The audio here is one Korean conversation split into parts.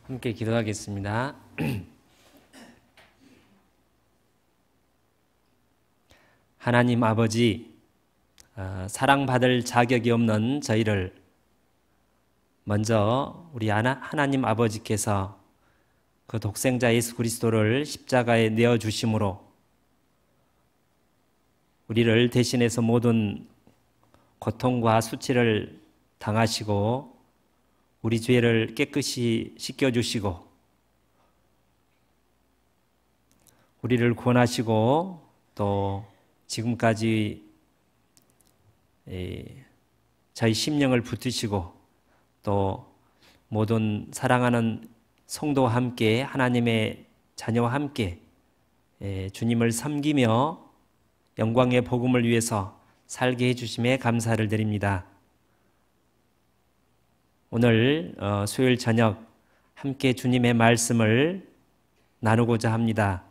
함께 기도하겠습니다. 하나님 아버지, 사랑받을 자격이 없는 저희를 먼저 우리 하나님 아버지께서 그 독생자 예수 그리스도를 십자가에 내어주심으로 우리를 대신해서 모든 고통과 수치를 당하시고 우리 죄를 깨끗이 씻겨주시고 우리를 구원하시고 또 지금까지 저희 심령을 붙드시고 또 모든 사랑하는 성도와 함께 하나님의 자녀와 함께 주님을 섬기며 영광의 복음을 위해서 살게 해주심에 감사를 드립니다. 오늘 수요일 저녁 함께 주님의 말씀을 나누고자 합니다.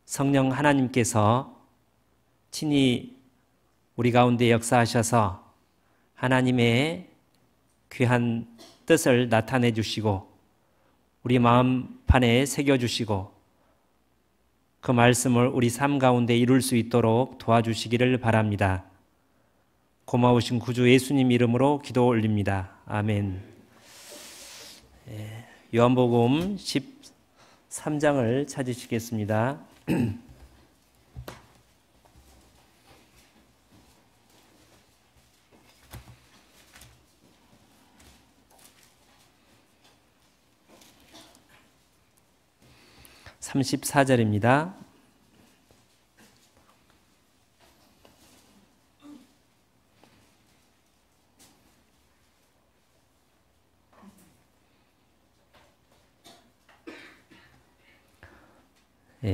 성령 하나님께서 친히 우리 가운데 역사하셔서 하나님의 귀한 뜻을 나타내 주시고 우리 마음판에 새겨주시고 그 말씀을 우리 삶 가운데 이룰 수 있도록 도와주시기를 바랍니다. 고마우신 구주 예수님 이름으로 기도 올립니다. 아멘. 요한복음 13장을 찾으시겠습니다. 34절입니다.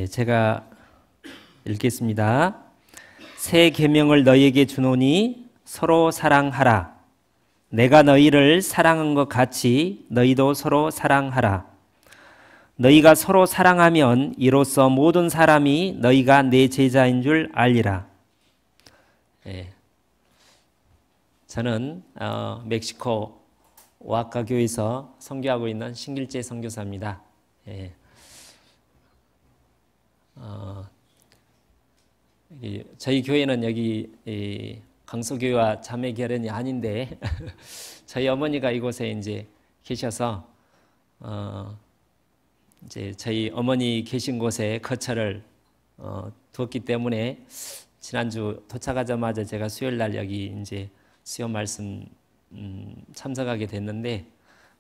제가 읽겠습니다. 새 계명을 너희에게 주노니 서로 사랑하라. 내가 너희를 사랑한 것 같이 너희도 서로 사랑하라. 너희가 서로 사랑하면 이로써 모든 사람이 너희가 내 제자인 줄 알리라. 저는 멕시코 오아카 교회에서 선교하고 있는 신길재 선교사입니다. 저희 교회는 여기 강서교회와 자매 결연이 아닌데 저희 어머니가 이곳에 이제 계셔서 이제 저희 어머니 계신 곳에 거처를 두었기 때문에 지난주 도착하자마자 제가 수요일 날 여기 이제 수요 말씀 참석하게 됐는데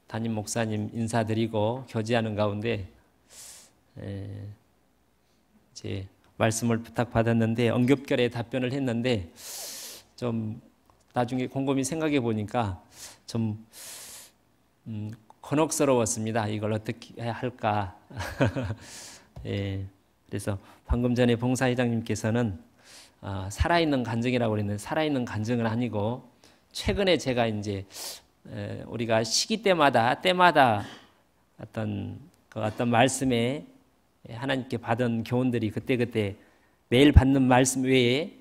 담임 목사님 인사드리고 교제하는 가운데 이제 말씀을 부탁받았는데 언급결에 답변을 했는데 좀 나중에 곰곰이 생각해 보니까 좀 곤혹스러웠습니다. 이걸 어떻게 해야 할까. 그래서 방금 전에 봉사회장님께서는 살아있는 간증이라고 그랬는데 살아있는 간증은 아니고 최근에 제가 이제 우리가 시기 때마다 어떤 말씀에 하나님께 받은 교훈들이 그때그때 매일 받는 말씀 외에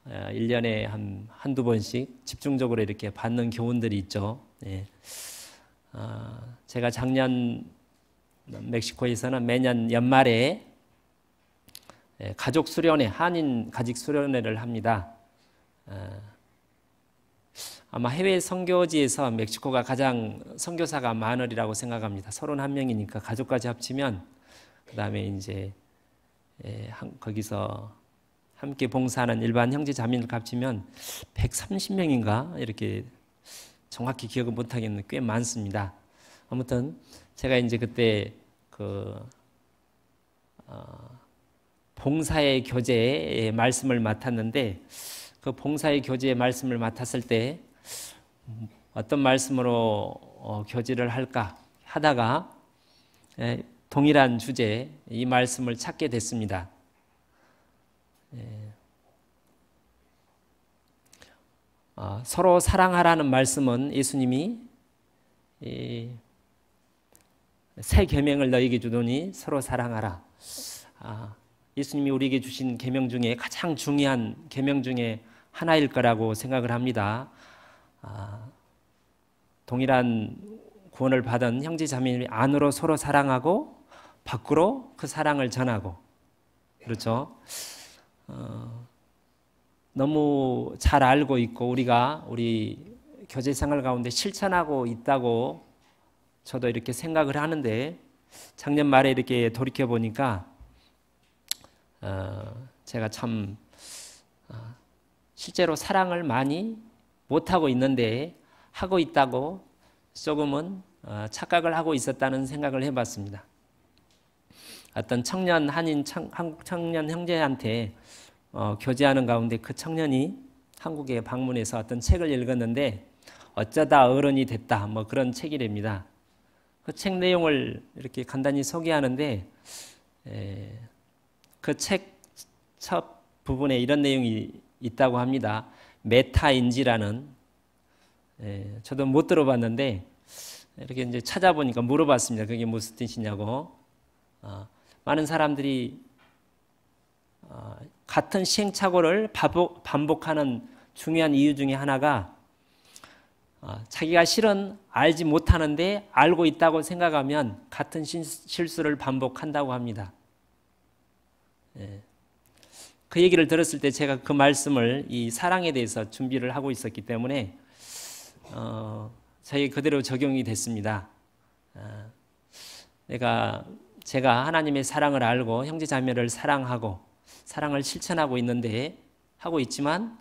1년에 한두 번씩 집중적으로 이렇게 받는 교훈들이 있죠. 제가 작년 멕시코에서는 매년 연말에 가족 수련회, 한인 가족 수련회를 합니다. 아마 해외 선교지에서 멕시코가 가장 선교사가 많으리라고 생각합니다. 31명이니까 가족까지 합치면 그 다음에 이제 거기서 함께 봉사하는 일반 형제 자매를 합치면 130명인가 이렇게 정확히 기억을 못하겠는데 꽤 많습니다. 아무튼 제가 이제 그때 봉사의 교제의 말씀을 맡았는데 그 봉사의 교제의 말씀을 맡았을 때 어떤 말씀으로 교제를 할까 하다가 동일한 주제 이 말씀을 찾게 됐습니다. 서로 사랑하라는 말씀은 예수님이 새 계명을 너희에게 주노니 서로 사랑하라. 예수님이 우리에게 주신 계명 중에 가장 중요한 계명 중에 하나일 거라고 생각을 합니다. 동일한 구원을 받은 형제 자매님이 안으로 서로 사랑하고 밖으로 그 사랑을 전하고, 그렇죠? 너무 잘 알고 있고 우리가 우리 교제 생활 가운데 실천하고 있다고 저도 이렇게 생각을 하는데, 작년 말에 이렇게 돌이켜 보니까 제가 참 실제로 사랑을 많이 못하고 있는데 하고 있다고 조금은 착각을 하고 있었다는 생각을 해봤습니다. 어떤 청년 한인 한국 청년 형제한테 교제하는 가운데 그 청년이 한국에 방문해서 어떤 책을 읽었는데 어쩌다 어른이 됐다 뭐 그런 책이랍니다. 그 책 내용을 이렇게 간단히 소개하는데 그 책 첫 부분에 이런 내용이 있다고 합니다. 메타인지라는, 저도 못 들어봤는데 이렇게 이제 찾아보니까 물어봤습니다. 그게 무슨 뜻이냐고. 많은 사람들이 같은 시행착오를 반복하는 중요한 이유 중에 하나가 자기가 실은 알지 못하는데 알고 있다고 생각하면 같은 실수를 반복한다고 합니다. 그 얘기를 들었을 때 제가 그 말씀을 이 사랑에 대해서 준비를 하고 있었기 때문에 저희 그대로 적용이 됐습니다. 제가 하나님의 사랑을 알고 형제 자매를 사랑하고 사랑을 실천하고 있는데 하고 있지만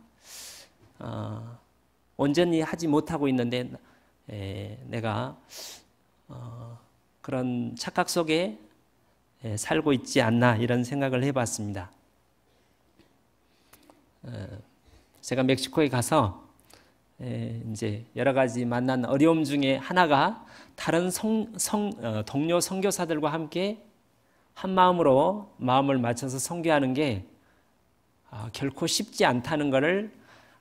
온전히 하지 못하고 있는데 내가 그런 착각 속에 살고 있지 않나 이런 생각을 해봤습니다. 제가 멕시코에 가서 이제 여러 가지 만난 어려움 중에 하나가 다른 동료 선교사들과 함께 한 마음으로 마음을 맞춰서 선교하는 게 결코 쉽지 않다는 것을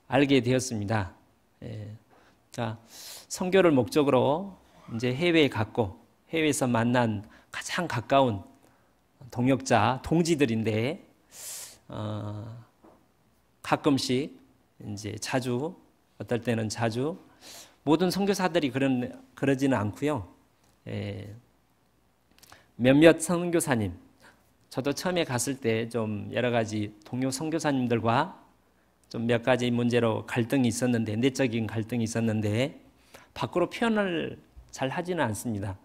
알게 되었습니다. 그러니까 선교를 목적으로 이제 해외에 갔고 해외에서 만난 가장 가까운 동역자 동지들인데 가끔씩 이제 자주 어떨 때는 자주 모든 선교사들이 그러지는 않고요. 몇몇 선교사님, 저도 처음에 갔을 때 좀 여러 가지 동료 선교사님들과 좀 몇 가지 문제로 갈등이 있었는데, 내적인 갈등이 있었는데 밖으로 표현을 잘 하지는 않습니다.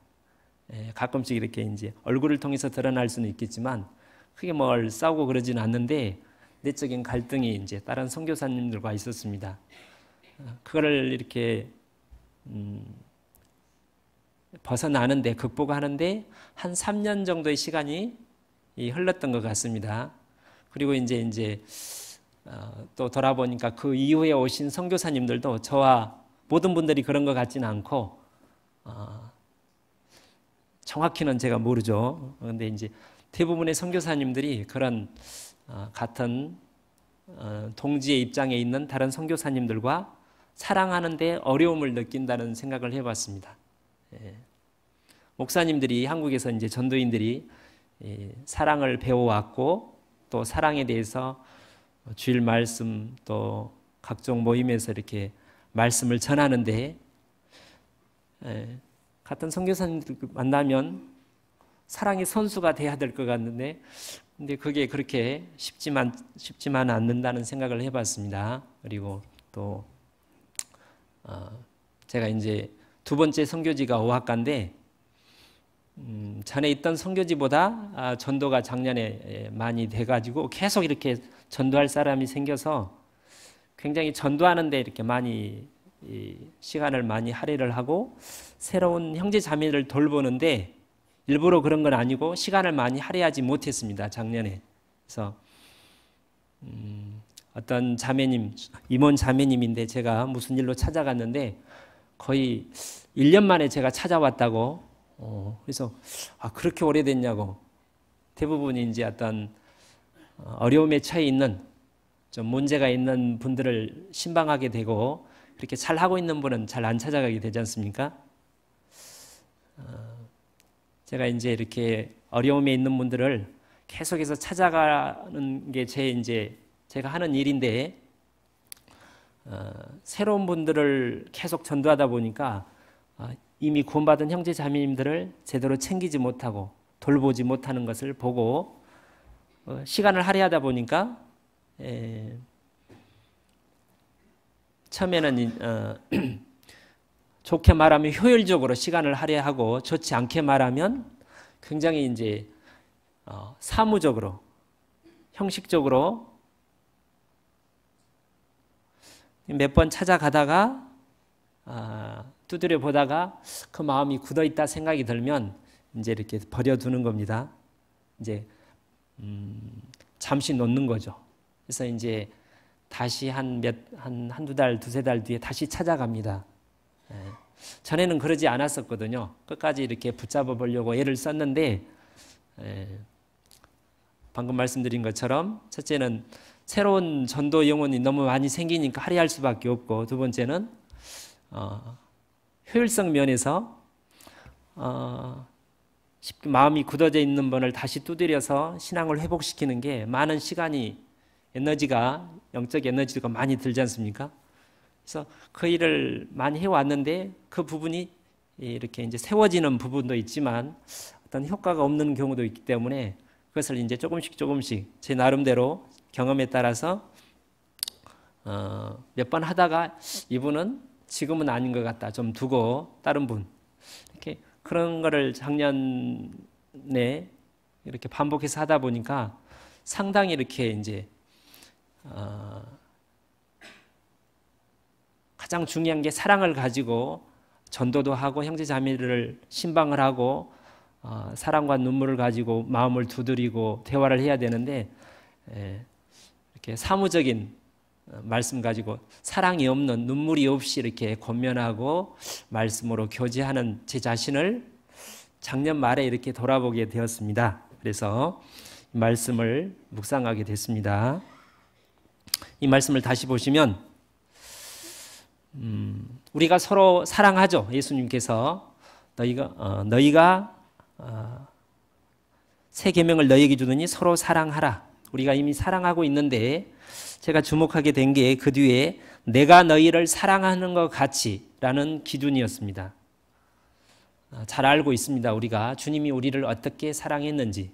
가끔씩 이렇게 이제 얼굴을 통해서 드러날 수는 있겠지만 크게 뭘 싸우고 그러지는 않는데 내적인 갈등이 이제 다른 선교사님들과 있었습니다. 그거를 이렇게 벗어나는데, 극복하는데 한 3년 정도의 시간이 흘렀던 것 같습니다. 그리고 이제 또 돌아보니까 그 이후에 오신 선교사님들도 저와 모든 분들이 그런 것 같지는 않고, 정확히는 제가 모르죠. 그런데 이제 대부분의 선교사님들이 그런 같은 동지의 입장에 있는 다른 선교사님들과 사랑하는데 어려움을 느낀다는 생각을 해봤습니다. 목사님들이 한국에서 이제 전도인들이 사랑을 배워왔고 또 사랑에 대해서 주일 말씀 또 각종 모임에서 이렇게 말씀을 전하는데 같은 선교사님들 만나면 사랑의 선수가 돼야 될 것 같는데 근데 그게 그렇게 쉽지만 않는다는 생각을 해봤습니다. 그리고 또 제가 이제 두 번째 선교지가 오하카인데 전에 있던 선교지보다 전도가 작년에 많이 돼가지고 계속 이렇게 전도할 사람이 생겨서 굉장히 전도하는데 이렇게 많이 시간을 많이 할애를 하고 새로운 형제 자매를 돌보는데 일부러 그런 건 아니고 시간을 많이 할애하지 못했습니다. 작년에. 그래서 어떤 자매님, 임원 자매님인데 제가 무슨 일로 찾아갔는데 거의 1년 만에 제가 찾아왔다고. 그래서 그렇게 오래됐냐고. 대부분이 이제 어떤 어려움에 처해 있는 좀 문제가 있는 분들을 신방하게 되고 그렇게 잘 하고 있는 분은 잘 안 찾아가게 되지 않습니까? 제가 이제 이렇게 어려움에 있는 분들을 계속해서 찾아가는 게 제가 하는 일인데 새로운 분들을 계속 전도하다 보니까 이미 구원받은 형제 자매님들을 제대로 챙기지 못하고 돌보지 못하는 것을 보고 시간을 할애하다 보니까 처음에는 좋게 말하면 효율적으로 시간을 할애하고 좋지 않게 말하면 굉장히 이제 사무적으로 형식적으로 몇 번 찾아가다가 두드려 보다가 그 마음이 굳어 있다 생각이 들면 이제 이렇게 버려두는 겁니다. 이제 잠시 놓는 거죠. 그래서 이제 다시 한두 달, 두세 달 뒤에 다시 찾아갑니다. 전에는 그러지 않았었거든요. 끝까지 이렇게 붙잡아 보려고 애를 썼는데 방금 말씀드린 것처럼 첫째는 새로운 전도 영혼이 너무 많이 생기니까 할애할 수밖에 없고, 두 번째는 효율성 면에서 쉽게 마음이 굳어져 있는 분을 다시 두드려서 신앙을 회복시키는 게 많은 시간이 영적 에너지가 많이 들지 않습니까? 그래서 그 일을 많이 해왔는데 그 부분이 이렇게 이제 세워지는 부분도 있지만 어떤 효과가 없는 경우도 있기 때문에 그것을 이제 조금씩 제 나름대로 경험에 따라서 몇 번 하다가 이분은 지금은 아닌 것 같다, 좀 두고 다른 분, 이렇게 그런 거를 작년에 이렇게 반복해서 하다 보니까 상당히 이렇게 이제 가장 중요한 게 사랑을 가지고 전도도 하고 형제 자매들을 신방을 하고 사랑과 눈물을 가지고 마음을 두드리고 대화를 해야 되는데 이렇게 사무적인 말씀 가지고 사랑이 없는, 눈물이 없이 이렇게 권면하고 말씀으로 교제하는 제 자신을 작년 말에 이렇게 돌아보게 되었습니다. 그래서 이 말씀을 묵상하게 됐습니다. 이 말씀을 다시 보시면 우리가 서로 사랑하죠. 예수님께서 너희가 새 계명을 너희에게 주더니 서로 사랑하라. 우리가 이미 사랑하고 있는데 제가 주목하게 된 게 그 뒤에 내가 너희를 사랑하는 것 같이라는 기준이었습니다. 잘 알고 있습니다. 우리가 주님이 우리를 어떻게 사랑했는지.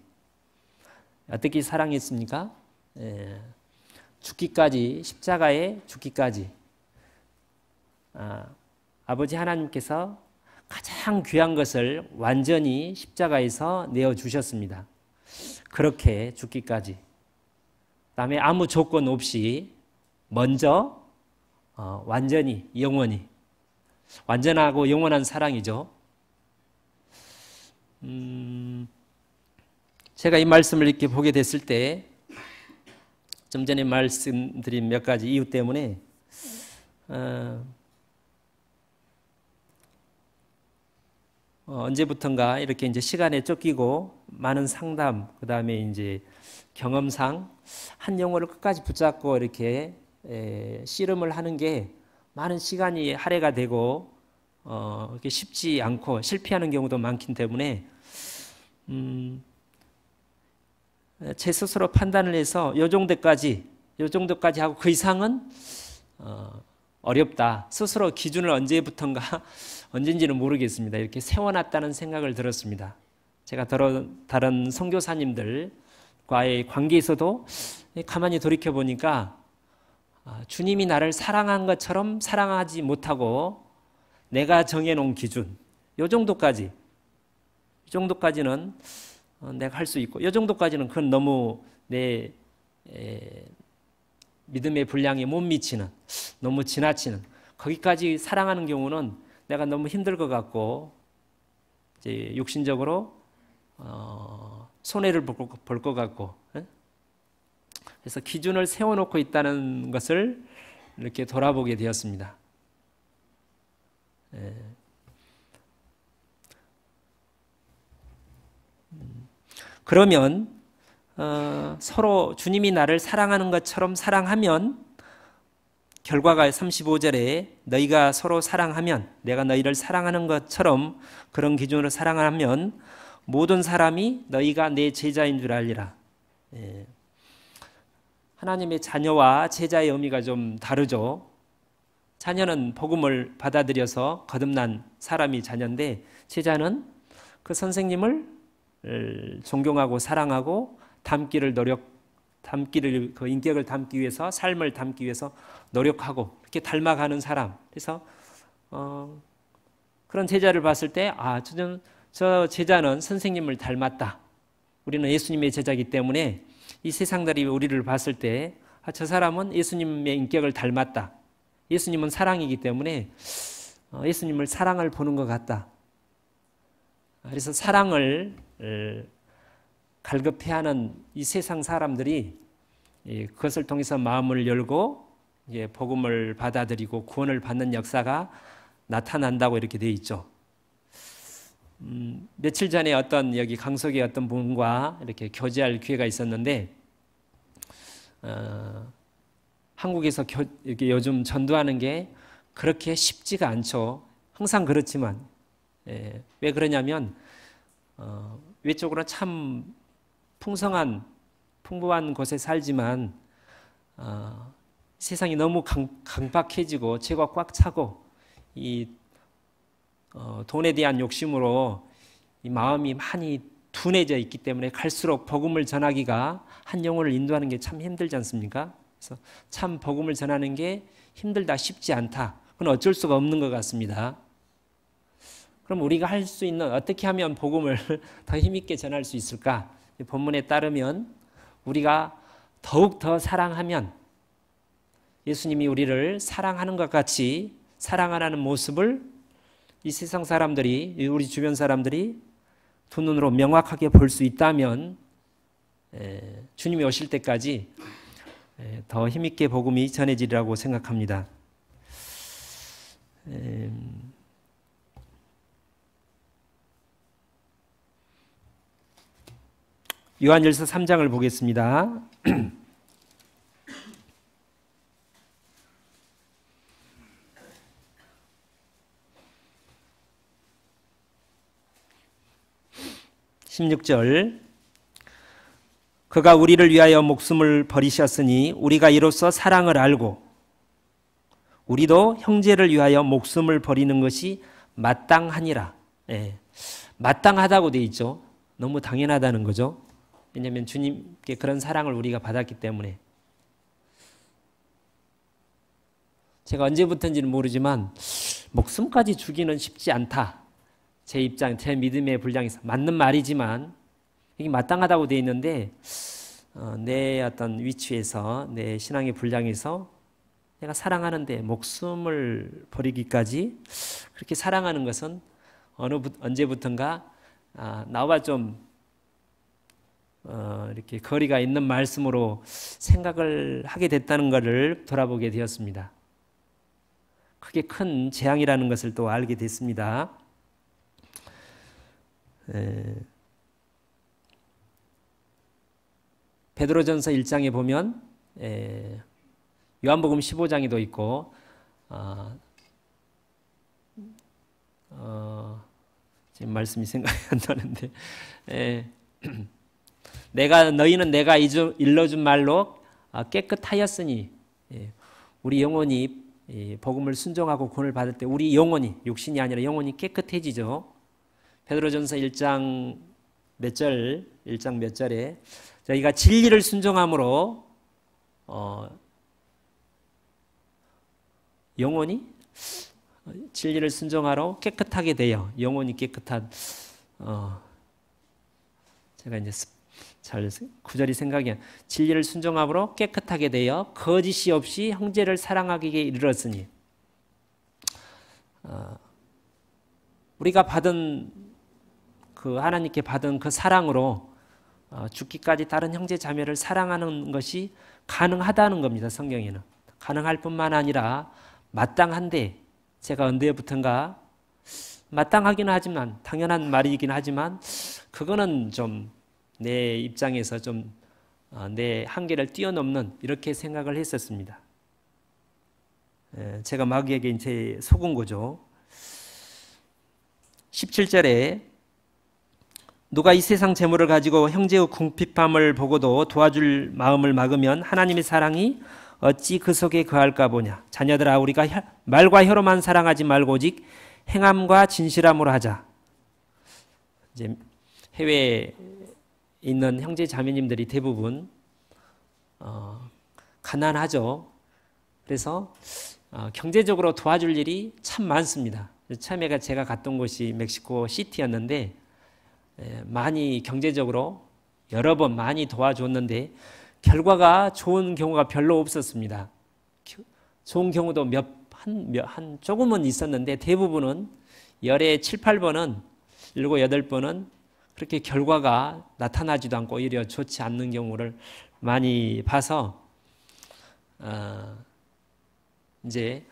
어떻게 사랑했습니까? 죽기까지, 십자가에 죽기까지. 아버지 하나님께서 가장 귀한 것을 완전히 십자가에서 내어주셨습니다. 그렇게 죽기까지. 그다음에 아무 조건 없이 먼저 완전히, 영원히, 완전하고 영원한 사랑이죠. 제가 이 말씀을 이렇게 보게 됐을 때 좀 전에 말씀드린 몇 가지 이유 때문에 언제부턴가 이렇게 이제 시간에 쫓기고 많은 상담, 그 다음에 이제 경험상 한 영혼을 끝까지 붙잡고 이렇게 씨름을 하는 게 많은 시간이 할애가 되고 이렇게 쉽지 않고 실패하는 경우도 많기 때문에 제 스스로 판단을 해서 요 정도까지 하고 그 이상은 어렵다. 스스로 기준을 언젠지는 모르겠습니다. 이렇게 세워놨다는 생각을 들었습니다. 제가 다른 선교사님들과의 관계에서도 가만히 돌이켜 보니까 주님이 나를 사랑한 것처럼 사랑하지 못하고 내가 정해놓은 기준, 이 정도까지는 내가 할 수 있고, 이 정도까지는 그건 너무 내 믿음의 분량에 못 미치는, 너무 지나치는, 거기까지 사랑하는 경우는 내가 너무 힘들 것 같고 이제 육신적으로 손해를 볼 것 같고, 그래서 기준을 세워놓고 있다는 것을 이렇게 돌아보게 되었습니다. 그러면 서로 주님이 나를 사랑하는 것처럼 사랑하면 결과가 35절에 너희가 서로 사랑하면, 내가 너희를 사랑하는 것처럼 그런 기준으로 사랑하면 모든 사람이 너희가 내 제자인 줄 알리라. 하나님의 자녀와 제자의 의미가 좀 다르죠. 자녀는 복음을 받아들여서 거듭난 사람이 자녀인데 제자는 그 선생님을 존경하고 사랑하고 담기를 그 인격을 담기 위해서 삶을 담기 위해서 노력하고 이렇게 닮아가는 사람. 그래서 그런 제자를 봤을 때 저 제자는 선생님을 닮았다. 우리는 예수님의 제자이기 때문에 이 세상들이 우리를 봤을 때 저 사람은 예수님의 인격을 닮았다. 예수님은 사랑이기 때문에 예수님을 사랑을 보는 것 같다. 그래서 사랑을 갈급해하는 이 세상 사람들이 그것을 통해서 마음을 열고 복음을 받아들이고 구원을 받는 역사가 나타난다고 이렇게 되어 있죠. 며칠 전에 여기 강석의 어떤 분과 이렇게 교제할 기회가 있었는데 한국에서 이렇게 요즘 전도하는 게 그렇게 쉽지가 않죠. 항상 그렇지만 왜 그러냐면 외적으로 참 풍부한 곳에 살지만 세상이 너무 강박해지고 죄가 꽉 차고 이 돈에 대한 욕심으로 이 마음이 많이 둔해져 있기 때문에 갈수록 복음을 전하기가 한 영혼을 인도하는 게 참 힘들지 않습니까? 그래서 참 복음을 전하는 게 힘들다, 쉽지 않다. 그건 어쩔 수가 없는 것 같습니다. 그럼 우리가 할 수 있는 어떻게 하면 복음을 더 힘있게 전할 수 있을까? 본문에 따르면 우리가 더욱 더 사랑하면 예수님이 우리를 사랑하는 것 같이 사랑하는 모습을 이 세상 사람들이, 우리 주변 사람들이 두 눈으로 명확하게 볼 수 있다면 주님이 오실 때까지 더 힘있게 복음이 전해지리라고 생각합니다. 요한일서 3장을 보겠습니다. 16절 그가 우리를 위하여 목숨을 버리셨으니 우리가 이로써 사랑을 알고 우리도 형제를 위하여 목숨을 버리는 것이 마땅하니라. 마땅하다고 되어 있죠. 너무 당연하다는 거죠. 왜냐하면 주님께 그런 사랑을 우리가 받았기 때문에. 제가 언제부터인지는 모르지만 목숨까지 주기는 쉽지 않다. 제 입장, 제 믿음의 분량에서 맞는 말이지만 이게 마땅하다고 되어 있는데 내 어떤 위치에서 내 신앙의 분량에서 내가 사랑하는데 목숨을 버리기까지 그렇게 사랑하는 것은 언제부턴가 나와 좀 이렇게 거리가 있는 말씀으로 생각을 하게 됐다는 것을 돌아보게 되었습니다. 그게 큰 재앙이라는 것을 또 알게 됐습니다. 베드로전서 1장에 보면 요한복음 15장에도 있고 지금 말씀이 생각이 안 나는데 너희는 내가 일러준 말로 깨끗하였으니 우리 영혼이 복음을 순종하고 구원을 받을 때 우리 영혼이 육신이 아니라 영혼이 깨끗해지죠. 베드로전서 1장 몇 절에 저희가 진리를 순종함으로 영혼이 진리를 순종하러 깨끗하게 되어 영혼이 깨끗한 제가 이제 잘 구절이 생각이 안 진리를 순종함으로 깨끗하게 되어 거짓이 없이 형제를 사랑하기에 이르렀으니 우리가 하나님께 받은 그 사랑으로 죽기까지 다른 형제 자매를 사랑하는 것이 가능하다는 겁니다. 성경에는 가능할 뿐만 아니라 마땅한데 제가 언제부턴가 마땅하기는 하지만 당연한 말이긴 하지만 그거는 좀 내 입장에서 좀 내 한계를 뛰어넘는 이렇게 생각을 했었습니다. 제가 마귀에게 이제 속은 거죠. 17절에 누가 이 세상 재물을 가지고 형제의 궁핍함을 보고도 도와줄 마음을 막으면 하나님의 사랑이 어찌 그 속에 거할까 보냐. 자녀들아 우리가 말과 혀로만 사랑하지 말고 오직 행함과 진실함으로 하자. 이제 해외에 있는 형제 자매님들이 대부분 가난하죠. 그래서 경제적으로 도와줄 일이 참 많습니다. 처음에 제가 갔던 곳이 멕시코 시티였는데 많이 경제적으로 여러 번 많이 도와줬는데 결과가 좋은 경우가 별로 없었습니다. 좋은 경우도 한 조금은 있었는데 대부분은 열에 7, 8번은 7, 8번은 그렇게 결과가 나타나지도 않고 오히려 좋지 않는 경우를 많이 봐서 이제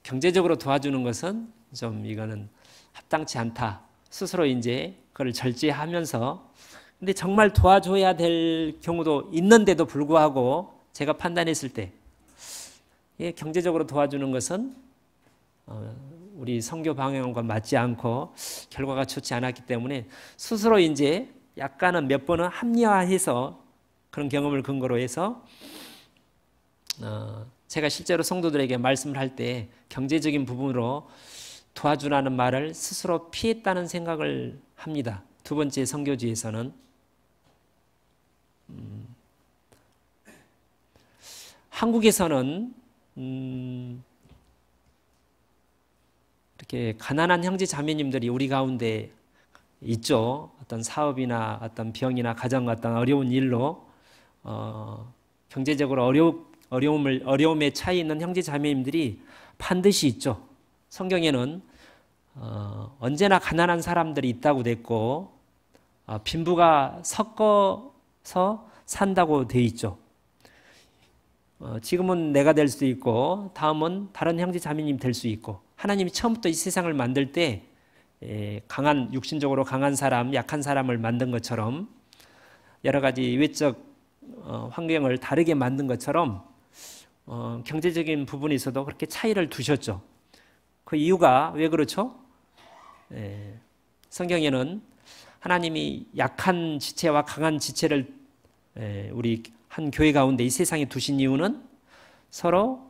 경제적으로 도와주는 것은 좀 이거는 합당치 않다. 스스로 이제 그걸 절제하면서 근데 정말 도와줘야 될 경우도 있는데도 불구하고 제가 판단했을 때 경제적으로 도와주는 것은 우리 선교 방향과 맞지 않고 결과가 좋지 않았기 때문에 스스로 이제 약간은 몇 번은 합리화해서 그런 경험을 근거로 해서 제가 실제로 성도들에게 말씀을 할 때 경제적인 부분으로 도와주라는 말을 스스로 피했다는 생각을 합니다. 두 번째 선교지에서는 한국에서는 이렇게 가난한 형제 자매님들이 우리 가운데 있죠. 어떤 사업이나 어떤 병이나 가정 어떤 어려운 일로 경제적으로 어려움에 처해 있는 형제 자매님들이 반드시 있죠. 성경에는 언제나 가난한 사람들이 있다고 됐고 빈부가 섞어서 산다고 돼 있죠. 지금은 내가 될 수도 있고 다음은 다른 형제 자매님 될 수 있고 하나님이 처음부터 이 세상을 만들 때 강한 육신적으로 강한 사람, 약한 사람을 만든 것처럼 여러 가지 외적 환경을 다르게 만든 것처럼 경제적인 부분에 있어도 그렇게 차이를 두셨죠. 그 이유가 왜 그렇죠? 성경에는 하나님이 약한 지체와 강한 지체를 우리 한 교회 가운데 이 세상에 두신 이유는 서로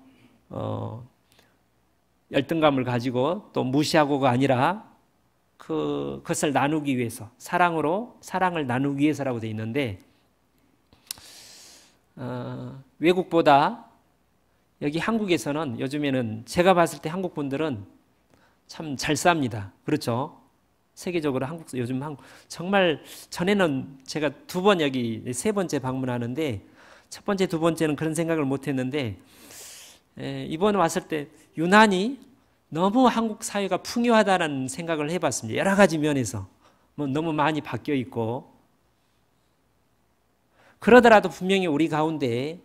열등감을 가지고 또 무시하고가 아니라 그것을 나누기 위해서 사랑을 나누기 위해서라고 되어 있는데 외국보다 여기 한국에서는 요즘에는 제가 봤을 때 한국 분들은 참 잘 삽니다. 그렇죠? 세계적으로 요즘 한국 정말 전에는 제가 두 번 여기 세 번째 방문하는데 첫 번째, 두 번째는 그런 생각을 못 했는데 이번에 왔을 때 유난히 너무 한국 사회가 풍요하다는 생각을 해봤습니다. 여러 가지 면에서 너무 많이 바뀌어 있고 그러더라도 분명히 우리 가운데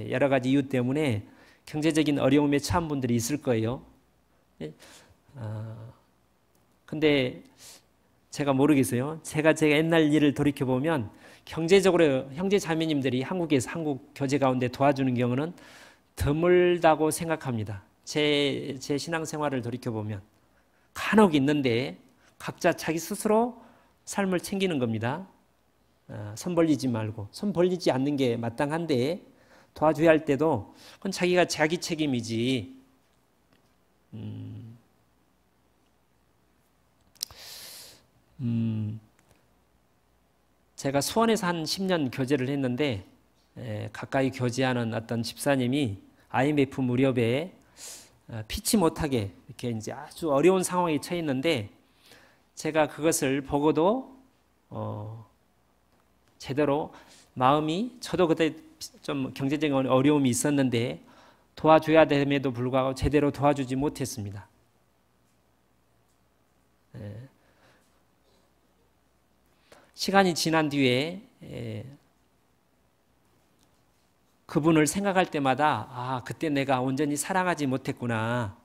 여러 가지 이유 때문에 경제적인 어려움에 처한 분들이 있을 거예요. 근데 제가 모르겠어요. 제가 옛날 일을 돌이켜보면 경제적으로 형제 자매님들이 한국에서 한국 교제 가운데 도와주는 경우는 드물다고 생각합니다. 제 신앙생활을 돌이켜보면 간혹 있는데 각자 자기 스스로 삶을 챙기는 겁니다. 손 벌리지 말고 손 벌리지 않는 게 마땅한데 도와줘야 할 때도 그건 자기가 자기 책임이지. 제가 수원에서 한 10년 교제를 했는데 가까이 교제하는 어떤 집사님이 IMF 무렵에 피치 못하게 이렇게 이제 아주 어려운 상황에 처해 있는데 제가 그것을 보고도 제대로 마음이 저도 그때 좀 경제적인 어려움이 있었는데 도와줘야 됨에도 불구하고 제대로 도와주지 못했습니다. 시간이 지난 뒤에 그분을 생각할 때마다 그때 내가 온전히 사랑하지 못했구나.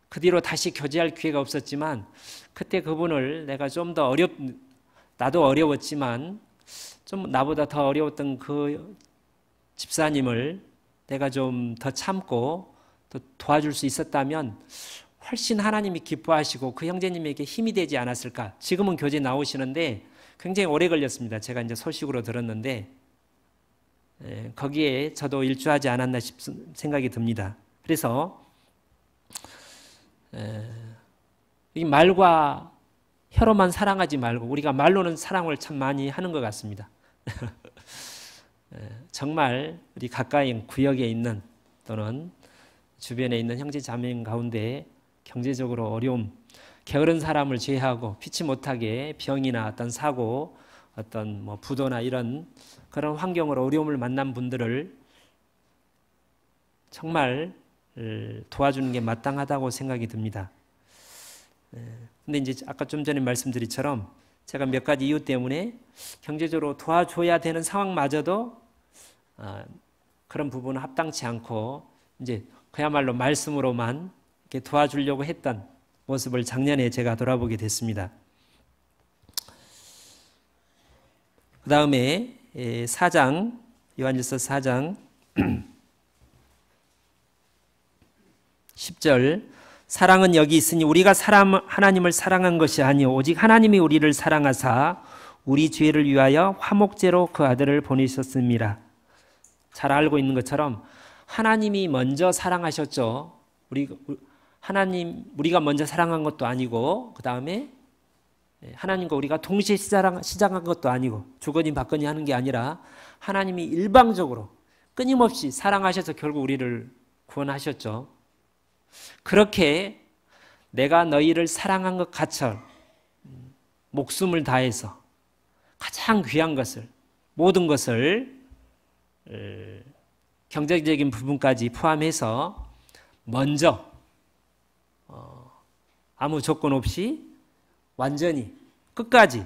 그 뒤로 다시 교제할 기회가 없었지만 그때 그분을 내가 좀 더 나도 어려웠지만 좀 나보다 더 어려웠던 그 집사님을 내가 좀 더 참고 더 도와줄 수 있었다면 훨씬 하나님이 기뻐하시고 그 형제님에게 힘이 되지 않았을까. 지금은 교제 나오시는데 굉장히 오래 걸렸습니다. 제가 이제 소식으로 들었는데 거기에 저도 일조하지 않았나 싶은 생각이 듭니다. 그래서 이 말과 혀로만 사랑하지 말고 우리가 말로는 사랑을 참 많이 하는 것 같습니다. 정말 우리 가까이 구역에 있는 또는 주변에 있는 형제 자매인 가운데 경제적으로 어려움, 게으른 사람을 제외하고 피치 못하게 병이나 어떤 사고, 어떤 뭐 부도나 이런 그런 환경으로 어려움을 만난 분들을 정말 도와주는 게 마땅하다고 생각이 듭니다. 근데 이제 아까 좀 전에 말씀드린처럼 제가 몇 가지 이유 때문에 경제적으로 도와줘야 되는 상황마저도 그런 부분은 합당치 않고 이제 그야말로 말씀으로만 이렇게 도와주려고 했던 모습을 작년에 제가 돌아보게 됐습니다. 그 다음에 4장, 요한일서 4장 10절, 사랑은 여기 있으니 우리가 하나님을 사랑한 것이 아니요 오직 하나님이 우리를 사랑하사 우리 죄를 위하여 화목제로 그 아들을 보내셨습니다. 잘 알고 있는 것처럼 하나님이 먼저 사랑하셨죠. 우리가 먼저 사랑한 것도 아니고 그 다음에 하나님과 우리가 동시에 시작한 것도 아니고 주거니 받거니 하는 게 아니라 하나님이 일방적으로 끊임없이 사랑하셔서 결국 우리를 구원하셨죠. 그렇게 내가 너희를 사랑한 것 같이 목숨을 다해서 가장 귀한 것을 모든 것을 경제적인 부분까지 포함해서 먼저 아무 조건 없이 완전히 끝까지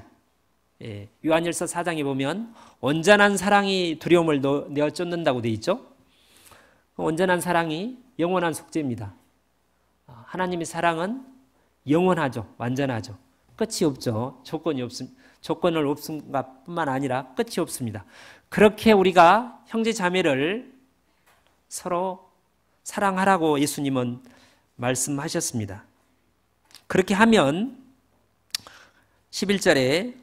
요한일서 4장에 보면 온전한 사랑이 두려움을 내어 쫓는다고 되어 있죠. 온전한 사랑이 영원한 속죄입니다. 하나님의 사랑은 영원하죠. 완전하죠. 끝이 없죠. 조건을 없음가 뿐만 아니라 끝이 없습니다. 그렇게 우리가 형제 자매를 서로 사랑하라고 예수님은 말씀하셨습니다. 그렇게 하면 11절에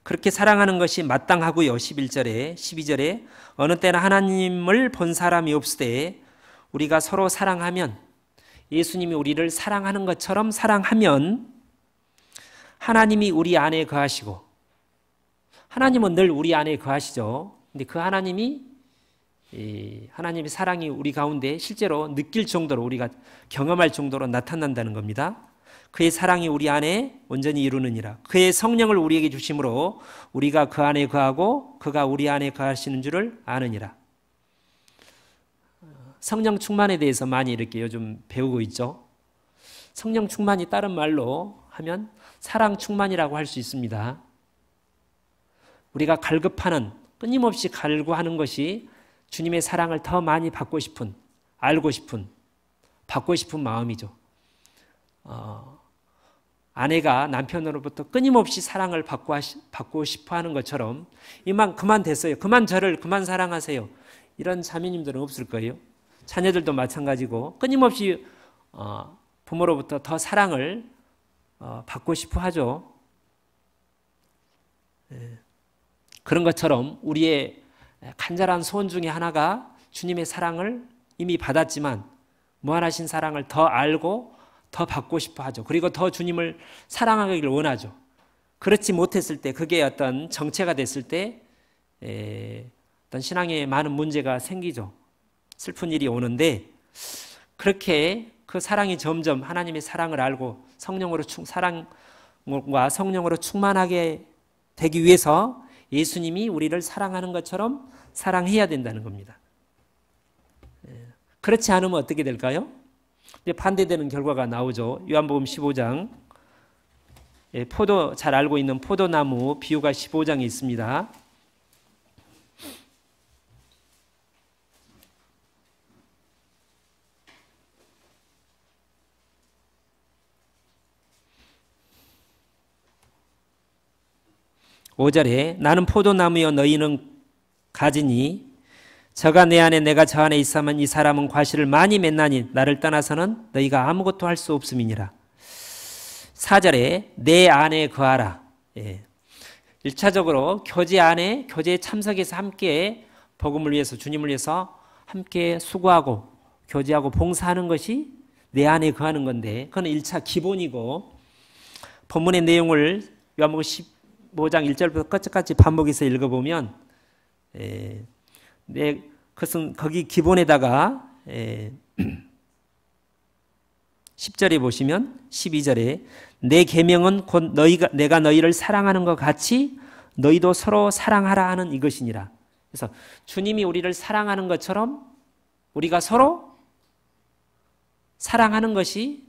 그렇게 사랑하는 것이 마땅하고요. 11절에 12절에 어느 때나 하나님을 본 사람이 없으되 우리가 서로 사랑하면 예수님이 우리를 사랑하는 것처럼 사랑하면 하나님이 우리 안에 거하시고 하나님은 늘 우리 안에 거하시죠. 근데 그 하나님의 사랑이 우리 가운데 실제로 느낄 정도로 우리가 경험할 정도로 나타난다는 겁니다. 그의 사랑이 우리 안에 온전히 이루느니라. 그의 성령을 우리에게 주심으로 우리가 그 안에 거하고 그가 우리 안에 거하시는 줄을 아느니라. 성령 충만에 대해서 많이 이렇게 요즘 배우고 있죠. 성령 충만이 다른 말로 하면 사랑 충만이라고 할 수 있습니다. 우리가 갈급하는 끊임없이 갈구하는 것이 주님의 사랑을 더 많이 받고 싶은, 알고 싶은, 받고 싶은 마음이죠. 아내가 남편으로부터 끊임없이 사랑을 받고 싶어 하는 것처럼 이만 그만 됐어요. 그만 저를 그만 사랑하세요. 이런 자매님들은 없을 거예요. 자녀들도 마찬가지고 끊임없이 부모로부터 더 사랑을 받고 싶어 하죠. 그런 것처럼 우리의 간절한 소원 중에 하나가 주님의 사랑을 이미 받았지만 무한하신 사랑을 더 알고 더 받고 싶어 하죠. 그리고 더 주님을 사랑하기를 원하죠. 그렇지 못했을 때 그게 어떤 정체가 됐을 때 어떤 신앙에 많은 문제가 생기죠. 슬픈 일이 오는데 그렇게 그 사랑이 점점 하나님의 사랑을 알고 사랑과 성령으로 충만하게 되기 위해서 예수님이 우리를 사랑하는 것처럼 사랑해야 된다는 겁니다. 그렇지 않으면 어떻게 될까요? 반대되는 결과가 나오죠. 요한복음 15장 잘 알고 있는 포도나무 비유가 15장에 있습니다. (5절에) 나는 포도나무여 너희는 가지니 저가 내 안에 내가 저 안에 있으면 이 사람은 과실을 많이 맺나니 나를 떠나서는 너희가 아무것도 할 수 없음이니라. (4절에) 내 안에 거하라. 1차적으로 교제 안에 교제에 참석해서 함께 복음을 위해서 주님을 위해서 함께 수고하고 교제하고 봉사하는 것이 내 안에 거하는 건데 그건 1차 기본이고 본문의 내용을 요한복음 15장 1절부터 끝까지 반복해서 읽어보면 그것은 거기 기본에다가 10절에 보시면 12절에 내 계명은 곧 내가 너희를 사랑하는 것 같이 너희도 서로 사랑하라 하는 이것이니라. 그래서 주님이 우리를 사랑하는 것처럼 우리가 서로 사랑하는 것이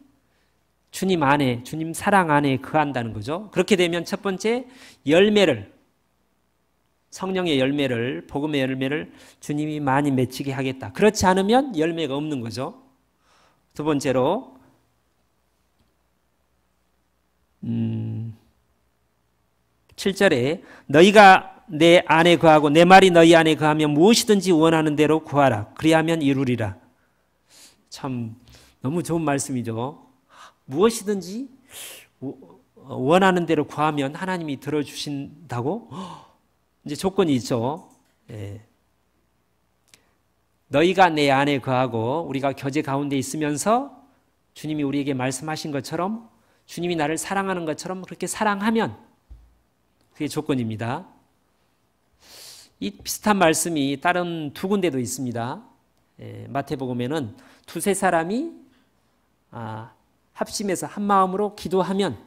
주님 안에, 주님 사랑 안에 거한다는 거죠. 그렇게 되면 첫 번째 열매를, 성령의 열매를, 복음의 열매를 주님이 많이 맺히게 하겠다. 그렇지 않으면 열매가 없는 거죠. 두 번째로 7절에 너희가 내 안에 거하고 내 말이 너희 안에 거하면 무엇이든지 원하는 대로 구하라. 그리하면 이루리라. 참 너무 좋은 말씀이죠. 무엇이든지 원하는 대로 구하면 하나님이 들어주신다고? 이제 조건이 있죠. 너희가 내 안에 거하고 우리가 교제 가운데 있으면서 주님이 우리에게 말씀하신 것처럼 주님이 나를 사랑하는 것처럼 그렇게 사랑하면 그게 조건입니다. 이 비슷한 말씀이 다른 두 군데도 있습니다. 마태복음에는 두세 사람이 합심해서 한 마음으로 기도하면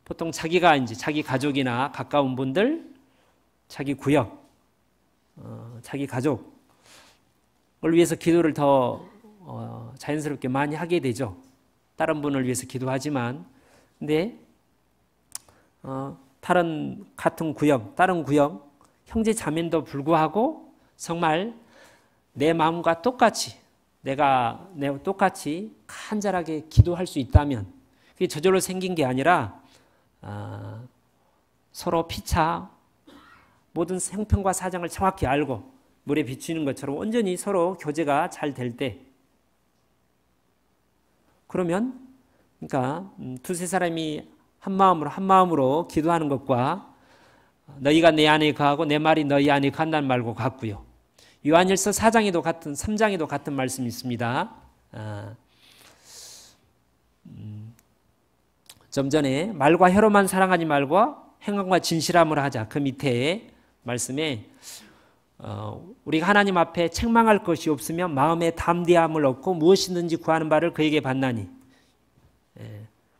보통 자기가 이제 자기 가족이나 가까운 분들, 자기 구역, 자기 가족을 위해서 기도를 더 자연스럽게 많이 하게 되죠. 다른 분을 위해서 기도하지만, 근데 같은 구역, 다른 구역 형제 자매도 불구하고 정말 내 마음과 똑같이 내가 똑같이 간절하게 기도할 수 있다면 그게 저절로 생긴 게 아니라 서로 피차 모든 형편과 사정을 정확히 알고 물에 비추는 것처럼 온전히 서로 교제가 잘 될 때 그러면 그러니까 두세 사람이 한 마음으로 기도하는 것과 너희가 내 안에 거하고 내 말이 너희 안에 거한다는 말과 같고요. 요한일서 4장에도 같은 3장에도 같은 말씀이 있습니다. 좀 전에 말과 혀로만 사랑하지 말고 행함과 진실함으로 하자. 그 밑에 말씀에 우리가 하나님 앞에 책망할 것이 없으면 마음에 담대함을 얻고 무엇이든지 구하는 바를 그에게 받나니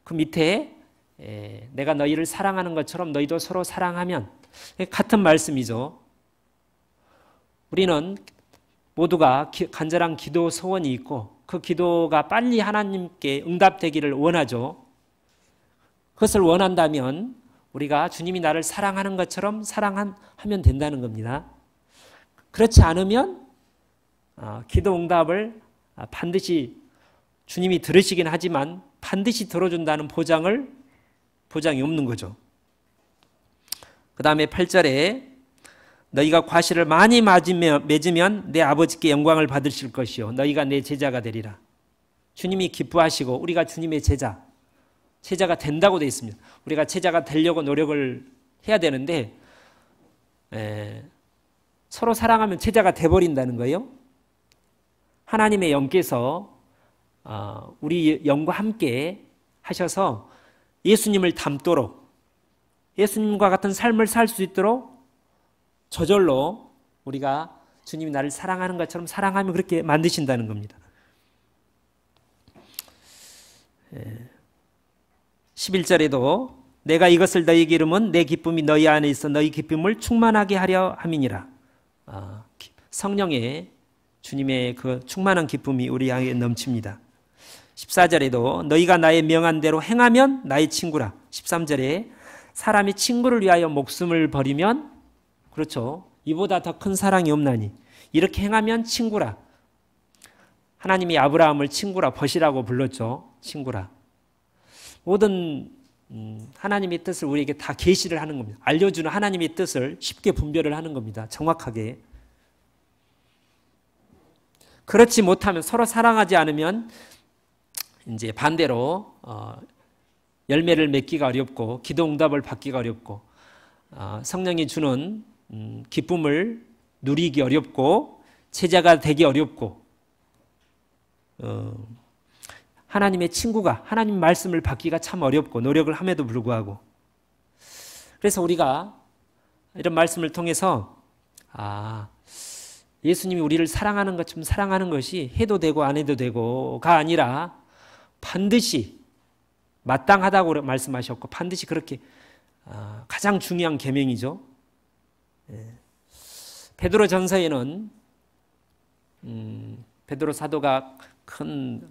그 밑에 내가 너희를 사랑하는 것처럼 너희도 서로 사랑하면 같은 말씀이죠. 우리는 모두가 간절한 기도 소원이 있고 그 기도가 빨리 하나님께 응답되기를 원하죠. 그것을 원한다면 우리가 주님이 나를 사랑하는 것처럼 사랑하면 된다는 겁니다. 그렇지 않으면 기도 응답을 반드시 주님이 들으시긴 하지만 반드시 들어준다는 보장이 없는 거죠. 그 다음에 8절에 너희가 과실을 많이 맺으면 내 아버지께 영광을 받으실 것이요 너희가 내 제자가 되리라. 주님이 기뻐하시고 우리가 주님의 제자가 된다고 되어 있습니다. 우리가 제자가 되려고 노력을 해야 되는데 서로 사랑하면 제자가 돼버린다는 거예요. 하나님의 영께서 우리 영과 함께 하셔서 예수님을 닮도록 예수님과 같은 삶을 살 수 있도록 저절로 우리가 주님이 나를 사랑하는 것처럼 사랑하면 그렇게 만드신다는 겁니다. 11절에도 내가 이것을 너희에게 이름은 내 기쁨이 너희 안에 있어 너희 기쁨을 충만하게 하려 함이니라. 성령의 주님의 그 충만한 기쁨이 우리 안에 넘칩니다. 14절에도 너희가 나의 명한 대로 행하면 나의 친구라. 13절에 사람이 친구를 위하여 목숨을 버리면 그렇죠. 이보다 더 큰 사랑이 없나니 이렇게 행하면 친구라. 하나님이 아브라함을 친구라 벗이라고 불렀죠. 친구라. 모든 하나님의 뜻을 우리에게 다 계시를 하는 겁니다. 알려주는 하나님의 뜻을 쉽게 분별을 하는 겁니다. 정확하게. 그렇지 못하면 서로 사랑하지 않으면 이제 반대로 열매를 맺기가 어렵고 기도 응답을 받기가 어렵고 성령이 주는 기쁨을 누리기 어렵고 제자가 되기 어렵고 하나님의 친구가 하나님 말씀을 받기가 참 어렵고 노력을 함에도 불구하고 그래서 우리가 이런 말씀을 통해서 예수님이 우리를 사랑하는 것처럼 사랑하는 것이 해도 되고 안 해도 되고가 아니라 반드시 마땅하다고 말씀하셨고 반드시 그렇게 가장 중요한 계명이죠. 베드로 전서에는 베드로 사도가 큰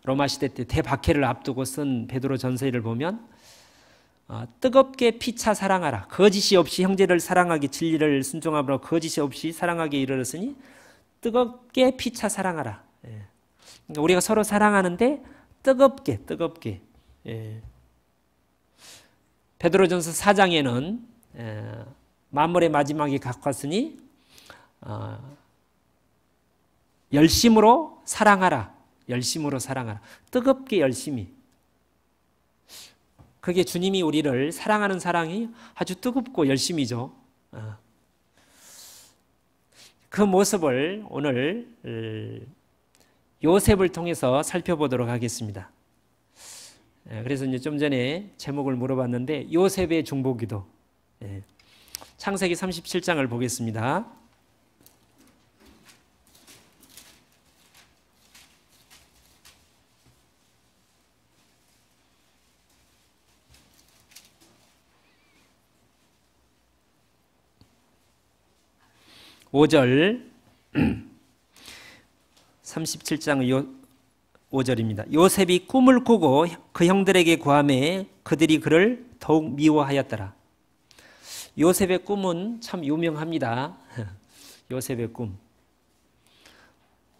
로마 시대 때 대박해를 앞두고 쓴 베드로 전서를 보면 뜨겁게 피차 사랑하라. 거짓이 없이 형제를 사랑하기 진리를 순종하므로 거짓이 없이 사랑하기에 이르렀으니 뜨겁게 피차 사랑하라. 그러니까 우리가 서로 사랑하는데 뜨겁게. 베드로전서 4장에는 만물의 마지막이 가까웠으니 열심으로 사랑하라. 뜨겁게 열심히. 그게 주님이 우리를 사랑하는 사랑이 아주 뜨겁고 열심이죠. 그 모습을 오늘 요셉을 통해서 살펴보도록 하겠습니다. 그래서 이제 좀 전에 제목을 물어봤는데 요셉의 중보기도. 창세기 37장을 보겠습니다. 5절 37장 5절입니다. 요셉이 꿈을 꾸고 그 형들에게 구하매 그들이 그를 더욱 미워하였더라. 요셉의 꿈은 참 유명합니다. 요셉의 꿈.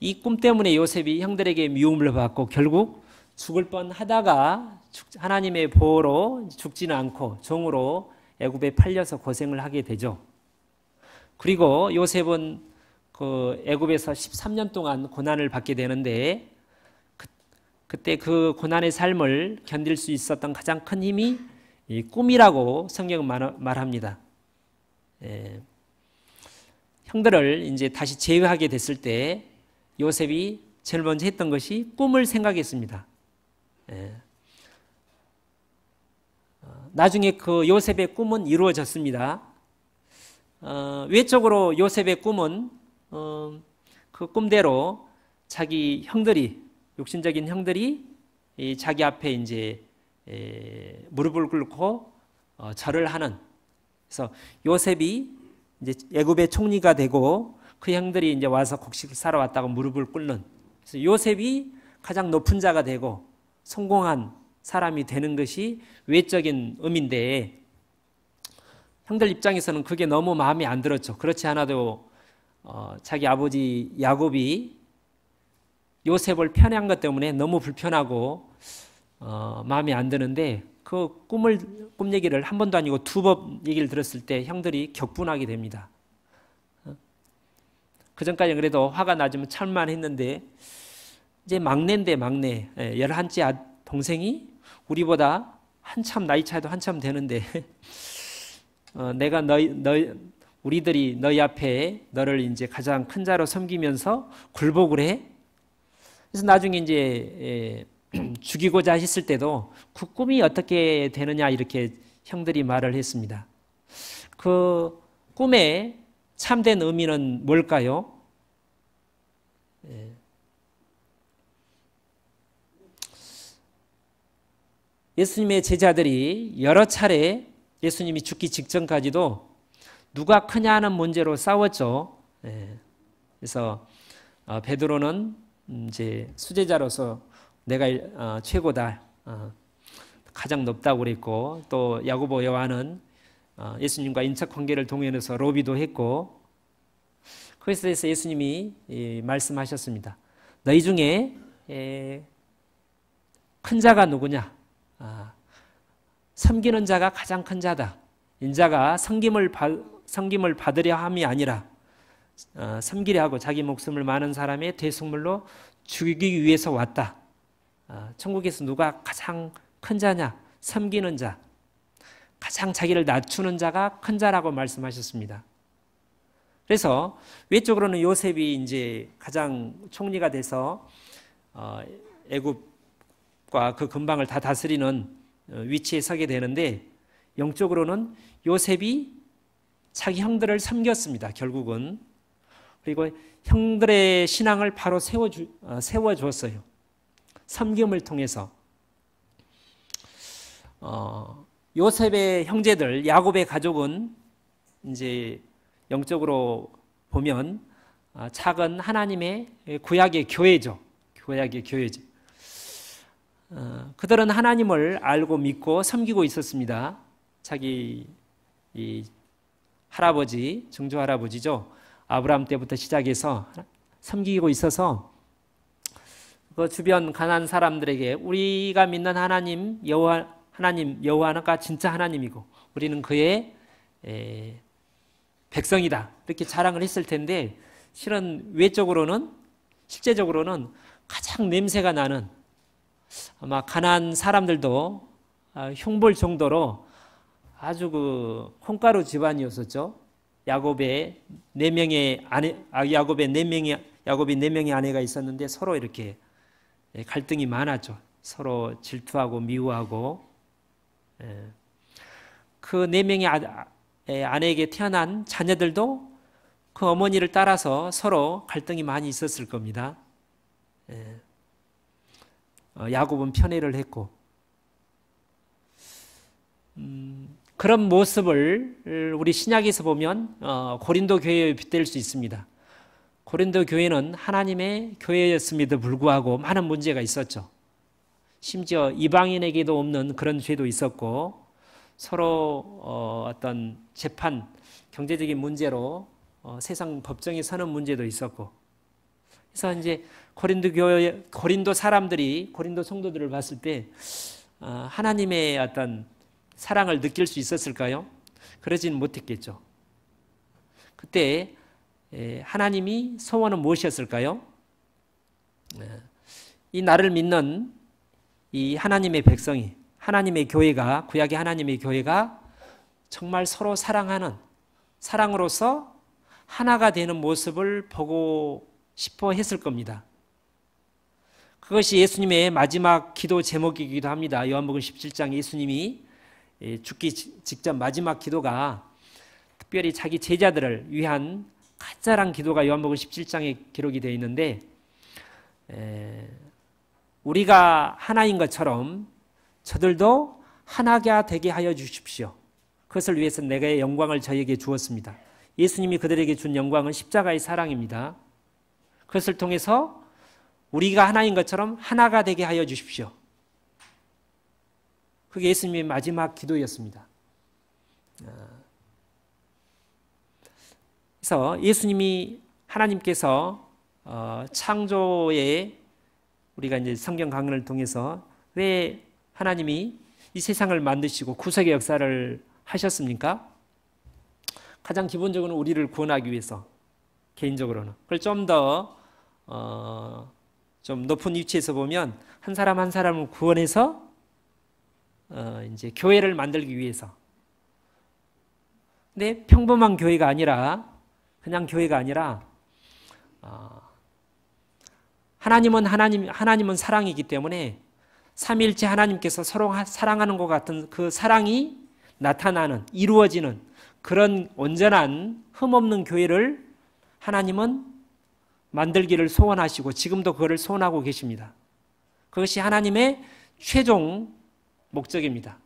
이 꿈 때문에 요셉이 형들에게 미움을 받고 결국 죽을 뻔하다가 하나님의 보호로 죽지는 않고 종으로 애굽에 팔려서 고생을 하게 되죠. 그리고 요셉은 그 애굽에서 13년 동안 고난을 받게 되는데 그때 그 고난의 삶을 견딜 수 있었던 가장 큰 힘이 이 꿈이라고 성경은 말합니다. 형들을 이제 다시 제외하게 됐을 때 요셉이 제일 먼저 했던 것이 꿈을 생각했습니다. 나중에 그 요셉의 꿈은 이루어졌습니다. 외적으로 요셉의 꿈은 그 꿈대로 자기 형들이 육신적인 형들이 자기 앞에 이제 무릎을 꿇고 절을 하는. 그래서 요셉이 이제 애굽의 총리가 되고 그 형들이 이제 와서 곡식을 사러 왔다고 무릎을 꿇는. 그래서 요셉이 가장 높은 자가 되고 성공한 사람이 되는 것이 외적인 의미인데 형들 입장에서는 그게 너무 마음에 안 들었죠. 그렇지 않아도 자기 아버지 야곱이 요셉을 편애한 것 때문에 너무 불편하고 마음에 안 드는데 그 꿈 얘기를 한 번도 아니고 두 번 얘기를 들었을 때 형들이 격분하게 됩니다. 그 전까지는 그래도 화가 나지만 참만 했는데 이제 막내인데 막내 11째 동생이 우리보다 한참 나이 차이도 한참 되는데 내가 우리들이 너희 앞에 너를 이제 가장 큰 자로 섬기면서 굴복을 해. 그래서 나중에 이제 죽이고자 했을 때도 그 꿈이 어떻게 되느냐 이렇게 형들이 말을 했습니다. 그 꿈의 참된 의미는 뭘까요? 예수님의 제자들이 여러 차례 예수님이 죽기 직전까지도 누가 크냐 하는 문제로 싸웠죠. 그래서 베드로는 이제 수제자로서 내가 최고다, 가장 높다고 그랬고 또 야고보 요한은 예수님과 인척 관계를 동행해서 로비도 했고 그래서 예수님이 말씀하셨습니다. 너희 중에 큰 자가 누구냐? 섬기는 자가 가장 큰 자다. 인자가 섬김을 받으려 함이 아니라 섬기려 하고 자기 목숨을 많은 사람의 대속물로 죽이기 위해서 왔다. 천국에서 누가 가장 큰 자냐? 섬기는 자. 가장 자기를 낮추는 자가 큰 자라고 말씀하셨습니다. 그래서 외적으로는 요셉이 이제 가장 총리가 돼서 애굽과 그 근방을 다 다스리는 위치에 서게 되는데, 영적으로는 요셉이 자기 형들을 섬겼습니다. 결국은. 그리고 형들의 신앙을 바로 세워주었어요. 섬김을 통해서. 요셉의 형제들, 야곱의 가족은 이제 영적으로 보면 작은 하나님의 구약의 교회죠. 구약의 교회죠. 그들은 하나님을 알고 믿고 섬기고 있었습니다. 자기 이 할아버지, 증조 할아버지죠. 아브라함 때부터 시작해서 섬기고 있어서 그 주변 가난한 사람들에게 우리가 믿는 하나님 여호와가 진짜 하나님이고 우리는 그의 백성이다, 이렇게 자랑을 했을 텐데, 실은 외적으로는, 실제적으로는 가장 냄새가 나는, 아마 가난한 사람들도 흉볼 정도로 아주 그 콩가루 집안이었었죠. 야곱의 네 명의 아내가 있었는데 서로 이렇게 갈등이 많았죠. 서로 질투하고 미워하고. 그 네 명의 아내에게 태어난 자녀들도 그 어머니를 따라서 서로 갈등이 많이 있었을 겁니다. 야곱은 편애를 했고, 그런 모습을 우리 신약에서 보면 고린도 교회에 빗댈 수 있습니다. 고린도 교회는 하나님의 교회였음에도 불구하고 많은 문제가 있었죠. 심지어 이방인에게도 없는 그런 죄도 있었고, 서로 어떤 재판, 경제적인 문제로 세상 법정에 서는 문제도 있었고, 그래서 이제 고린도 사람들이, 고린도 성도들을 봤을 때 하나님의 어떤 사랑을 느낄 수 있었을까요? 그러지는 못했겠죠. 그때 하나님이 소원은 무엇이었을까요? 이 나를 믿는 이 하나님의 백성이, 하나님의 교회가, 구약의 하나님의 교회가 정말 서로 사랑하는, 사랑으로서 하나가 되는 모습을 보고 싶어 했을 겁니다. 그것이 예수님의 마지막 기도 제목이기도 합니다. 요한복음 17장 예수님이 죽기 직전 마지막 기도가 특별히 자기 제자들을 위한 간절한 기도가 요한복음 17장에 기록이 되어 있는데, 우리가 하나인 것처럼 저들도 하나가 되게 하여 주십시오. 그것을 위해서 내가 영광을 저에게 주었습니다. 예수님이 그들에게 준 영광은 십자가의 사랑입니다. 그것을 통해서 우리가 하나인 것처럼 하나가 되게 하여 주십시오. 그게 예수님의 마지막 기도였습니다. 그래서 예수님이, 하나님께서 창조에, 우리가 이제 성경 강론을 통해서 왜 하나님이 이 세상을 만드시고 구속의 역사를 하셨습니까? 가장 기본적으로는 우리를 구원하기 위해서, 개인적으로는. 그걸 좀 더 좀 높은 위치에서 보면 한 사람 한 사람을 구원해서 이제 교회를 만들기 위해서. 근데 평범한 교회가 아니라, 그냥 교회가 아니라 하나님은 사랑이기 때문에 삼위일체 하나님께서 서로 사랑하는 것 같은 그 사랑이 나타나는, 이루어지는 그런 온전한 흠없는 교회를 하나님은 만들기를 소원하시고 지금도 그거를 소원하고 계십니다. 그것이 하나님의 최종 목적입니다.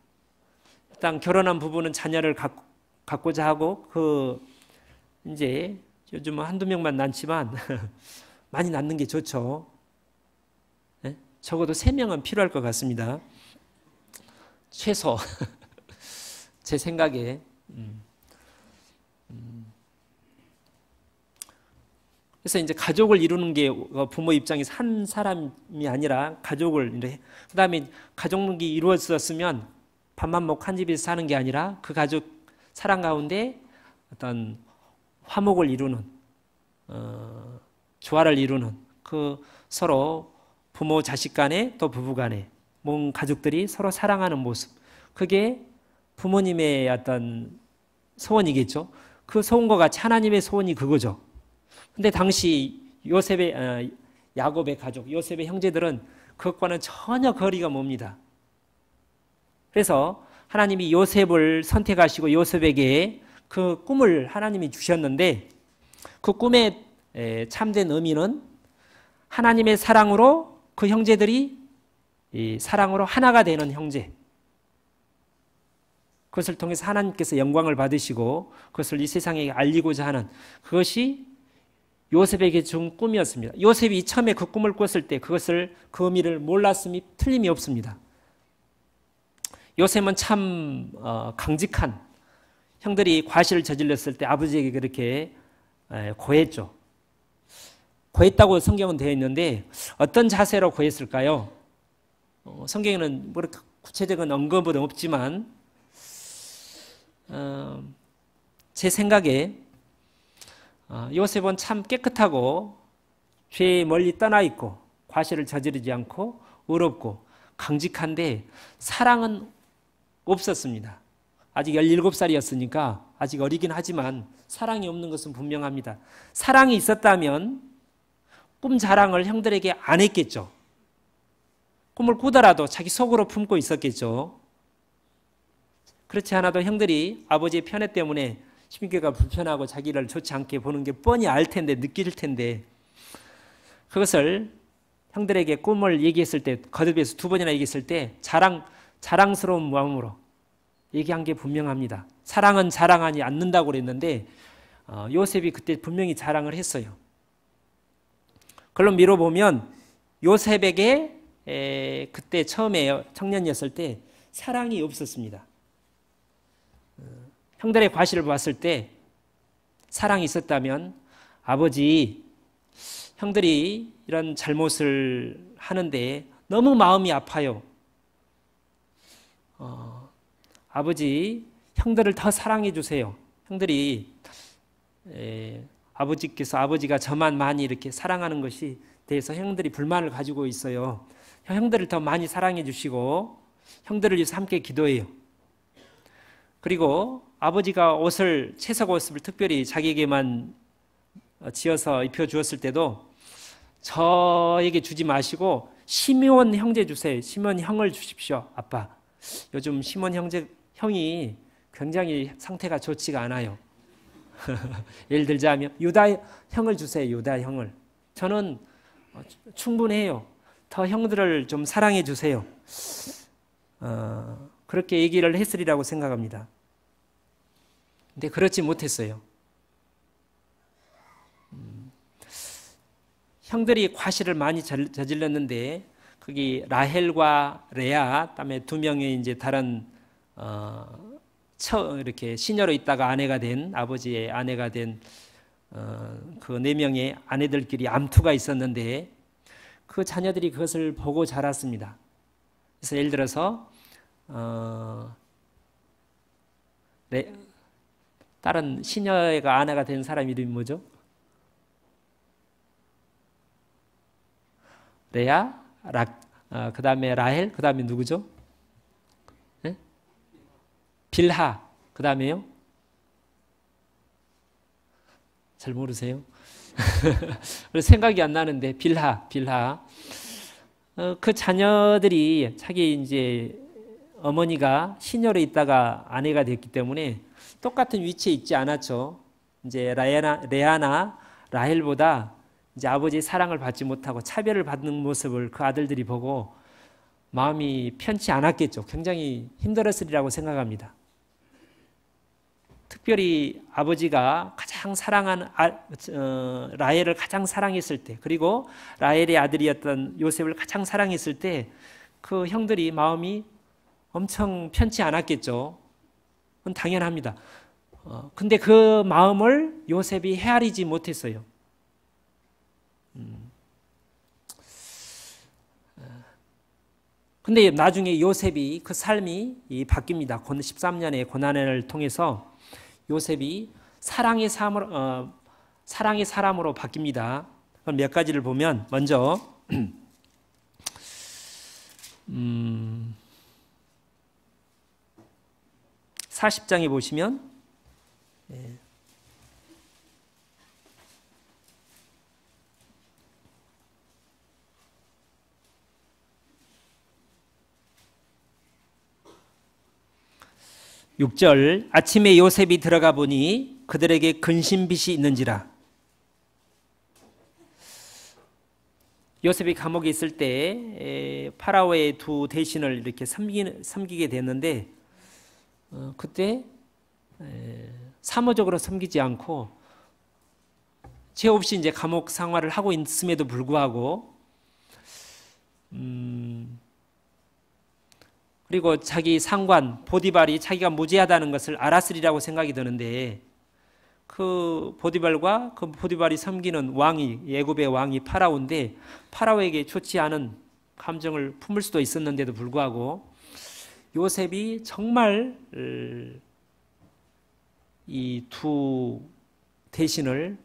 일단 결혼한 부부는 자녀를 갖고자 하고, 이제 요즘은 한두 명만 낳지만 많이 낳는 게 좋죠. 네? 적어도 3명은 필요할 것 같습니다. 최소. 제 생각에. 그래서 이제 가족을 이루는 게 부모 입장에서 한 사람이 아니라 가족을, 그 다음에 가족이 이루어졌으면 밥만 먹고 한 집에서 사는 게 아니라 그 가족 사랑 가운데 어떤 화목을 이루는, 조화를 이루는, 그 서로 부모 자식 간에 또 부부 간에 몸 가족들이 서로 사랑하는 모습, 그게 부모님의 어떤 소원이겠죠. 그 소원과 같이 하나님의 소원이 그거죠. 근데 당시 요셉의 야곱의 가족, 요셉의 형제들은 그것과는 전혀 거리가 멉니다. 그래서 하나님이 요셉을 선택하시고 요셉에게 그 꿈을 하나님이 주셨는데, 그 꿈의 참된 의미는 하나님의 사랑으로 그 형제들이 이 사랑으로 하나가 되는 형제, 그것을 통해서 하나님께서 영광을 받으시고 그것을 이 세상에 알리고자 하는, 그것이 요셉에게 준 꿈이었습니다. 요셉이 처음에 그 꿈을 꿨을 때 그 의미를 몰랐음이 틀림이 없습니다. 요셉은 참 강직한, 형들이 과실을 저질렀을 때 아버지에게 그렇게 고했죠. 고했다고 성경은 되어 있는데 어떤 자세로 고했을까요? 성경에는 뭐 구체적인 언급은 없지만 제 생각에 요셉은 참 깨끗하고 죄에 멀리 떠나 있고 과실을 저지르지 않고 의롭고 강직한데 사랑은 없었습니다. 아직 17살이었으니까 아직 어리긴 하지만 사랑이 없는 것은 분명합니다. 사랑이 있었다면 꿈 자랑을 형들에게 안 했겠죠. 꿈을 꾸더라도 자기 속으로 품고 있었겠죠. 그렇지 않아도 형들이 아버지의 편애 때문에 심기가 불편하고 자기를 좋지 않게 보는 게 뻔히 알 텐데, 느낄 텐데, 그것을 형들에게 꿈을 얘기했을 때, 거듭해서 2번이나 얘기했을 때 자랑스러운 마음으로 얘기한 게 분명합니다. 사랑은 자랑하지 않는다고 그랬는데 요셉이 그때 분명히 자랑을 했어요. 그걸로 미뤄보면 요셉에게 그때 처음에 청년이었을 때 사랑이 없었습니다. 형들의 과실을 봤을 때 사랑이 있었다면, 아버지, 형들이 이런 잘못을 하는데 너무 마음이 아파요. 아버지, 형들을 더 사랑해 주세요. 형들이 아버지가 저만 많이 이렇게 사랑하는 것이 대해서 형들이 불만을 가지고 있어요. 형들을 더 많이 사랑해 주시고 형들을 위해서 함께 기도해요. 그리고 아버지가 채석 옷을 특별히 자기에게만 지어서 입혀 주었을 때도 저에게 주지 마시고 시므온 형제 주세요. 시므온 형을 주십시오. 아빠, 요즘 시므온 형이 굉장히 상태가 좋지가 않아요. 예를 들자면 유다 형을 주세요. 유다 형을. 저는 충분해요. 더 형들을 좀 사랑해 주세요. 그렇게 얘기를 했으리라고 생각합니다. 근데 그렇지 못했어요. 형들이 과실을 많이 저질렀는데 거기 라헬과 레아, 그다음에 2명의 이제 다른 이렇게 시녀로 있다가 아내가 된, 아버지의 아내가 된 그 4명의 아내들끼리 암투가 있었는데 그 자녀들이 그것을 보고 자랐습니다. 그래서 예를 들어서 다른 시녀가 아내가 된 사람 이름이 뭐죠? 레아, 그 다음에 라헬, 그 다음에 누구죠? 네? 빌하, 그 다음에요? 잘 모르세요? 생각이 안 나는데 빌하. 그 자녀들이 자기 이제 어머니가 시녀로 있다가 아내가 됐기 때문에 똑같은 위치에 있지 않았죠. 이제 레아나 라헬보다 이제 아버지의 사랑을 받지 못하고 차별을 받는 모습을 그 아들들이 보고 마음이 편치 않았겠죠. 굉장히 힘들었으리라고 생각합니다. 특별히 아버지가 가장 사랑하는 라헬을 가장 사랑했을 때, 그리고 라헬의 아들이었던 요셉을 가장 사랑했을 때 그 형들이 마음이 엄청 편치 않았겠죠. 그건 당연합니다. 근데 그 마음을 요셉이 헤아리지 못했어요. 근데 나중에 요셉이 그 삶이 바뀝니다. 13년의 고난을 통해서 요셉이 사랑의 사람으로 바뀝니다. 몇 가지를 보면, 먼저 40장에 보시면 6절 아침에 요셉이 들어가 보니 그들에게 근심빚이 있는지라. 요셉이 감옥에 있을 때 파라오의 두 대신을 이렇게 섬기게 됐는데 그때 사무적으로 섬기지 않고 죄 없이 이제 감옥 생활을 하고 있음에도 불구하고 그리고 자기 상관 보디발이 자기가 무죄하다는 것을 알았으리라고 생각이 드는데 그 보디발과 그 보디발이 섬기는 왕이 애굽의 왕이 파라오인데 파라오에게 좋지 않은 감정을 품을 수도 있었는데도 불구하고 요셉이 정말 이 두 대신을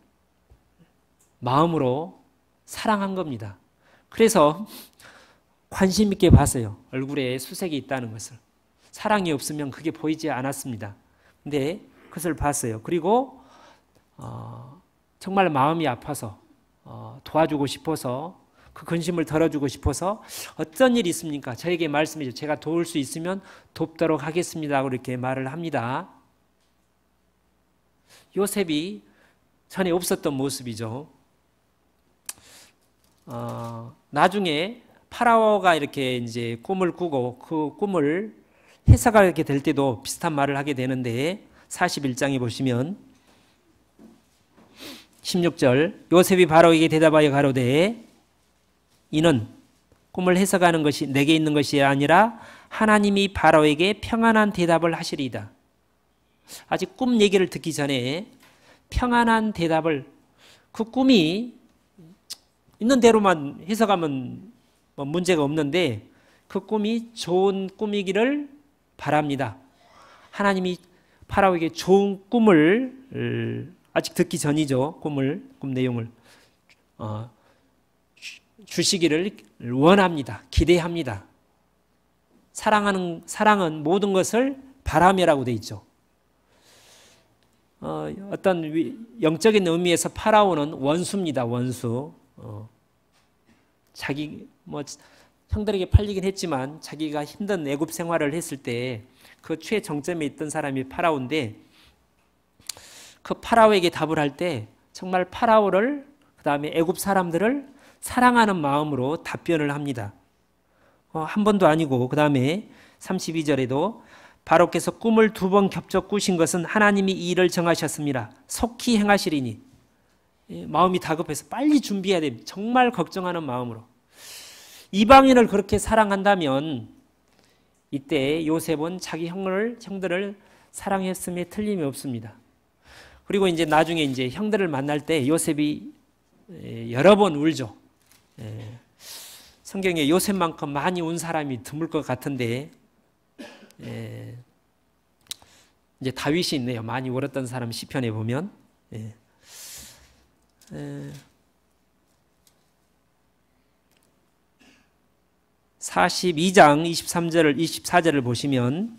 마음으로 사랑한 겁니다. 그래서 관심 있게 봤어요. 얼굴에 수색이 있다는 것을. 사랑이 없으면 그게 보이지 않았습니다. 근데 그것을 봤어요. 그리고 정말 마음이 아파서 도와주고 싶어서 그 근심을 덜어주고 싶어서 어떤 일이 있습니까? 저에게 말씀해 주세요. 제가 도울 수 있으면 돕도록 하겠습니다. 하고 이렇게 말을 합니다. 요셉이 전에 없었던 모습이죠. 나중에 파라오가 이렇게 이제 꿈을 꾸고 그 꿈을 해석하게 될 때도 비슷한 말을 하게 되는데 41장에 보시면 16절 요셉이 바로에게 대답하여 가로되 이는 꿈을 해석하는 것이 내게 있는 것이 아니라 하나님이 바로에게 평안한 대답을 하시리이다. 아직 꿈 얘기를 듣기 전에 평안한 대답을 그 꿈이 있는 대로만 해석하면 뭐 문제가 없는데 그 꿈이 좋은 꿈이기를 바랍니다. 하나님이 파라오에게 좋은 꿈을 아직 듣기 전이죠. 꿈 내용을 주시기를 원합니다. 기대합니다. 사랑은 모든 것을 바라며라고 되어 있죠. 어떤 영적인 의미에서 파라오는 원수입니다. 원수. 자기 형들에게 팔리긴 했지만 자기가 힘든 애굽 생활을 했을 때 그 최정점에 있던 사람이 파라오인데 그 파라오에게 답을 할 때 정말 파라오를 그다음에 애굽 사람들을 사랑하는 마음으로 답변을 합니다. 한 번도 아니고 그다음에 32절에도 바로께서 꿈을 2번 겹쳐 꾸신 것은 하나님이 이 일을 정하셨습니다. 속히 행하시리니 마음이 다급해서 빨리 준비해야 됩니다. 정말 걱정하는 마음으로. 이방인을 그렇게 사랑한다면 이때 요셉은 자기 형들을 사랑했음에 틀림이 없습니다. 그리고 이제 나중에 이제 형들을 만날 때 요셉이 여러 번 울죠. 성경에 요셉만큼 많이 운 사람이 드물 것 같은데 이제 다윗이 있네요. 많이 울었던 사람 시편에 보면 42장 23절 24절을 보시면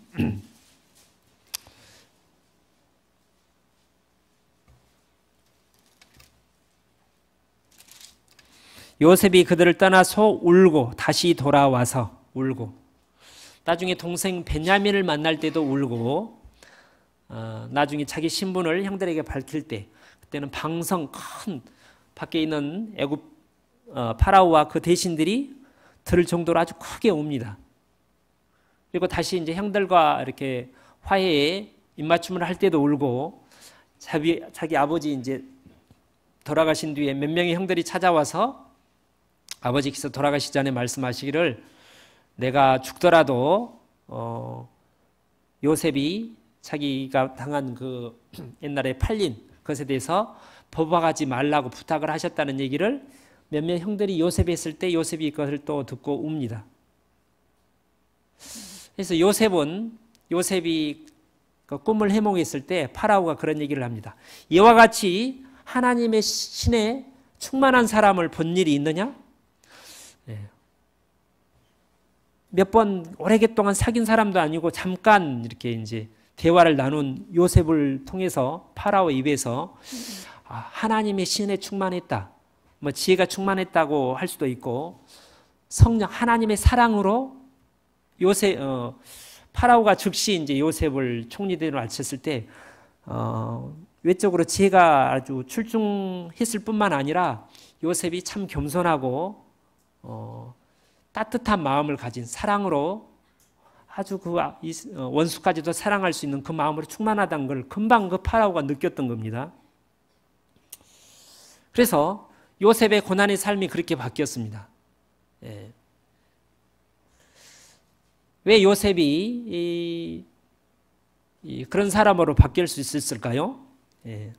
요셉이 그들을 떠나서 울고 다시 돌아와서 울고 나중에 동생 베냐민을 만날 때도 울고 나중에 자기 신분을 형들에게 밝힐 때 그때는 방성 큰 밖에 있는 애굽 파라오와 그 대신들이 들을 정도로 아주 크게 웁니다. 그리고 다시 이제 형들과 이렇게 화해에 입맞춤을 할 때도 울고 자기 아버지 이제 돌아가신 뒤에 몇 명의 형들이 찾아와서 아버지께서 돌아가시기 전에 말씀하시기를 내가 죽더라도 요셉이 자기가 당한 그 옛날에 팔린 것에 대해서 법화하지 말라고 부탁을 하셨다는 얘기를 몇몇 형들이 요셉이 했을 때 요셉이 그것을 또 듣고 웁니다. 그래서 요셉이 그 꿈을 해몽했을 때 파라오가 그런 얘기를 합니다. 이와 같이 하나님의 신에 충만한 사람을 본 일이 있느냐? 몇 번 오래동안 사귄 사람도 아니고 잠깐 이렇게 이제 대화를 나눈 요셉을 통해서 파라오 입에서 하나님의 신에 충만했다, 뭐 지혜가 충만했다고 할 수도 있고, 성령 하나님의 사랑으로 요셉 파라오가 즉시 이제 요셉을 총리대로 앉혔을 때 외적으로 지혜가 아주 출중했을 뿐만 아니라 요셉이 참 겸손하고 따뜻한 마음을 가진 사랑으로 아주 그 원수까지도 사랑할 수 있는 그 마음으로 충만하다는 걸 금방 그 파라오가 느꼈던 겁니다. 그래서 요셉의 고난의 삶이 그렇게 바뀌었습니다. 예. 왜 요셉이 그런 사람으로 바뀔 수 있었을까요? 예.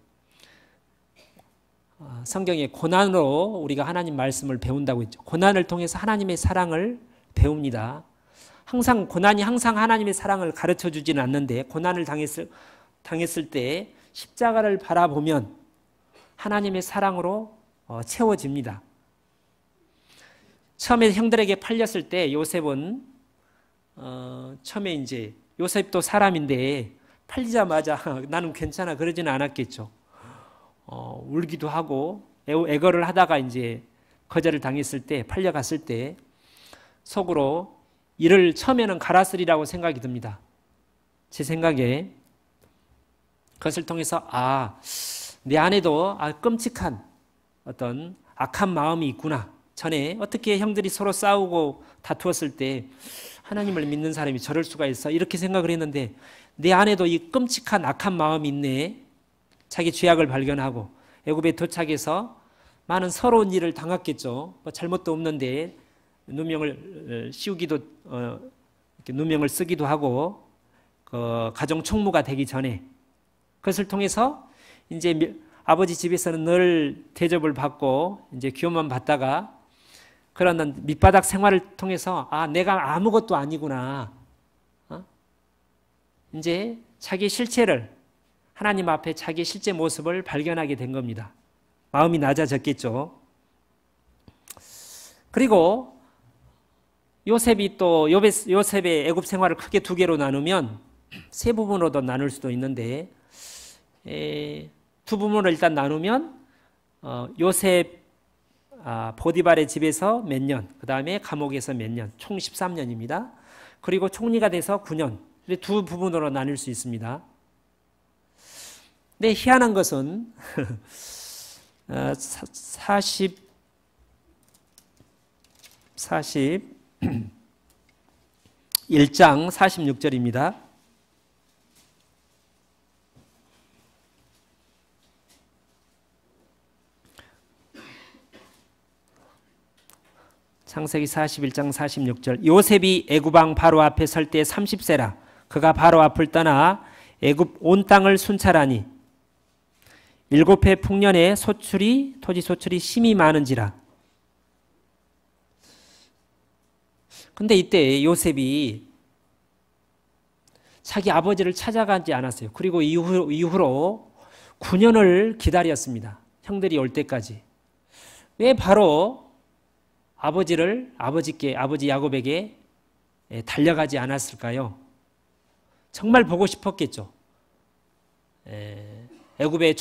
성경에 고난으로 우리가 하나님 말씀을 배운다고 했죠. 고난을 통해서 하나님의 사랑을 배웁니다. 고난이 항상 하나님의 사랑을 가르쳐 주지는 않는데, 고난을 당했을 때 십자가를 바라보면 하나님의 사랑으로 채워집니다. 처음에 형들에게 팔렸을 때 요셉은 처음에 이제 요셉도 사람인데 팔리자마자 나는 괜찮아 그러지는 않았겠죠. 울기도 하고 애거를 하다가 이제 거절을 당했을 때, 팔려갔을 때 속으로 이를 처음에는 갈았으리라고 생각이 듭니다. 제 생각에 그것을 통해서 내 안에도 끔찍한 어떤 악한 마음이 있구나. 전에 어떻게 형들이 서로 싸우고 다투었을 때 하나님을 믿는 사람이 저럴 수가 있어, 이렇게 생각을 했는데 내 안에도 이 끔찍한 악한 마음이 있네. 자기 죄악을 발견하고 애굽에 도착해서 많은 서러운 일을 당했겠죠. 뭐 잘못도 없는데 누명을 씌우기도 이렇게 누명을 쓰기도 하고 가정 총무가 되기 전에 그것을 통해서 이제 아버지 집에서는 늘 대접을 받고 이제 귀여움만 받다가 그런 밑바닥 생활을 통해서 내가 아무것도 아니구나. 이제 자기 실체를, 하나님 앞에 자기 실제 모습을 발견하게 된 겁니다. 마음이 낮아졌겠죠. 그리고 요셉이 또 요셉의 애굽 생활을 크게 두 개로 나누면 세 부분으로도 나눌 수도 있는데, 두 부분으로 일단 나누면 요셉 보디발의 집에서 몇 년, 그 다음에 감옥에서 몇 년, 총 13년입니다. 그리고 총리가 돼서 9년, 두 부분으로 나눌 수 있습니다. 근데 희한한 것은 41장 46절입니다. 창세기 41장 46절. 요셉이 애굽 왕 바로 앞에 설 때 30세라. 그가 바로 앞을 떠나 애굽 온 땅을 순찰하니 7해 풍년에 토지 소출이 심히 많은지라. 근데 이때 요셉이 자기 아버지를 찾아가지 않았어요. 그리고 이후로 9년을 기다렸습니다. 형들이 올 때까지. 왜 바로 아버지 야곱에게 달려가지 않았을까요? 정말 보고 싶었겠죠. 애굽의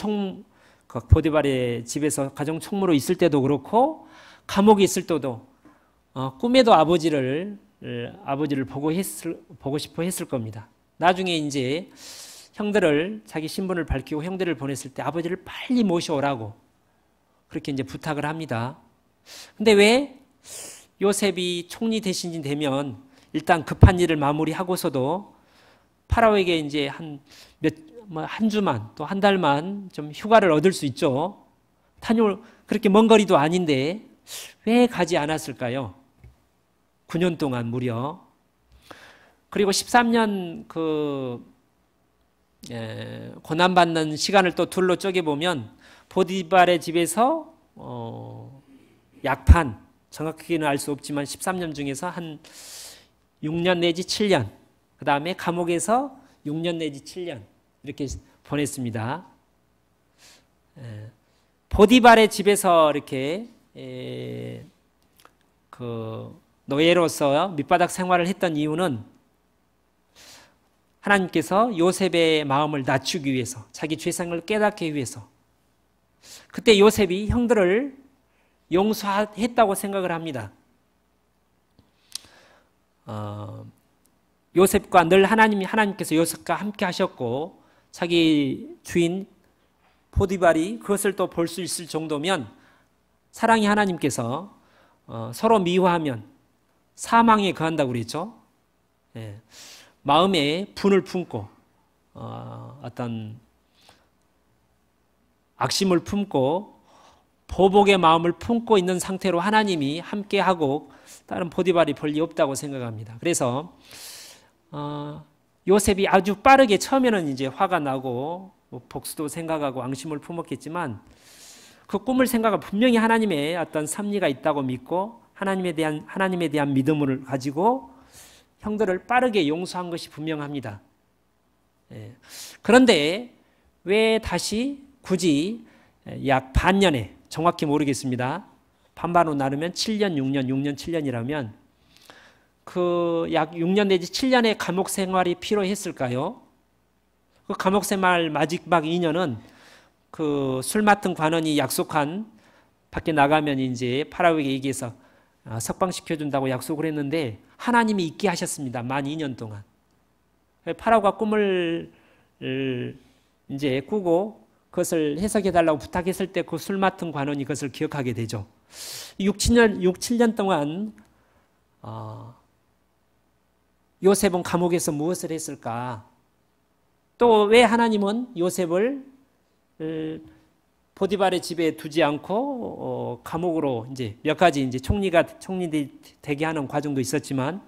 보디발의 집에서 가정 총무로 있을 때도 그렇고 감옥에 있을 때도 꿈에도 아버지를 보고 싶어 했을 겁니다. 나중에 이제 형들을, 자기 신분을 밝히고 형들을 보냈을 때 아버지를 빨리 모셔오라고 그렇게 이제 부탁을 합니다. 근데 왜 요셉이 총리 대신이 되면 일단 급한 일을 마무리하고서도 파라오에게 이제 한 주만, 또 한 달만 좀 휴가를 얻을 수 있죠. 그렇게 먼 거리도 아닌데 왜 가지 않았을까요? 9년 동안 무려. 그리고 13년 고난받는 시간을 또 둘로 쪼개보면 보디발의 집에서 약판, 정확하게는 알 수 없지만 13년 중에서 한 6년 내지 7년, 그 다음에 감옥에서 6년 내지 7년 이렇게 보냈습니다. 보디발의 집에서 이렇게 노예로서 밑바닥 생활을 했던 이유는 하나님께서 요셉의 마음을 낮추기 위해서, 자기 죄상을 깨닫기 위해서, 그때 요셉이 형들을 용서했다고 생각을 합니다. 요셉과 늘 하나님께서 요셉과 함께 하셨고, 자기 주인 보디발이 그것을 또 볼 수 있을 정도면, 사랑의 하나님께서 서로 미워하면 사망에 거한다고 그랬죠. 예. 마음에 분을 품고 어떤 악심을 품고 보복의 마음을 품고 있는 상태로 하나님이 함께하고 다른 보디발이 볼 리 없다고 생각합니다. 그래서 요셉이 아주 빠르게 처음에는 이제 화가 나고 복수도 생각하고 앙심을 품었겠지만, 그 꿈을 생각하고 분명히 하나님의 어떤 섭리가 있다고 믿고 하나님에 대한 믿음을 가지고 형들을 빠르게 용서한 것이 분명합니다. 예. 그런데 왜 다시 굳이 약 반년에, 정확히 모르겠습니다. 반반으로 나누면 7년, 6년, 6년, 7년이라면 그 약 6년 내지 7년의 감옥 생활이 필요했을까요? 그 감옥 생활 마지막 2년은 그 술 맡은 관원이 약속한, 밖에 나가면 이제 파라오에게 얘기해서 석방시켜준다고 약속을 했는데 하나님이 있게 하셨습니다. 만 2년 동안. 파라오가 꿈을 이제 꾸고 그것을 해석해달라고 부탁했을 때 그 술 맡은 관원이 그것을 기억하게 되죠. 7년 동안 요셉은 감옥에서 무엇을 했을까? 또 왜 하나님은 요셉을 보디발의 집에 두지 않고 감옥으로 이제 몇 가지 이제 총리 되게 하는 과정도 있었지만,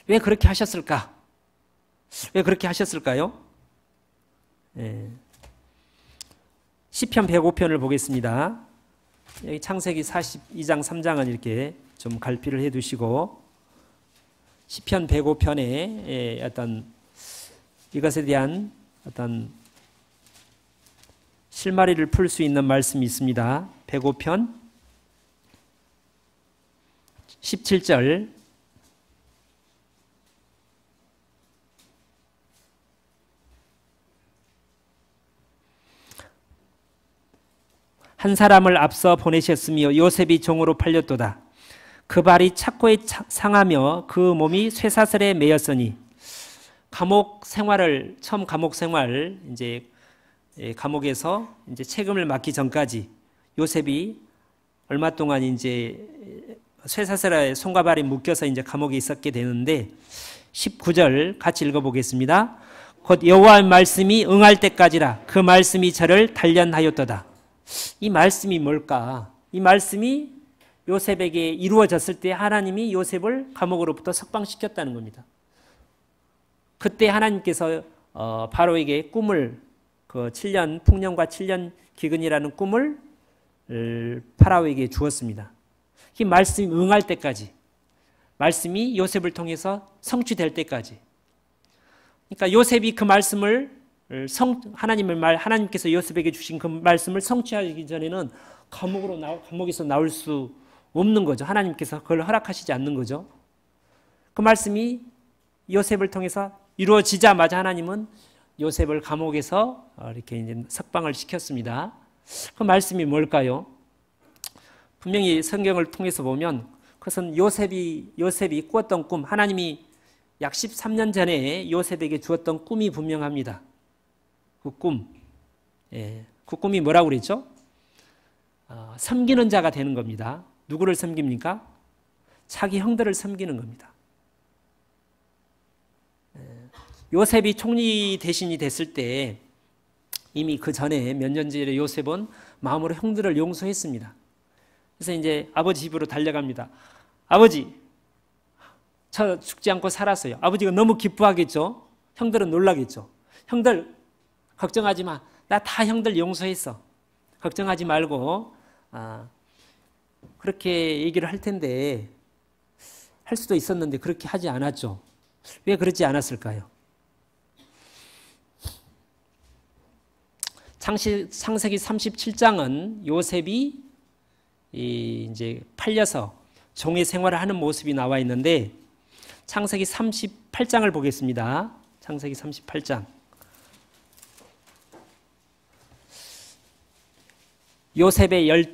왜 그렇게 하셨을까? 왜 그렇게 하셨을까요? 예. 시편 105편을 보겠습니다. 여기 창세기 42장 3장은 이렇게 좀 갈피를 해 두시고, 시편 105편에 어떤 이것에 대한 어떤 실마리를 풀 수 있는 말씀이 있습니다. 105편 17절, 한 사람을 앞서 보내셨으며 요셉이 종으로 팔렸도다. 그 발이 착고에 상하며 그 몸이 쇠사슬에 매였으니. 처음 감옥 생활, 이제 감옥에서 이제 책임을 맡기 전까지 요셉이 얼마 동안 이제 쇠사슬에 손과 발이 묶여서 이제 감옥에 있었게 되는데, 19절 같이 읽어보겠습니다. 곧 여호와의 말씀이 응할 때까지라. 그 말씀이 저를 단련하였도다. 이 말씀이 뭘까? 이 말씀이 요셉에게 이루어졌을 때 하나님이 요셉을 감옥으로부터 석방시켰다는 겁니다. 그때 하나님께서 바로에게 꿈을, 그 7년 풍년과 7년 기근이라는 꿈을 파라오에게 주었습니다. 이 말씀이 응할 때까지, 말씀이 요셉을 통해서 성취될 때까지. 그러니까 요셉이 그 말씀을 하나님께서 요셉에게 주신 그 말씀을 성취하기 전에는 감옥에서 나올 수 없는 거죠. 하나님께서 그걸 허락하시지 않는 거죠. 그 말씀이 요셉을 통해서 이루어지자마자 하나님은 요셉을 감옥에서 이렇게 이제 석방을 시켰습니다. 그 말씀이 뭘까요? 분명히 성경을 통해서 보면 그것은 요셉이 꾸었던 꿈, 하나님이 약 13년 전에 요셉에게 주었던 꿈이 분명합니다. 그 꿈, 그 꿈이 뭐라고 그랬죠? 섬기는 자가 되는 겁니다. 누구를 섬깁니까? 자기 형들을 섬기는 겁니다. 요셉이 총리 대신이 됐을 때 이미 그 전에 몇 년 전에 요셉은 마음으로 형들을 용서했습니다. 그래서 이제 아버지 집으로 달려갑니다. 아버지, 저 죽지 않고 살았어요. 아버지가 너무 기뻐하겠죠? 형들은 놀라겠죠? 형들 걱정하지 마. 나 다 형들 용서했어. 걱정하지 말고. 그렇게 얘기를 할 텐데, 할 수도 있었는데 그렇게 하지 않았죠. 왜 그러지 않았을까요? 창세기 37장은 요셉이 이제 팔려서 종의 생활을 하는 모습이 나와 있는데, 창세기 38장을 보겠습니다. 창세기 38장. 요셉의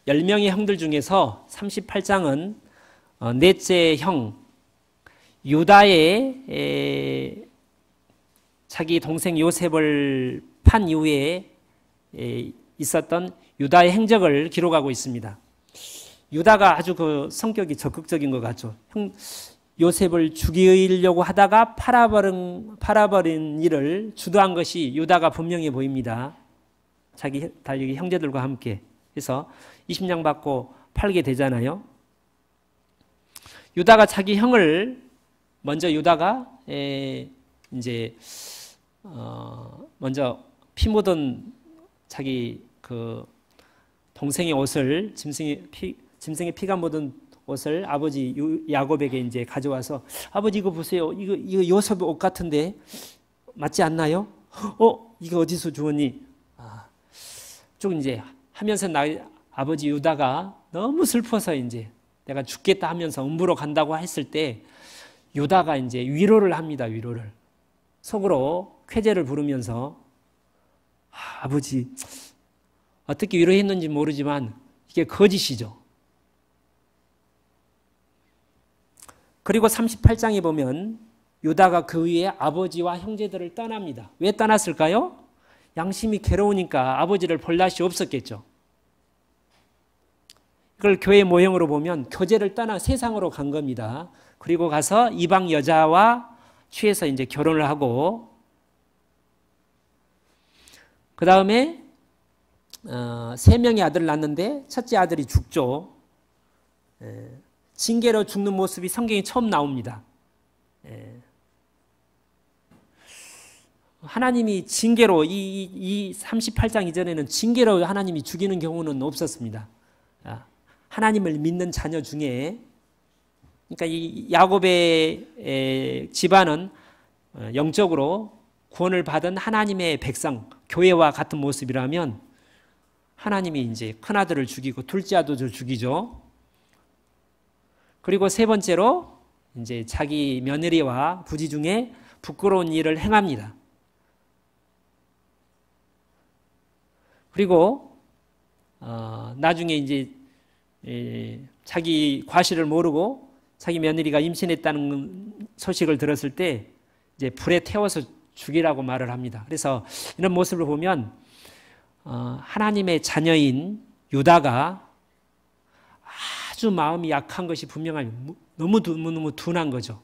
10명의 형들 중에서 38장은 넷째 형 유다의 자기 동생 요셉을 판 이후에 있었던 유다의 행적을 기록하고 있습니다. 유다가 아주 그 성격이 적극적인 것 같죠. 요셉을 죽이려고 하다가 팔아버린 일을 주도한 것이 유다가 분명해 보입니다. 자기 형제들과 함께. 그래서 20냥 받고 팔게 되잖아요. 유다가 자기 형을 먼저 이제 먼저 피 묻은 자기 그 동생의 옷을 짐승의 피가 묻은 옷을 아버지 야곱에게 이제 가져와서 아버지 이거 보세요. 이거 요셉 옷 같은데 맞지 않나요? 이거 어디서 주웠니? 쭉 이제 하면서 아버지 유다가 너무 슬퍼서 이제 내가 죽겠다 하면서 음부로 간다고 했을 때 유다가 이제 위로를 합니다. 위로를. 속으로 쾌재를 부르면서 아버지 어떻게 위로했는지 모르지만 이게 거짓이죠. 그리고 38장에 보면 유다가 그 위에 아버지와 형제들을 떠납니다. 왜 떠났을까요? 양심이 괴로우니까 아버지를 볼 낯이 없었겠죠. 그걸 교회 모형으로 보면 교제를 떠나 세상으로 간 겁니다. 그리고 가서 이방 여자와 취해서 이제 결혼을 하고 그 다음에 3명의 아들을 낳는데 첫째 아들이 죽죠. 징계로 죽는 모습이 성경에 처음 나옵니다. 하나님이 징계로 이 38장 이전에는 징계로 하나님이 죽이는 경우는 없었습니다. 하나님을 믿는 자녀 중에 그러니까 이 야곱의 집안은 영적으로 구원을 받은 하나님의 백성, 교회와 같은 모습이라면 하나님이 이제 큰아들을 죽이고 둘째 아들을 죽이죠. 그리고 세 번째로 이제 자기 며느리와 부지 중에 부끄러운 일을 행합니다. 그리고 나중에 이제 자기 과실을 모르고 자기 며느리가 임신했다는 소식을 들었을 때 이제 불에 태워서 죽이라고 말을 합니다. 그래서 이런 모습을 보면 하나님의 자녀인 유다가 아주 마음이 약한 것이 분명하게 너무 둔한 거죠.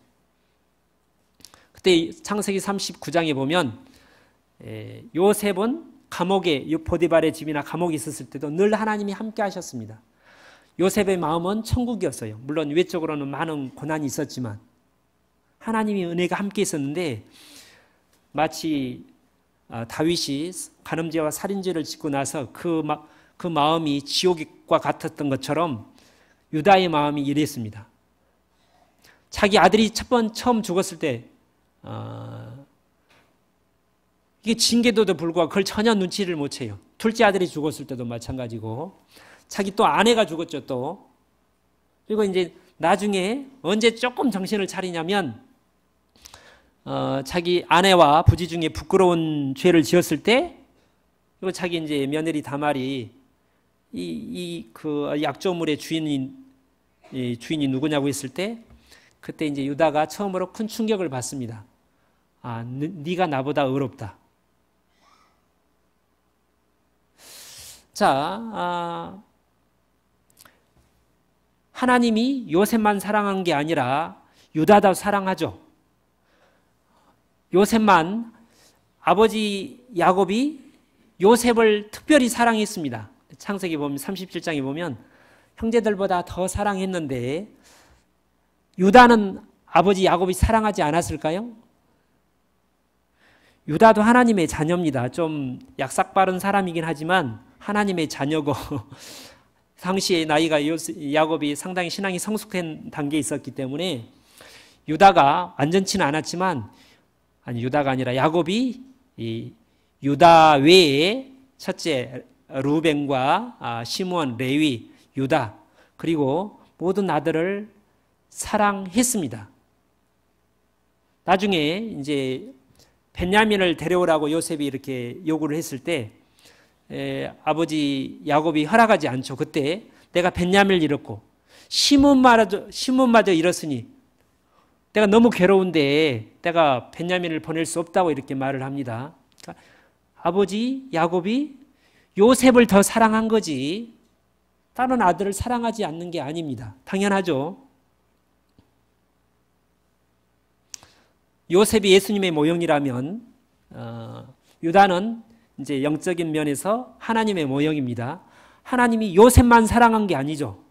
그때 창세기 39장에 보면 요셉은 감옥에 보디발의 집이나 감옥에 있었을 때도 늘 하나님이 함께 하셨습니다. 요셉의 마음은 천국이었어요. 물론 외적으로는 많은 고난이 있었지만 하나님이 은혜가 함께 있었는데 마치 다윗이 간음죄와 살인죄를 짓고 나서 그 마음이 지옥과 같았던 것처럼 유다의 마음이 이랬습니다. 자기 아들이 처음 죽었을 때 이게 징계도도 불구하고 그걸 전혀 눈치를 못 채요. 둘째 아들이 죽었을 때도 마찬가지고 자기 또 아내가 죽었죠 또. 그리고 이제 나중에 언제 조금 정신을 차리냐면 자기 아내와 부지 중에 부끄러운 죄를 지었을 때 그리고 자기 이제 며느리 다말이 그 약조물의 주인이 누구냐고 했을 때 그때 이제 유다가 처음으로 큰 충격을 받습니다. 네가 나보다 의롭다. 자, 하나님이 요셉만 사랑한 게 아니라 유다도 사랑하죠. 요셉만 아버지 야곱이 요셉을 특별히 사랑했습니다. 창세기 보면 37장에 보면 형제들보다 더 사랑했는데 유다는 아버지 야곱이 사랑하지 않았을까요? 유다도 하나님의 자녀입니다. 좀 약삭빠른 사람이긴 하지만 하나님의 자녀고 당시에 나이가 야곱이 상당히 신앙이 성숙한 단계에 있었기 때문에 유다가 완전치는 않았지만 유다가 아니라 야곱이 이 유다 외에 첫째 루벤과 시므온, 레위, 유다 그리고 모든 아들을 사랑했습니다. 나중에 이제 벤야민을 데려오라고 요셉이 이렇게 요구를 했을 때 아버지 야곱이 허락하지 않죠. 그때 내가 벤야민을 잃었고 시몬마저 잃었으니 내가 너무 괴로운데 내가 벤야민을 보낼 수 없다고 이렇게 말을 합니다. 그러니까 아버지 야곱이 요셉을 더 사랑한 거지 다른 아들을 사랑하지 않는 게 아닙니다. 당연하죠. 요셉이 예수님의 모형이라면 유다는 이제 영적인 면에서 하나님의 모형입니다. 하나님이 요셉만 사랑한 게 아니죠.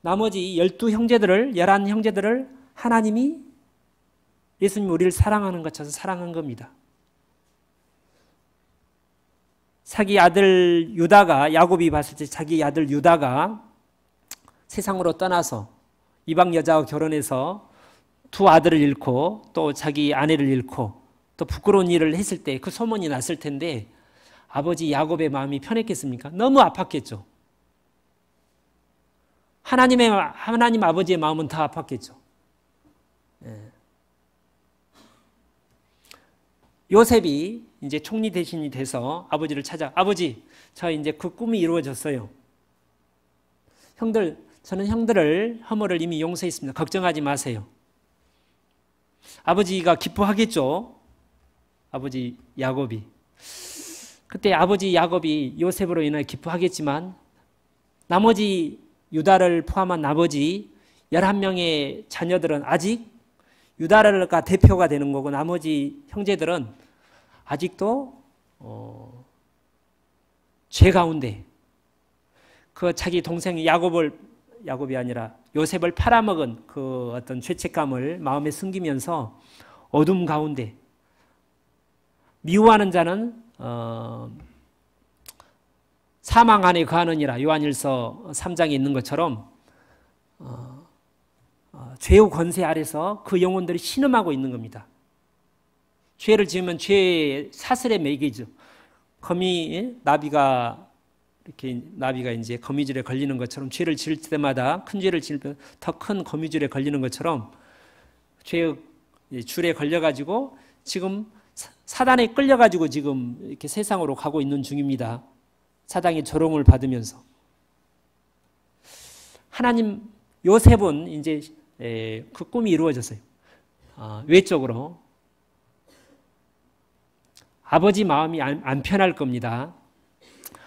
나머지 11 형제들을 하나님이 예수님 우리를 사랑하는 것처럼 사랑한 겁니다. 자기 아들 유다가 야곱이 봤을 때 자기 아들 유다가 세상으로 떠나서 이방 여자와 결혼해서 두 아들을 잃고 또 자기 아내를 잃고 또 부끄러운 일을 했을 때 그 소문이 났을 텐데 아버지 야곱의 마음이 편했겠습니까? 너무 아팠겠죠. 하나님 아버지의 마음은 더 아팠겠죠. 요셉이 이제 총리 대신이 돼서 아버지를 찾아 아버지 저 이제 그 꿈이 이루어졌어요. 저는 형들을 허물을 이미 용서했습니다. 걱정하지 마세요. 아버지가 기뻐하겠죠. 아버지 야곱이. 그때 아버지 야곱이 요셉으로 인해 기뻐하겠지만 나머지 유다를 포함한 나머지 11명의 자녀들은 아직 유다가 대표가 되는 거고 나머지 형제들은 아직도 죄 가운데 그 자기 동생 야곱이 아니라 요셉을 팔아먹은 그 어떤 죄책감을 마음에 숨기면서 어둠 가운데 미워하는 자는 사망 안에 거하느니라 요한일서 3장에 있는 것처럼 죄의 권세 아래서 그 영혼들이 신음하고 있는 겁니다. 죄를 지으면 죄의 사슬에 매이죠. 나비가 이제 거미줄에 걸리는 것처럼 죄를 지을 때마다 큰 죄를 지을 때 더 큰 거미줄에 걸리는 것처럼 죄의 줄에 걸려가지고 지금 사단에 끌려가지고 지금 이렇게 세상으로 가고 있는 중입니다. 사단의 조롱을 받으면서. 하나님, 요셉은 이제 그 꿈이 이루어졌어요. 외적으로. 아버지 마음이 안 편할 겁니다.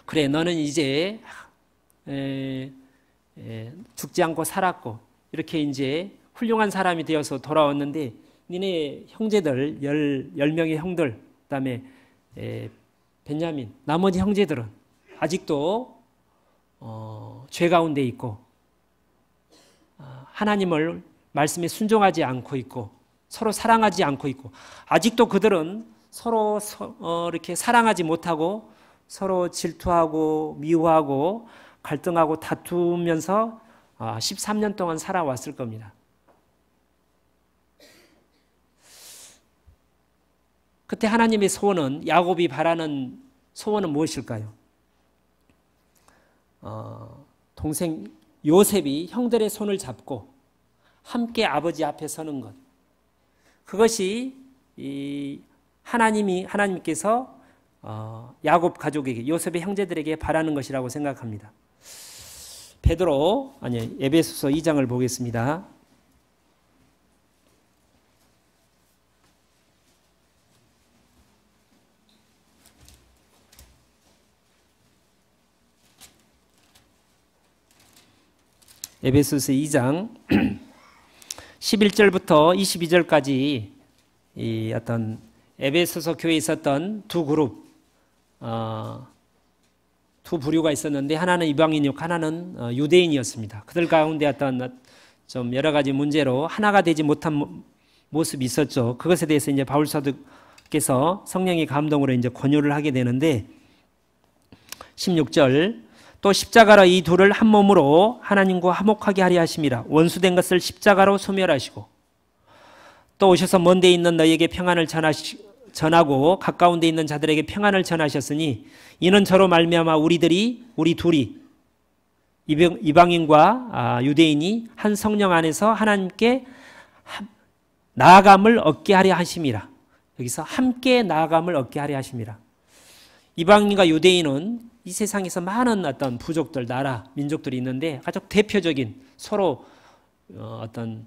그래, 너는 이제 죽지 않고 살았고 이렇게 이제 훌륭한 사람이 되어서 돌아왔는데 니네 형제들 10명의 형들 그다음에 벤야민 나머지 형제들은 아직도 죄 가운데 있고 하나님을 말씀에 순종하지 않고 있고 서로 사랑하지 않고 있고 아직도 그들은 서로 이렇게 사랑하지 못하고 서로 질투하고 미워하고 갈등하고 다투면서 13년 동안 살아왔을 겁니다. 그때 하나님의 소원은 야곱이 바라는 소원은 무엇일까요? 동생 요셉이 형들의 손을 잡고 함께 아버지 앞에 서는 것. 그것이 하나님께서 야곱 가족에게 요셉의 형제들에게 바라는 것이라고 생각합니다. 에베소서 2장을 보겠습니다. 에베소서 2장 11절부터 22절까지 이 어떤 에베소서 교회에 있었던 두 그룹, 두 부류가 있었는데 하나는 이방인이었고 하나는 유대인이었습니다. 그들 가운데 어떤 좀 여러 가지 문제로 하나가 되지 못한 모습이 있었죠. 그것에 대해서 이제 바울 사도께서 성령의 감동으로 이제 권유를 하게 되는데 16절 또 십자가로 이 둘을 한 몸으로 하나님과 화목하게 하려 하심이라 원수된 것을 십자가로 소멸하시고 또 오셔서 먼 데 있는 너희에게 평안을 전하고 가까운 데 있는 자들에게 평안을 전하셨으니 이는 저로 말미암아 우리 둘이 이방인과 유대인이 한 성령 안에서 하나님께 나아감을 얻게 하려 하심이라. 여기서 함께 나아감을 얻게 하려 하십니다. 이방인과 유대인은 이 세상에서 많은 어떤 부족들, 나라, 민족들이 있는데 가장 대표적인 서로 어떤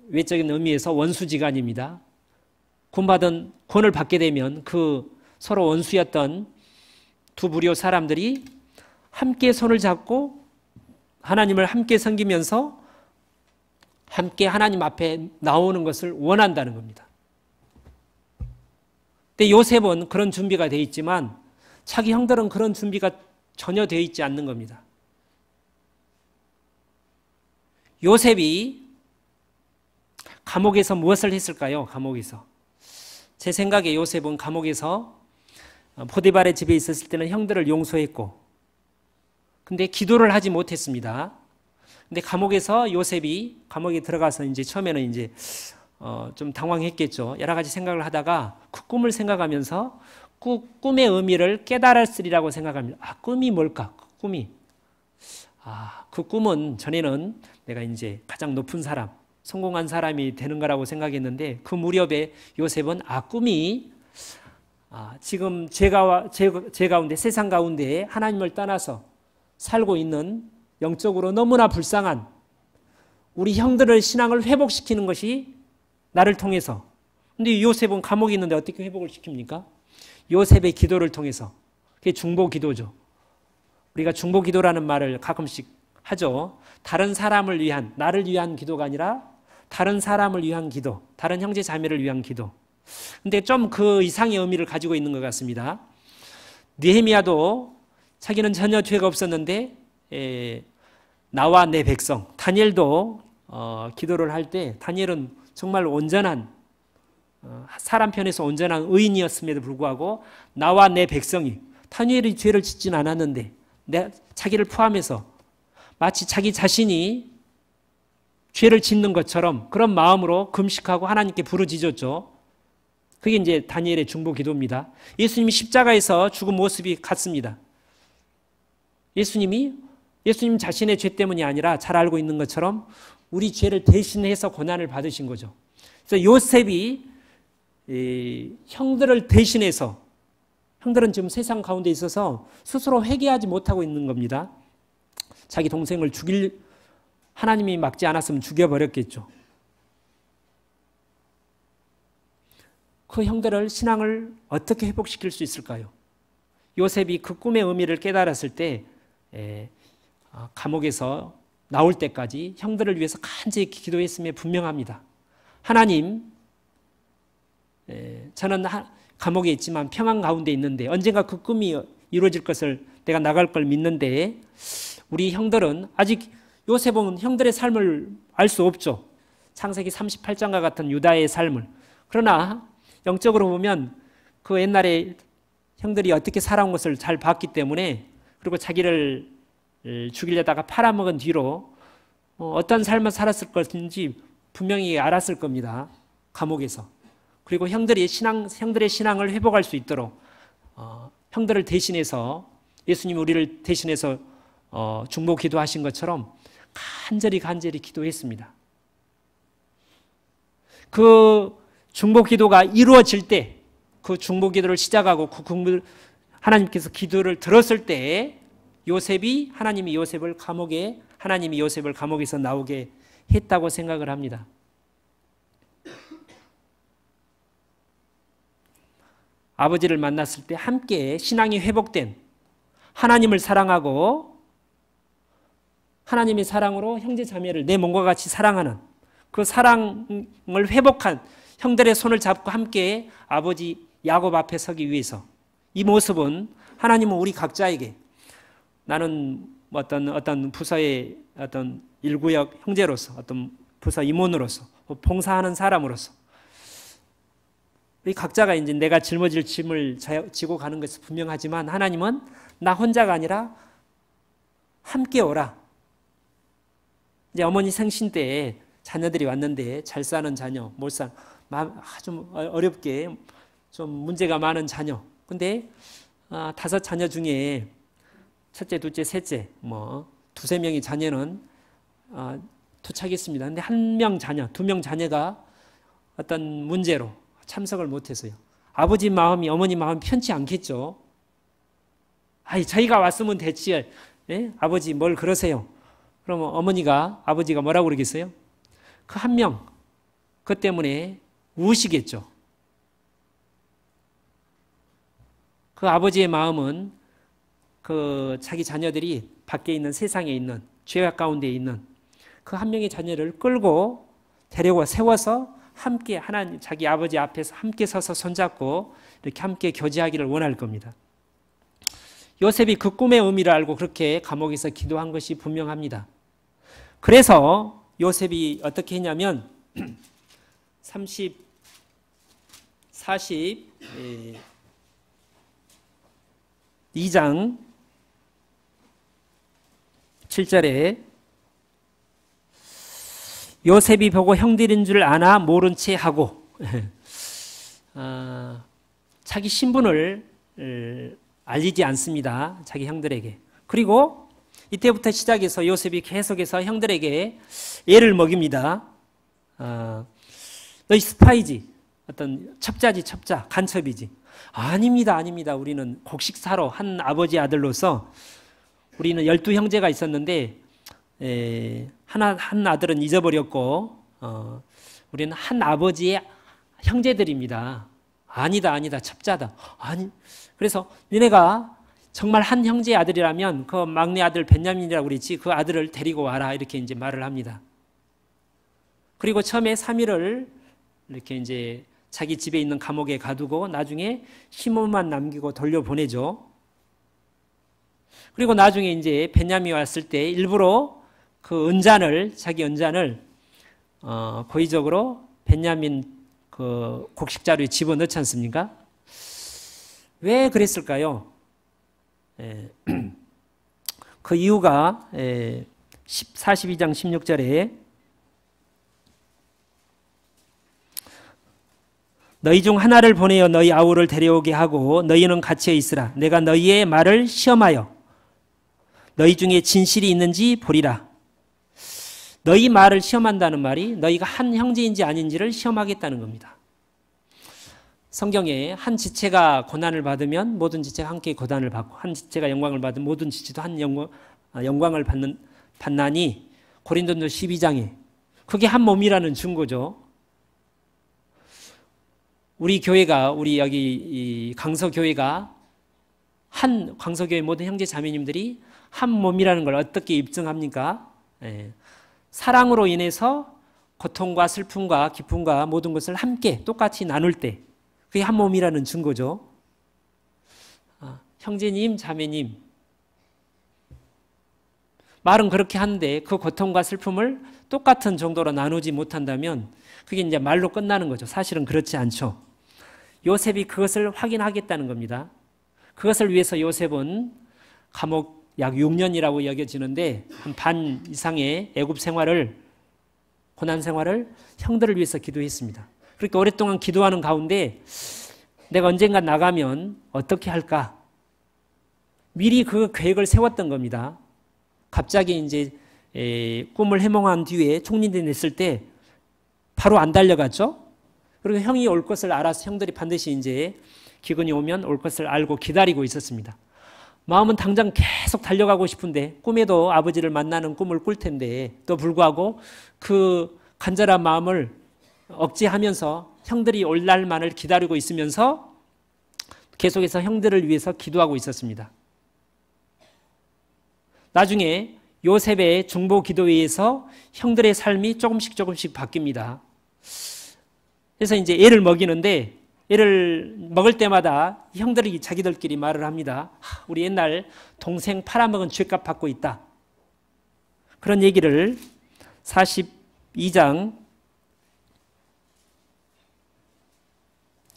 외적인 의미에서 원수지간입니다. 구원받은 구원을 받게 되면 그 서로 원수였던 두 부류 사람들이 함께 손을 잡고 하나님을 함께 섬기면서 함께 하나님 앞에 나오는 것을 원한다는 겁니다. 근데 요셉은 그런 준비가 되어 있지만 자기 형들은 그런 준비가 전혀 되어 있지 않는 겁니다. 요셉이 감옥에서 무엇을 했을까요? 감옥에서. 제 생각에 요셉은 감옥에서 포디발의 집에 있었을 때는 형들을 용서했고, 근데 기도를 하지 못했습니다. 근데 감옥에서 요셉이 감옥에 들어가서 이제 처음에는 이제 좀 당황했겠죠. 여러 가지 생각을 하다가 그 꿈을 생각하면서 그 꿈의 의미를 깨달았으리라고 생각합니다. 아, 꿈이 뭘까? 그 꿈이. 그 꿈은 전에는 내가 이제 가장 높은 사람, 성공한 사람이 되는 거라고 생각했는데 그 무렵에 요셉은 꿈이 지금 제 가운데 세상 가운데 하나님을 떠나서 살고 있는 영적으로 너무나 불쌍한 우리 형들의 신앙을 회복시키는 것이 나를 통해서. 근데 요셉은 감옥에 있는데 어떻게 회복을 시킵니까? 요셉의 기도를 통해서. 그게 중보기도죠. 우리가 중보기도라는 말을 가끔씩 하죠. 다른 사람을 위한, 나를 위한 기도가 아니라 다른 사람을 위한 기도, 다른 형제 자매를 위한 기도. 근데 좀 그 이상의 의미를 가지고 있는 것 같습니다. 느헤미야도 자기는 전혀 죄가 없었는데 나와 내 백성, 다니엘도 기도를 할 때 다니엘은 정말 온전한 사람 편에서 온전한 의인이었음에도 불구하고 나와 내 백성이, 다니엘이 죄를 짓진 않았는데 자기를 포함해서 마치 자기 자신이 죄를 짓는 것처럼 그런 마음으로 금식하고 하나님께 부르짖었죠. 그게 이제 다니엘의 중보 기도입니다. 예수님이 십자가에서 죽은 모습이 같습니다. 예수님 자신의 죄 때문이 아니라 잘 알고 있는 것처럼 우리 죄를 대신해서 고난을 받으신 거죠. 그래서 요셉이 형들을 대신해서, 형들은 지금 세상 가운데 있어서 스스로 회개하지 못하고 있는 겁니다. 자기 동생을 하나님이 막지 않았으면 죽여버렸겠죠. 그 형들을 신앙을 어떻게 회복시킬 수 있을까요? 요셉이 그 꿈의 의미를 깨달았을 때 감옥에서 나올 때까지 형들을 위해서 간절히 기도했음에 분명합니다. 하나님, 저는 감옥에 있지만 평안 가운데 있는데 언젠가 그 꿈이 이루어질 것을 내가 나갈 걸 믿는데 우리 형들은 아직, 요셉은 형들의 삶을 알 수 없죠. 창세기 38장과 같은 유다의 삶을. 그러나 영적으로 보면 그 옛날에 형들이 어떻게 살아온 것을 잘 봤기 때문에, 그리고 자기를 죽이려다가 팔아먹은 뒤로 어떤 삶을 살았을 것인지 분명히 알았을 겁니다. 감옥에서. 그리고 형들의 신앙을 회복할 수 있도록 형들을 대신해서, 예수님이 우리를 대신해서 중보 기도하신 것처럼 간절히 기도했습니다. 그 중보 기도가 이루어질 때, 그 중보 기도를 시작하고 하나님께서 기도를 들었을 때 하나님이 요셉을 감옥에서 나오게 했다고 생각을 합니다. 아버지를 만났을 때 함께 신앙이 회복된, 하나님을 사랑하고 하나님의 사랑으로 형제 자매를 내 몸과 같이 사랑하는 그 사랑을 회복한 형들의 손을 잡고 함께 아버지 야곱 앞에 서기 위해서, 이 모습은 하나님은 우리 각자에게, 나는 어떤 부서의 어떤 일구역 형제로서, 어떤 부서 임원으로서, 봉사하는 사람으로서 우리 각자가 이제 내가 짊어질 짐을 지고 가는 것이 분명하지만 하나님은 나 혼자가 아니라 함께 오라. 이제 어머니 생신 때 자녀들이 왔는데 잘 사는 자녀, 못 사는, 좀 어렵게 좀 문제가 많은 자녀. 근데 5 자녀 중에 첫째, 둘째, 셋째, 두세 명의 자녀는 도착했습니다. 근데 1명 자녀, 2명 자녀가 어떤 문제로 참석을 못해서요. 아버지 마음이 어머니 마음이 편치 않겠죠. 아이 저희가 왔으면 됐지. 예? 아버지 뭘 그러세요. 그러면 아버지가 뭐라고 그러겠어요? 그 한 명, 그 때문에 우시겠죠. 그 아버지의 마음은 그 자기 자녀들이 밖에 있는 세상에 있는 죄악 가운데 있는 그 한 명의 자녀를 끌고 데리고 세워서 함께 하나님 자기 아버지 앞에서 함께 서서 손잡고 이렇게 함께 교제하기를 원할 겁니다. 요셉이 그 꿈의 의미를 알고 그렇게 감옥에서 기도한 것이 분명합니다. 그래서 요셉이 어떻게 했냐면 42장 7절에 요셉이 보고 형들인 줄 아나 모른 채 하고 자기 신분을 알리지 않습니다. 자기 형들에게. 그리고 이때부터 시작해서 요셉이 계속해서 형들에게 애를 먹입니다. 너희 스파이지. 어떤 첩자지 첩자. 간첩이지. 아닙니다. 우리는 곡식사로 한 아버지 아들로서 우리는 12형제가 있었는데 한 아들은 잊어버렸고 우리는 한 아버지의 형제들입니다. 아니다. 첩자다. 아니. 그래서 니네가 정말 한 형제의 아들이라면 그 막내 아들 벤야민이라고 그랬지 그 아들을 데리고 와라 이렇게 이제 말을 합니다. 그리고 처음에 3일을 이렇게 이제 자기 집에 있는 감옥에 가두고 나중에 시몬만 남기고 돌려보내죠. 그리고 나중에 이제 벤야민이 왔을 때 일부러 그 자기 은잔을 고의적으로 벤야민 그 곡식자루에 집어넣지 않습니까? 왜 그랬을까요? 그 이유가 42장 16절에 너희 중 하나를 보내어 너희 아우를 데려오게 하고 너희는 갇혀 있으라. 내가 너희의 말을 시험하여 너희 중에 진실이 있는지 보리라. 너희 말을 시험한다는 말이 너희가 한 형제인지 아닌지를 시험하겠다는 겁니다. 성경에 한 지체가 고난을 받으면 모든 지체가 함께 고난을 받고 한 지체가 영광을 받으면 모든 지체도 한 영광을 받는 받나니 고린도전서 12장에 그게 한 몸이라는 증거죠. 우리 교회가 우리 여기 이 강서교회가 한 강서교회 모든 형제 자매님들이 한 몸이라는 걸 어떻게 입증합니까? 사랑으로 인해서 고통과 슬픔과 기쁨과 모든 것을 함께 똑같이 나눌 때 그게 한 몸이라는 증거죠. 형제님, 자매님 말은 그렇게 하는데 그 고통과 슬픔을 똑같은 정도로 나누지 못한다면 그게 이제 말로 끝나는 거죠. 사실은 그렇지 않죠. 요셉이 그것을 확인하겠다는 겁니다. 그것을 위해서 요셉은 감옥 약 6년이라고 여겨지는데 한 반 이상의 애굽 생활을 고난 생활을 형들을 위해서 기도했습니다. 그렇게 오랫동안 기도하는 가운데 내가 언젠가 나가면 어떻게 할까? 미리 그 계획을 세웠던 겁니다. 갑자기 이제 꿈을 해몽한 뒤에 총리대 냈을 때 바로 안 달려갔죠? 그리고 형이 올 것을 알아서 형들이 반드시 이제 기근이 오면 올 것을 알고 기다리고 있었습니다. 마음은 당장 계속 달려가고 싶은데 꿈에도 아버지를 만나는 꿈을 꿀 텐데 또 불구하고 그 간절한 마음을 억제하면서 형들이 올 날만을 기다리고 있으면서 계속해서 형들을 위해서 기도하고 있었습니다. 나중에 요셉의 중보 기도에 의해서 형들의 삶이 조금씩 바뀝니다. 그래서 이제 애를 먹이는데 애를 먹을 때마다 형들이 자기들끼리 말을 합니다. 우리 옛날 동생 팔아먹은 죗값 받고 있다. 그런 얘기를 42장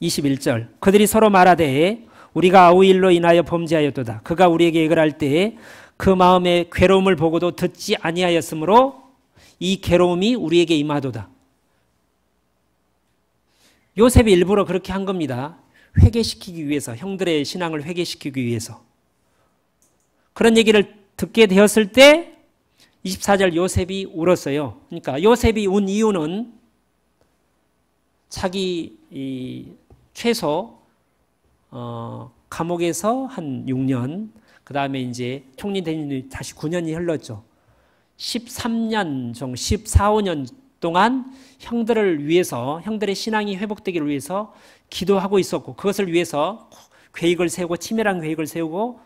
21절 그들이 서로 말하되 우리가 아우 일로 인하여 범죄하였도다. 그가 우리에게 애걸할 때에 그 마음의 괴로움을 보고도 듣지 아니하였으므로 이 괴로움이 우리에게 임하도다. 요셉이 일부러 그렇게 한 겁니다. 회개시키기 위해서, 형들의 신앙을 회개시키기 위해서. 그런 얘기를 듣게 되었을 때 24절 요셉이 울었어요. 그러니까 요셉이 운 이유는 자기 최소 감옥에서 한 6년, 그 다음에 이제 총리된 지 다시 9년이 흘렀죠. 13년 정도, 14, 15년 동안 형들을 위해서, 형들의 신앙이 회복되기를 위해서 기도하고 있었고, 그것을 위해서 계획을 세우고, 치밀한 계획을 세우고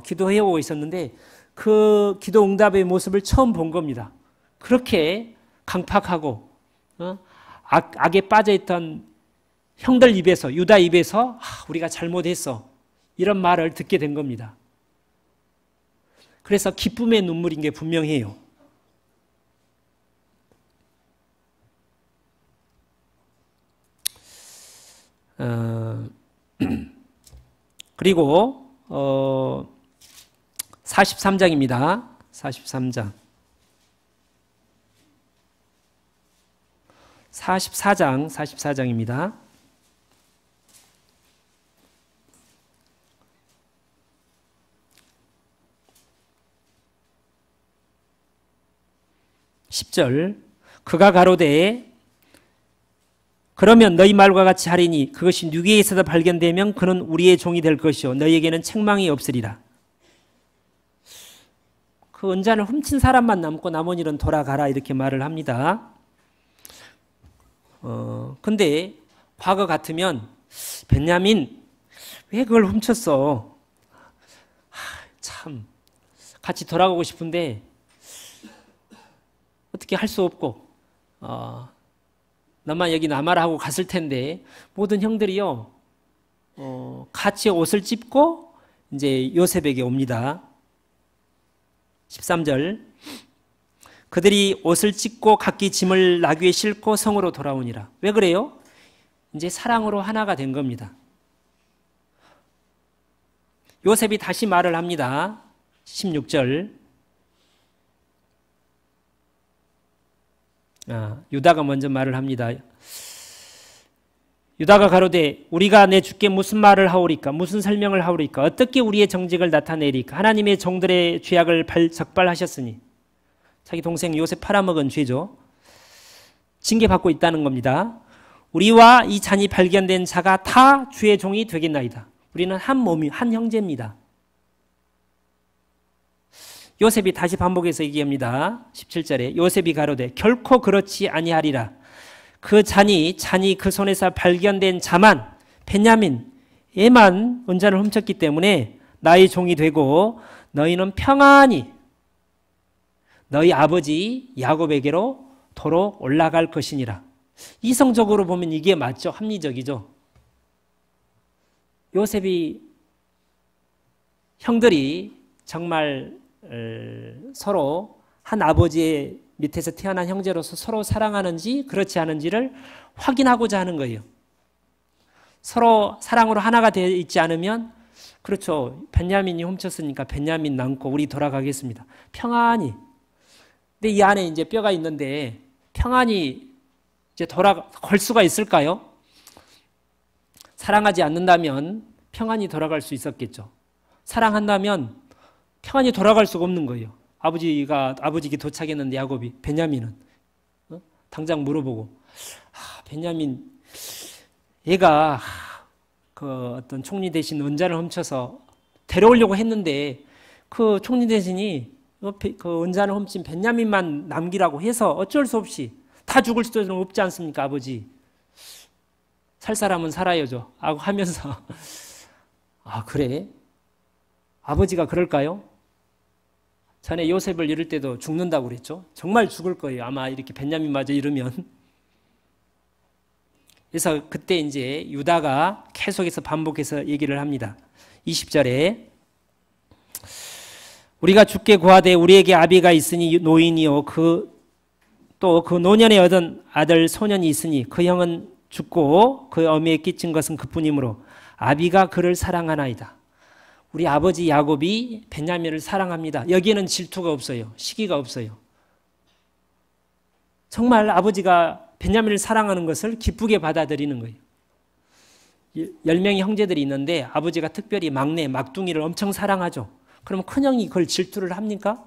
기도해오고 있었는데, 그 기도 응답의 모습을 처음 본 겁니다. 그렇게 강팍하고 악에 빠져있던 형들 입에서, 유다 입에서 우리가 잘못했어, 이런 말을 듣게 된 겁니다. 그래서 기쁨의 눈물인 게 분명해요. 그리고 43장입니다. 43장. 44장입니다. 10절. 그가 가로되 그러면 너희 말과 같이 하리니 그것이 누구에 있어서 발견되면 그는 우리의 종이 될 것이요 너희에게는 책망이 없으리라. 그 은잔을 훔친 사람만 남고 나머지는 돌아가라, 이렇게 말을 합니다. 근데 과거 같으면 벤야민 왜 그걸 훔쳤어? 참 같이 돌아가고 싶은데 어떻게 할 수 없고 너만 여기 남아라 하고 갔을 텐데, 모든 형들이요 같이 옷을 찢고 이제 요셉에게 옵니다. 13절. 그들이 옷을 찢고 각기 짐을 나귀에 싣고 성으로 돌아오니라. 왜 그래요? 이제 사랑으로 하나가 된 겁니다. 요셉이 다시 말을 합니다. 16절. 유다가 먼저 말을 합니다. 유다가 가로되 우리가 내 주께 무슨 말을 하오리까? 무슨 설명을 하오리까? 어떻게 우리의 정직을 나타내리까? 하나님의 종들의 죄악을 적발하셨으니, 자기 동생 요셉 팔아먹은 죄죠. 징계받고 있다는 겁니다. 우리와 이 잔이 발견된 자가 다 주의 종이 되겠나이다. 우리는 한 몸이, 한 형제입니다. 요셉이 다시 반복해서 얘기합니다. 17절에 요셉이 가로되 결코 그렇지 아니하리라. 그 잔이 그 손에서 발견된 자만, 벤야민 얘만 은잔을 훔쳤기 때문에 나의 종이 되고 너희는 평안히 너희 아버지 야곱에게로 도로 올라갈 것이니라. 이성적으로 보면 이게 맞죠? 합리적이죠? 요셉이 형들이 정말 서로 한 아버지의 밑에서 태어난 형제로서 서로 사랑하는지 그렇지 않은지를 확인하고자 하는 거예요. 서로 사랑으로 하나가 되어 있지 않으면, 그렇죠, 벤야민이 훔쳤으니까 벤야민 남고 우리 돌아가겠습니다, 평안히. 근데 이 안에 이제 뼈가 있는데 평안히 이제 걸 수가 있을까요? 사랑하지 않는다면 평안히 돌아갈 수 있었겠죠. 사랑한다면 평안히 돌아갈 수가 없는 거예요. 아버지에게 도착했는데 야곱이, 벤야민은 당장 물어보고, 벤야민 얘가 그 어떤 총리 대신 은잔을 훔쳐서 데려오려고 했는데 그 총리 대신이 그 은잔을 훔친 벤야민만 남기라고 해서 어쩔 수 없이, 다 죽을 수도 없지 않습니까? 아버지 살 사람은 살아야죠 하고 하면서 그래? 아버지가 그럴까요? 전에 요셉을 잃을 때도 죽는다고 그랬죠. 정말 죽을 거예요, 아마 이렇게 벤야민마저 잃으면. 그래서 그때 이제 유다가 계속해서 반복해서 얘기를 합니다. 20절에 우리가 주께 구하되 우리에게 아비가 있으니 노인이요 또 그 노년에 얻은 아들 소년이 있으니 그 형은 죽고 그 어미에 끼친 것은 그뿐이므로 아비가 그를 사랑하나이다. 우리 아버지 야곱이 벤야민을 사랑합니다. 여기에는 질투가 없어요. 시기가 없어요. 정말 아버지가 벤야민을 사랑하는 것을 기쁘게 받아들이는 거예요. 10명의 형제들이 있는데 아버지가 특별히 막내, 막둥이를 엄청 사랑하죠. 그러면 큰형이 그걸 질투를 합니까?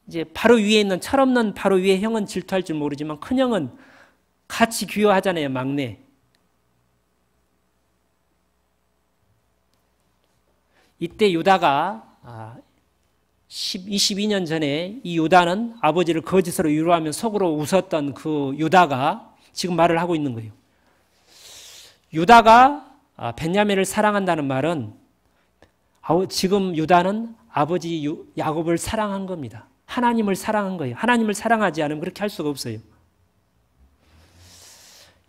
이제 바로 위에 있는, 철없는 바로 위에 형은 질투할 줄 모르지만 큰형은 같이 귀화하잖아요. 막내. 이때 유다가 22년 전에 이 유다는 아버지를 거짓으로 위로하며 속으로 웃었던 그 유다가 지금 말을 하고 있는 거예요. 유다가 베냐민을 사랑한다는 말은 지금 유다는 아버지 야곱을 사랑한 겁니다. 하나님을 사랑한 거예요. 하나님을 사랑하지 않으면 그렇게 할 수가 없어요.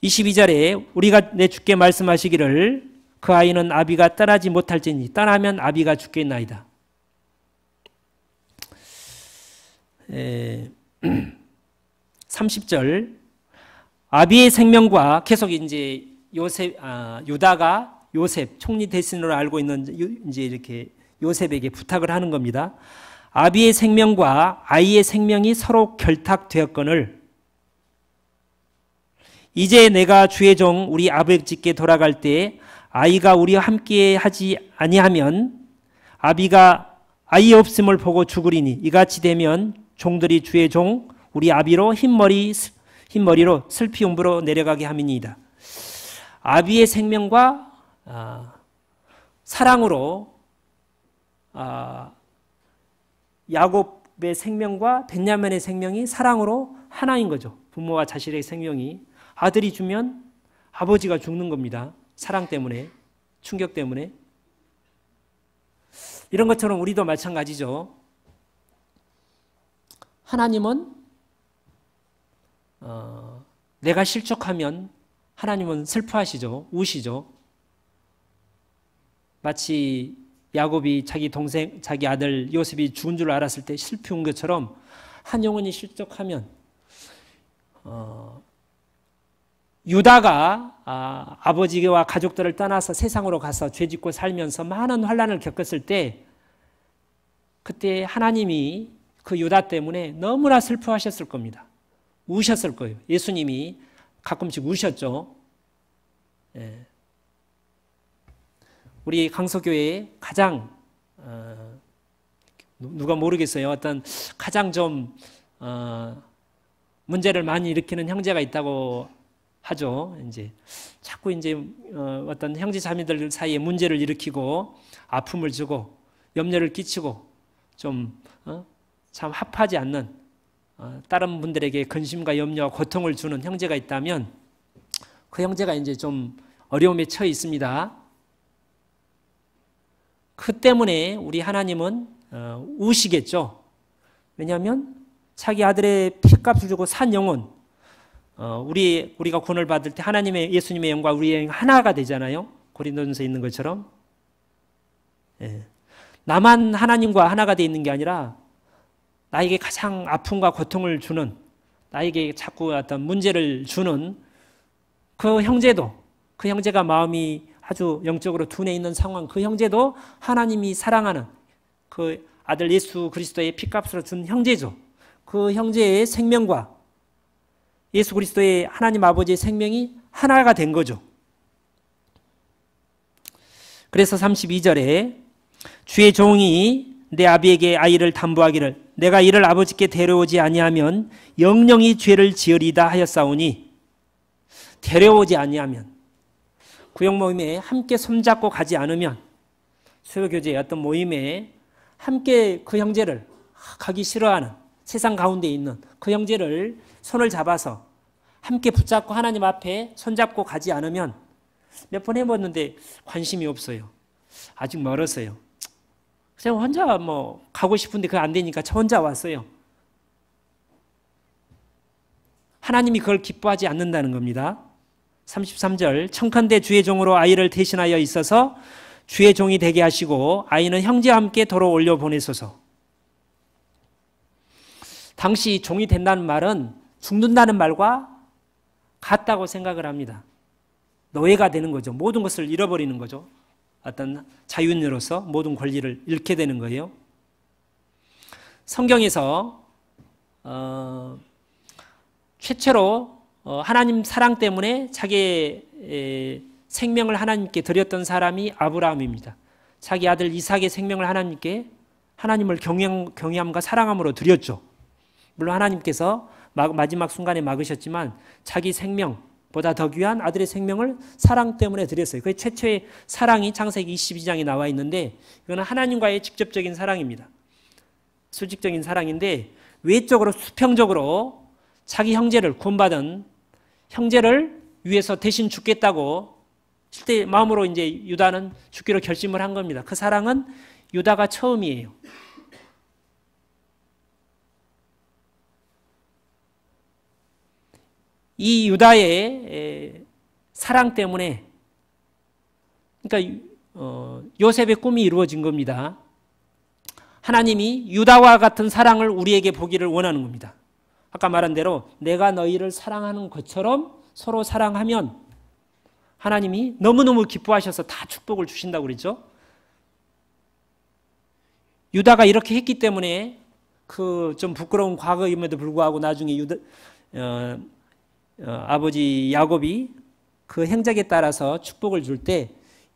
22절에 우리가 내 주께 말씀하시기를 그 아이는 아비가 떠나지 못할지니 떠나면 아비가 죽겠나이다. 30절 아비의 생명과 계속 이제 유다가 요셉 총리 대신으로 알고 있는 이제 이렇게 요셉에게 부탁을 하는 겁니다. 아비의 생명과 아이의 생명이 서로 결탁되었거늘 이제 내가 주의 종 우리 아버지께 돌아갈 때 아이가 우리와 함께 하지 아니하면 아비가 아이 없음을 보고 죽으리니 이같이 되면 종들이 주의 종 우리 아비로 흰머리로 슬피 움부로 내려가게 함이니이다. 아비의 생명과 사랑으로 야곱의 생명과 벤야민의 생명이 사랑으로 하나인 거죠. 부모와 자식의 생명이 아들이 주면 아버지가 죽는 겁니다. 사랑 때문에, 충격 때문에. 이런 것처럼 우리도 마찬가지죠. 하나님은 내가 실족하면 하나님은 슬퍼하시죠. 우시죠. 마치 야곱이 자기 아들 요셉이 죽은 줄 알았을 때 슬피 운 것처럼 한 영혼이 실족하면 유다가 아버지와 가족들을 떠나서 세상으로 가서 죄짓고 살면서 많은 환난을 겪었을 때 그때 하나님이 그 유다 때문에 너무나 슬퍼하셨을 겁니다. 우셨을 거예요. 예수님이 가끔씩 우셨죠. 예. 우리 강서교회에 가장 누가 모르겠어요. 어떤 가장 좀 문제를 많이 일으키는 형제가 있다고 하죠. 이제 자꾸 이제 어떤 형제 자매들 사이에 문제를 일으키고 아픔을 주고 염려를 끼치고 좀 참 합하지 않는 다른 분들에게 근심과 염려와 고통을 주는 형제가 있다면 그 형제가 이제 좀 어려움에 처해 있습니다. 그 때문에 우리 하나님은 우시겠죠. 왜냐하면 자기 아들의 피값을 주고 산 영혼, 우리가 구원을 받을 때 하나님의 예수님의 영과 우리의 영 하나가 되잖아요. 고린도전서에 있는 것처럼. 예. 나만 하나님과 하나가 되어 있는 게 아니라 나에게 가장 아픔과 고통을 주는, 나에게 자꾸 어떤 문제를 주는 그 형제도, 그 형제가 마음이 아주 영적으로 둔해 있는 상황, 그 형제도 하나님이 사랑하는 그 아들 예수 그리스도의 피값으로 준 형제죠. 그 형제의 생명과 예수 그리스도의 하나님 아버지의 생명이 하나가 된 거죠. 그래서 32절에 주의 종이 내 아비에게 아이를 담보하기를 내가 이를 아버지께 데려오지 아니하면 영영이 죄를 지으리다 하였사오니, 데려오지 아니하면, 구역 모임에 함께 손잡고 가지 않으면, 수요교제의 어떤 모임에 함께 그 형제를, 가기 싫어하는 세상 가운데 있는 그 형제를 손을 잡아서 함께 붙잡고 하나님 앞에 손잡고 가지 않으면, 몇 번 해봤는데 관심이 없어요. 아직 멀었어요. 그냥 혼자 가고 싶은데 그거 안 되니까 저 혼자 왔어요. 하나님이 그걸 기뻐하지 않는다는 겁니다. 33절 청컨대 주의 종으로 아이를 대신하여 있어서 주의 종이 되게 하시고 아이는 형제와 함께 도로 올려 보내소서. 당시 종이 된다는 말은 죽는다는 말과 같다고 생각을 합니다. 노예가 되는 거죠. 모든 것을 잃어버리는 거죠. 어떤 자유인으로서 모든 권리를 잃게 되는 거예요. 성경에서 최초로 하나님 사랑 때문에 자기의 생명을 하나님께 드렸던 사람이 아브라함입니다. 자기 아들 이삭의 생명을 하나님께 하나님을 경외함과 사랑함으로 드렸죠. 물론 하나님께서 마지막 순간에 막으셨지만 자기 생명보다 더 귀한 아들의 생명을 사랑 때문에 드렸어요. 그 최초의 사랑이 창세기 22장에 나와 있는데 이거는 하나님과의 직접적인 사랑입니다. 수직적인 사랑인데 외적으로 수평적으로 자기 형제를 구원받은 형제를 위해서 대신 죽겠다고 실제 마음으로 이제 유다는 죽기로 결심을 한 겁니다. 그 사랑은 유다가 처음이에요. 이 유다의 사랑 때문에 그러니까 요셉의 꿈이 이루어진 겁니다. 하나님이 유다와 같은 사랑을 우리에게 보기를 원하는 겁니다. 아까 말한 대로 내가 너희를 사랑하는 것처럼 서로 사랑하면 하나님이 너무너무 기뻐하셔서 다 축복을 주신다고 그랬죠. 유다가 이렇게 했기 때문에 그 좀 부끄러운 과거임에도 불구하고 나중에 아버지 야곱이 그 행적에 따라서 축복을 줄 때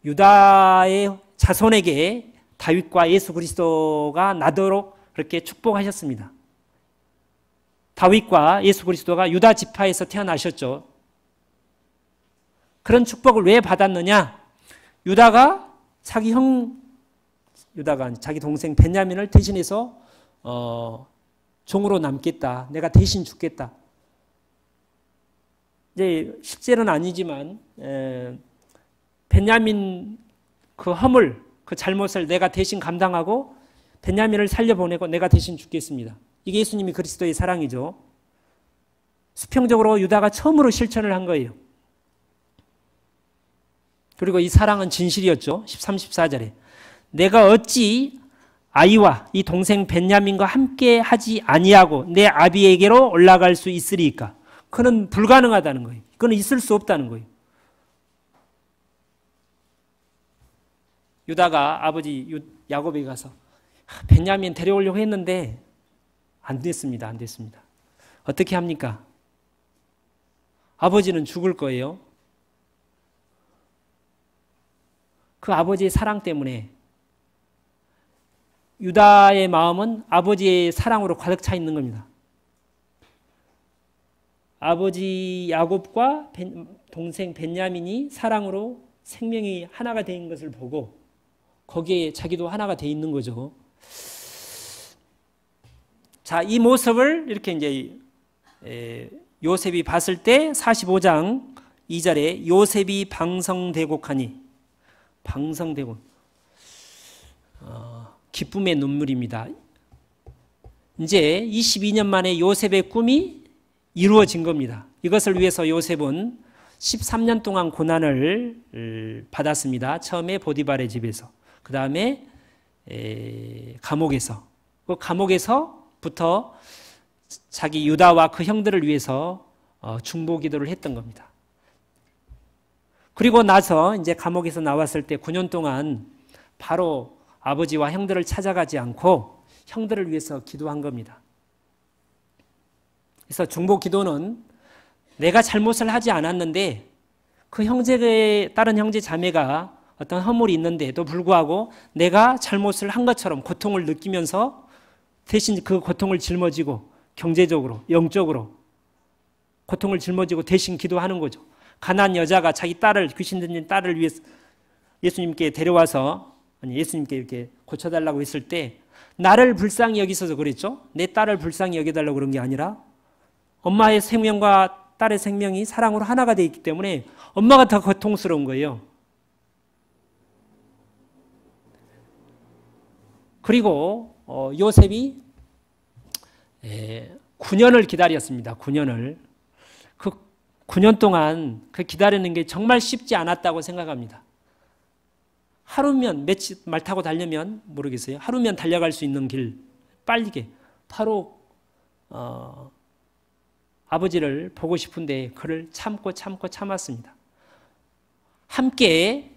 유다의 자손에게 다윗과 예수 그리스도가 나도록 그렇게 축복하셨습니다. 다윗과 예수 그리스도가 유다 지파에서 태어나셨죠. 그런 축복을 왜 받았느냐? 유다가 자기 동생 베냐민을 대신해서 종으로 남겠다. 내가 대신 죽겠다. 이제 실제는 아니지만 베냐민 그 허물, 그 잘못을 내가 대신 감당하고 베냐민을 살려보내고 내가 대신 죽겠습니다. 이게 예수님이 그리스도의 사랑이죠. 수평적으로 유다가 처음으로 실천을 한 거예요. 그리고 이 사랑은 진실이었죠. 13, 14절에 내가 어찌 아이와 이 동생 베냐민과 함께 하지 아니하고 내 아비에게로 올라갈 수 있으리까? 그는 불가능하다는 거예요. 그는 있을 수 없다는 거예요. 유다가 아버지 야곱에게 가서 베냐민 데려오려고 했는데 안 됐습니다. 안 됐습니다. 어떻게 합니까? 아버지는 죽을 거예요. 그 아버지의 사랑 때문에 유다의 마음은 아버지의 사랑으로 가득 차 있는 겁니다. 아버지 야곱과 동생 베냐민이 사랑으로 생명이 하나가 된 것을 보고 거기에 자기도 하나가 돼 있는 거죠. 자, 이 모습을 이렇게 이제 요셉이 봤을 때 45장 2절에 요셉이 방성대곡하니 방성대곡 기쁨의 눈물입니다. 이제 22년 만에 요셉의 꿈이 이루어진 겁니다. 이것을 위해서 요셉은 13년 동안 고난을 받았습니다. 처음에 보디발의 집에서, 그 다음에 감옥에서, 그 감옥에서부터 자기 유다와 그 형들을 위해서 중보 기도를 했던 겁니다. 그리고 나서 이제 감옥에서 나왔을 때 9년 동안 바로 아버지와 형들을 찾아가지 않고 형들을 위해서 기도한 겁니다. 그래서 중보 기도는 내가 잘못을 하지 않았는데 그 형제의 다른 형제 자매가 어떤 허물이 있는데도 불구하고 내가 잘못을 한 것처럼 고통을 느끼면서 대신 그 고통을 짊어지고 경제적으로, 영적으로 고통을 짊어지고 대신 기도하는 거죠. 가난한 여자가 자기 딸을, 귀신 들린 딸을 위해서 예수님께 데려와서, 아니 예수님께 이렇게 고쳐달라고 했을 때 나를 불쌍히 여기셔서 그랬죠. 내 딸을 불쌍히 여겨달라고 그런 게 아니라 엄마의 생명과 딸의 생명이 사랑으로 하나가 되어 있기 때문에 엄마가 더 고통스러운 거예요. 그리고 요셉이 9년을 기다렸습니다. 9년을. 그 9년 동안 그 기다리는 게 정말 쉽지 않았다고 생각합니다. 하루면 며칠 말 타고 달려면 모르겠어요. 하루면 달려갈 수 있는 길 빠르게 바로 아버지를 보고 싶은데 그를 참고 참았습니다. 함께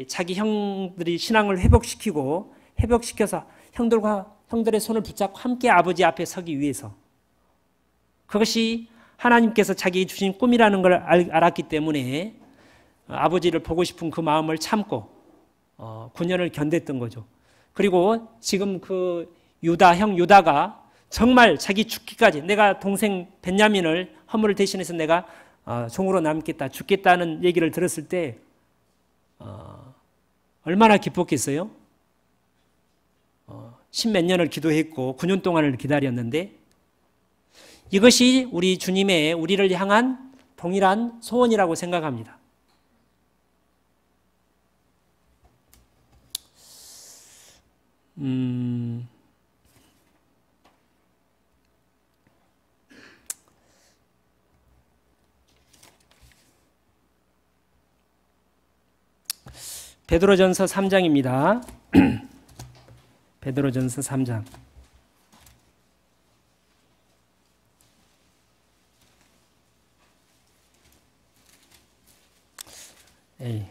자기 형들이 신앙을 회복시켜서 형들의 손을 붙잡고 함께 아버지 앞에 서기 위해서, 그것이 하나님께서 자기 주신 꿈이라는 걸 알았기 때문에 아버지를 보고 싶은 그 마음을 참고 9년을 견뎠던 거죠. 그리고 지금 그 유다가 정말 자기 죽기까지 내가 동생 벤야민을 허물을 대신해서 내가 종으로 남겠다, 죽겠다는 얘기를 들었을 때 얼마나 기뻤겠어요? 십몇 년을 기도했고 9년 동안을 기다렸는데 이것이 우리 주님의 우리를 향한 동일한 소원이라고 생각합니다. 베드로전서 3장입니다. 베드로전서 3장. 에이.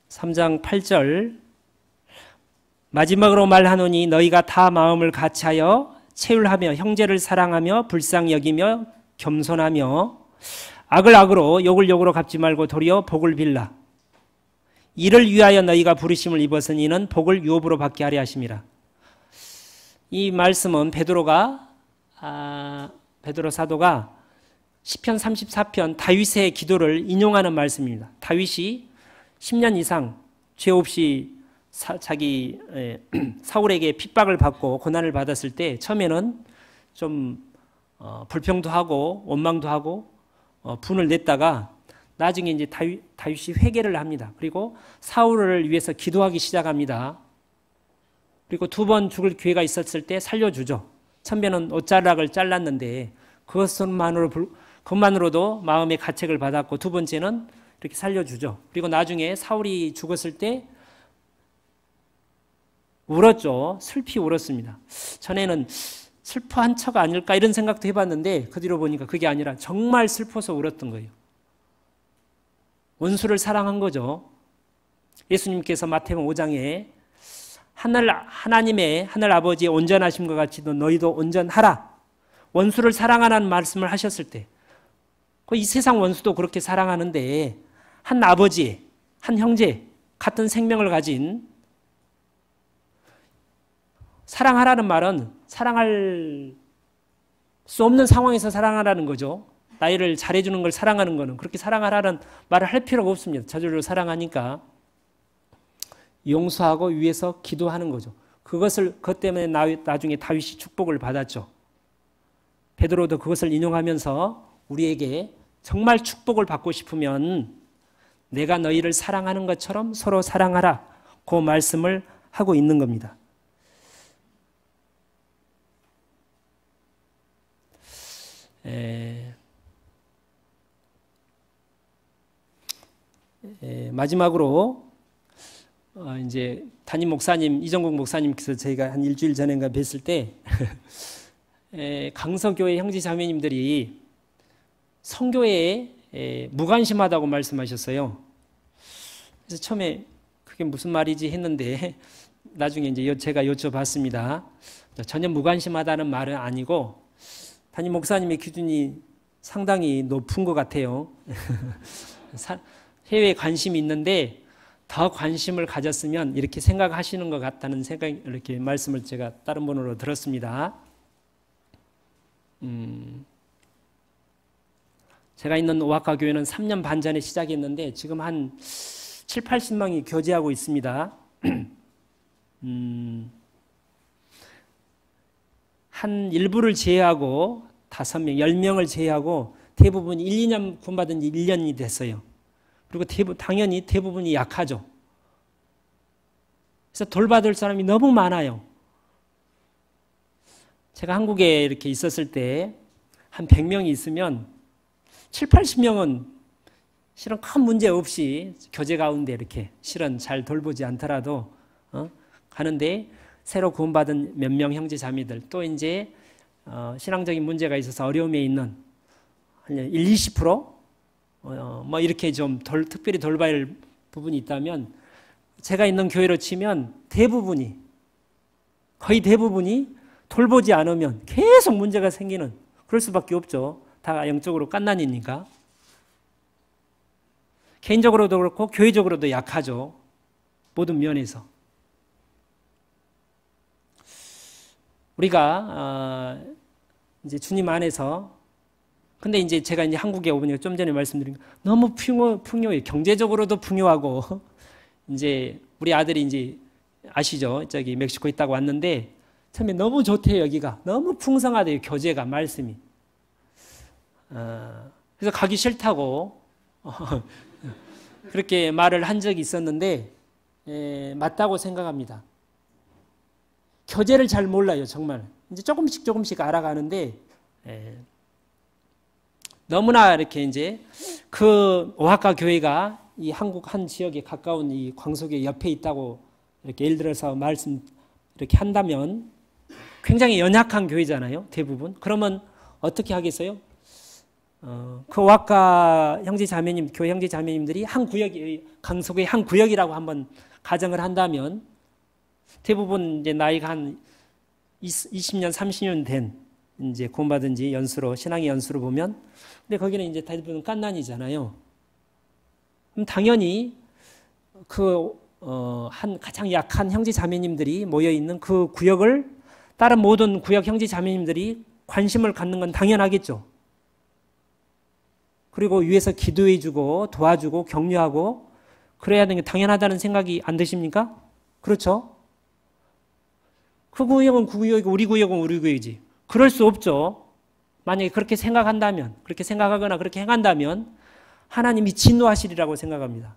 3장 8절. 마지막으로 말하노니 너희가 다 마음을 같이하여 체휼하며 형제를 사랑하며 불쌍히 여기며 겸손하며 악을 악으로 욕을 욕으로 갚지 말고 도리어 복을 빌라. 이를 위하여 너희가 부르심을 입었으니 이는 복을 유업으로 받게 하려 하심이라. 이 말씀은 베드로 사도가 시편 34편 다윗의 기도를 인용하는 말씀입니다. 다윗이 10년 이상 죄 없이 자기 사울에게 핍박을 받고 고난을 받았을 때 처음에는 좀 불평도 하고 원망도 하고 분을 냈다가 나중에 이제 다윗이 회개를 합니다. 그리고 사울을 위해서 기도하기 시작합니다. 그리고 2번 죽을 기회가 있었을 때 살려주죠. 천배는 옷자락을 잘랐는데 그것만으로도 마음의 가책을 받았고 2번째는 이렇게 살려주죠. 그리고 나중에 사울이 죽었을 때 울었죠. 슬피 울었습니다. 전에는 슬퍼한 척 아닐까 이런 생각도 해봤는데 그 뒤로 보니까 그게 아니라 정말 슬퍼서 울었던 거예요. 원수를 사랑한 거죠. 예수님께서 마태복음 5장에 하나님의 하늘 아버지의 온전하심과 같이 너희도 온전하라. 원수를 사랑하라는 말씀을 하셨을 때 이 세상 원수도 그렇게 사랑하는데 한 아버지, 한 형제, 같은 생명을 가진 사랑하라는 말은 사랑할 수 없는 상황에서 사랑하라는 거죠. 나이를 잘해주는 걸 사랑하는 거는 그렇게 사랑하라는 말을 할 필요가 없습니다. 저절로 사랑하니까 용서하고 위해서 기도하는 거죠. 그것 때문에 나중에 다윗이 축복을 받았죠. 베드로도 그것을 인용하면서 우리에게 정말 축복을 받고 싶으면 내가 너희를 사랑하는 것처럼 서로 사랑하라. 그 말씀을 하고 있는 겁니다. 마지막으로 이제 담임 목사님 이정국 목사님께서 저희가 한 일주일 전인가 뵀을 때 강서교회 형제자매님들이 성교회에 무관심하다고 말씀하셨어요. 그래서 처음에 그게 무슨 말이지 했는데 나중에 이제 제가 여쭤봤습니다. 전혀 무관심하다는 말은 아니고 담임 목사님의 기준이 상당히 높은 것 같아요. 해외에 관심이 있는데 더 관심을 가졌으면 이렇게 생각하시는 것 같다는 생각, 이렇게 말씀을 제가 다른 번호로 들었습니다. 제가 있는 오아카 교회는 3년 반 전에 시작했는데 지금 한 7, 80명이 교제하고 있습니다. 한 일부를 제외하고 5명, 10명을 제외하고 대부분 1, 2년 구원받은 지 1년이 됐어요. 그리고 당연히 대부분이 약하죠. 그래서 돌봐줄 사람이 너무 많아요. 제가 한국에 이렇게 있었을 때 한 100명이 있으면 7, 80명은 실은 큰 문제 없이 교제 가운데 이렇게 실은 잘 돌보지 않더라도 가는데 새로 구원받은 몇 명 형제 자매들 또 이제 신앙적인 문제가 있어서 어려움에 있는 한 1, 20% 뭐 이렇게 좀 특별히 돌봐야 할 부분이 있다면 제가 있는 교회로 치면 거의 대부분이 돌보지 않으면 계속 문제가 생기는 그럴 수밖에 없죠. 다 영적으로 갓난이니까. 개인적으로도 그렇고 교회적으로도 약하죠. 모든 면에서. 우리가 이제 주님 안에서 근데 이제 제가 이제 한국에 오보니까 좀 전에 말씀드린 너무 풍요해요. 경제적으로도 풍요하고 이제 우리 아들이 이제 아시죠? 저기 멕시코 있다고 왔는데 처음에 너무 좋대요. 여기가 너무 풍성하대요. 교제가 말씀이. 그래서 가기 싫다고 그렇게 말을 한 적이 있었는데 맞다고 생각합니다. 교제를 잘 몰라요. 정말 이제 조금씩 알아가는데 너무나 이렇게 이제 그 오하카 교회가 이 한국 한 지역에 가까운 이 광석의 옆에 있다고 이렇게 예를 들어서 말씀 이렇게 한다면 굉장히 연약한 교회잖아요. 대부분. 그러면 어떻게 하겠어요? 그 오하카 형제 자매님, 교회 형제 자매님들이 한 구역이 강석의 한 구역이라고 한번 가정을 한다면 대부분 이제 나이가 한 20년, 30년 된 이제 구원받은 지 연수로 신앙의 연수로 보면 근데 거기는 이제 대부분 깐난이잖아요. 그럼 당연히 한 가장 약한 형제 자매님들이 모여 있는 그 구역을 다른 모든 구역 형제 자매님들이 관심을 갖는 건 당연하겠죠. 그리고 위에서 기도해주고 도와주고 격려하고 그래야 되는 게 당연하다는 생각이 안 드십니까? 그렇죠? 그 구역은 그 구역이고 우리 구역은 우리 구역이지. 그럴 수 없죠. 만약에 그렇게 생각한다면, 그렇게 생각하거나 그렇게 행한다면 하나님이 진노하시리라고 생각합니다.